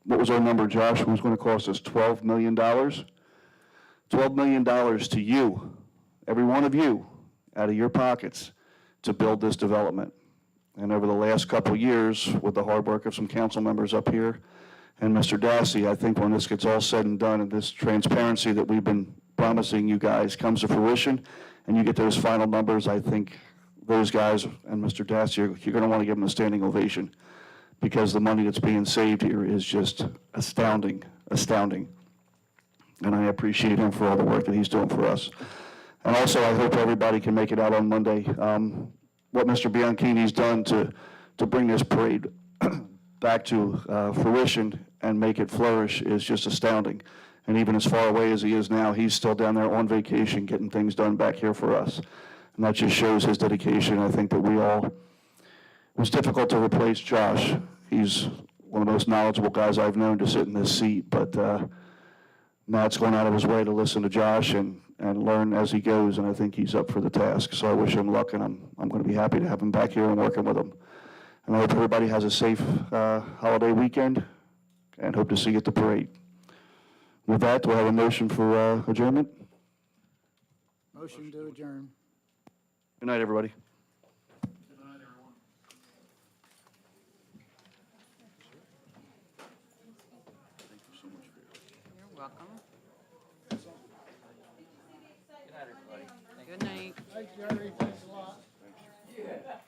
What was our number, Josh? It was going to cost us $12 million. $12 million to you, every one of you, out of your pockets, to build this development. And over the last couple of years, with the hard work of some council members up here and Mr. Dasty, I think when this gets all said and done and this transparency that we've been promising you guys comes to fruition and you get those final numbers, I think those guys and Mr. Dasty, you're going to want to give them a standing ovation, because the money that's being saved here is just astounding. And I appreciate him for all the work that he's doing for us. And also, I hope everybody can make it out on Monday. What Mr. Bianchini's done to bring this parade back to fruition and make it flourish is just astounding. And even as far away as he is now, he's still down there on vacation getting things done back here for us. And that just shows his dedication. I think that it was difficult to replace Josh. He's one of the most knowledgeable guys I've known to sit in this seat, but Matt's going out of his way to listen to Josh and learn as he goes, and I think he's up for the task. So I wish him luck, and I'm going to be happy to have him back here and working with him. And I hope everybody has a safe holiday weekend, and hope to see you at the parade. With that, do I have a motion for adjournment? Motion to adjourn. Good night, everybody. welcome. Good night, everybody. Good night. Thanks, Jerry, thanks a lot.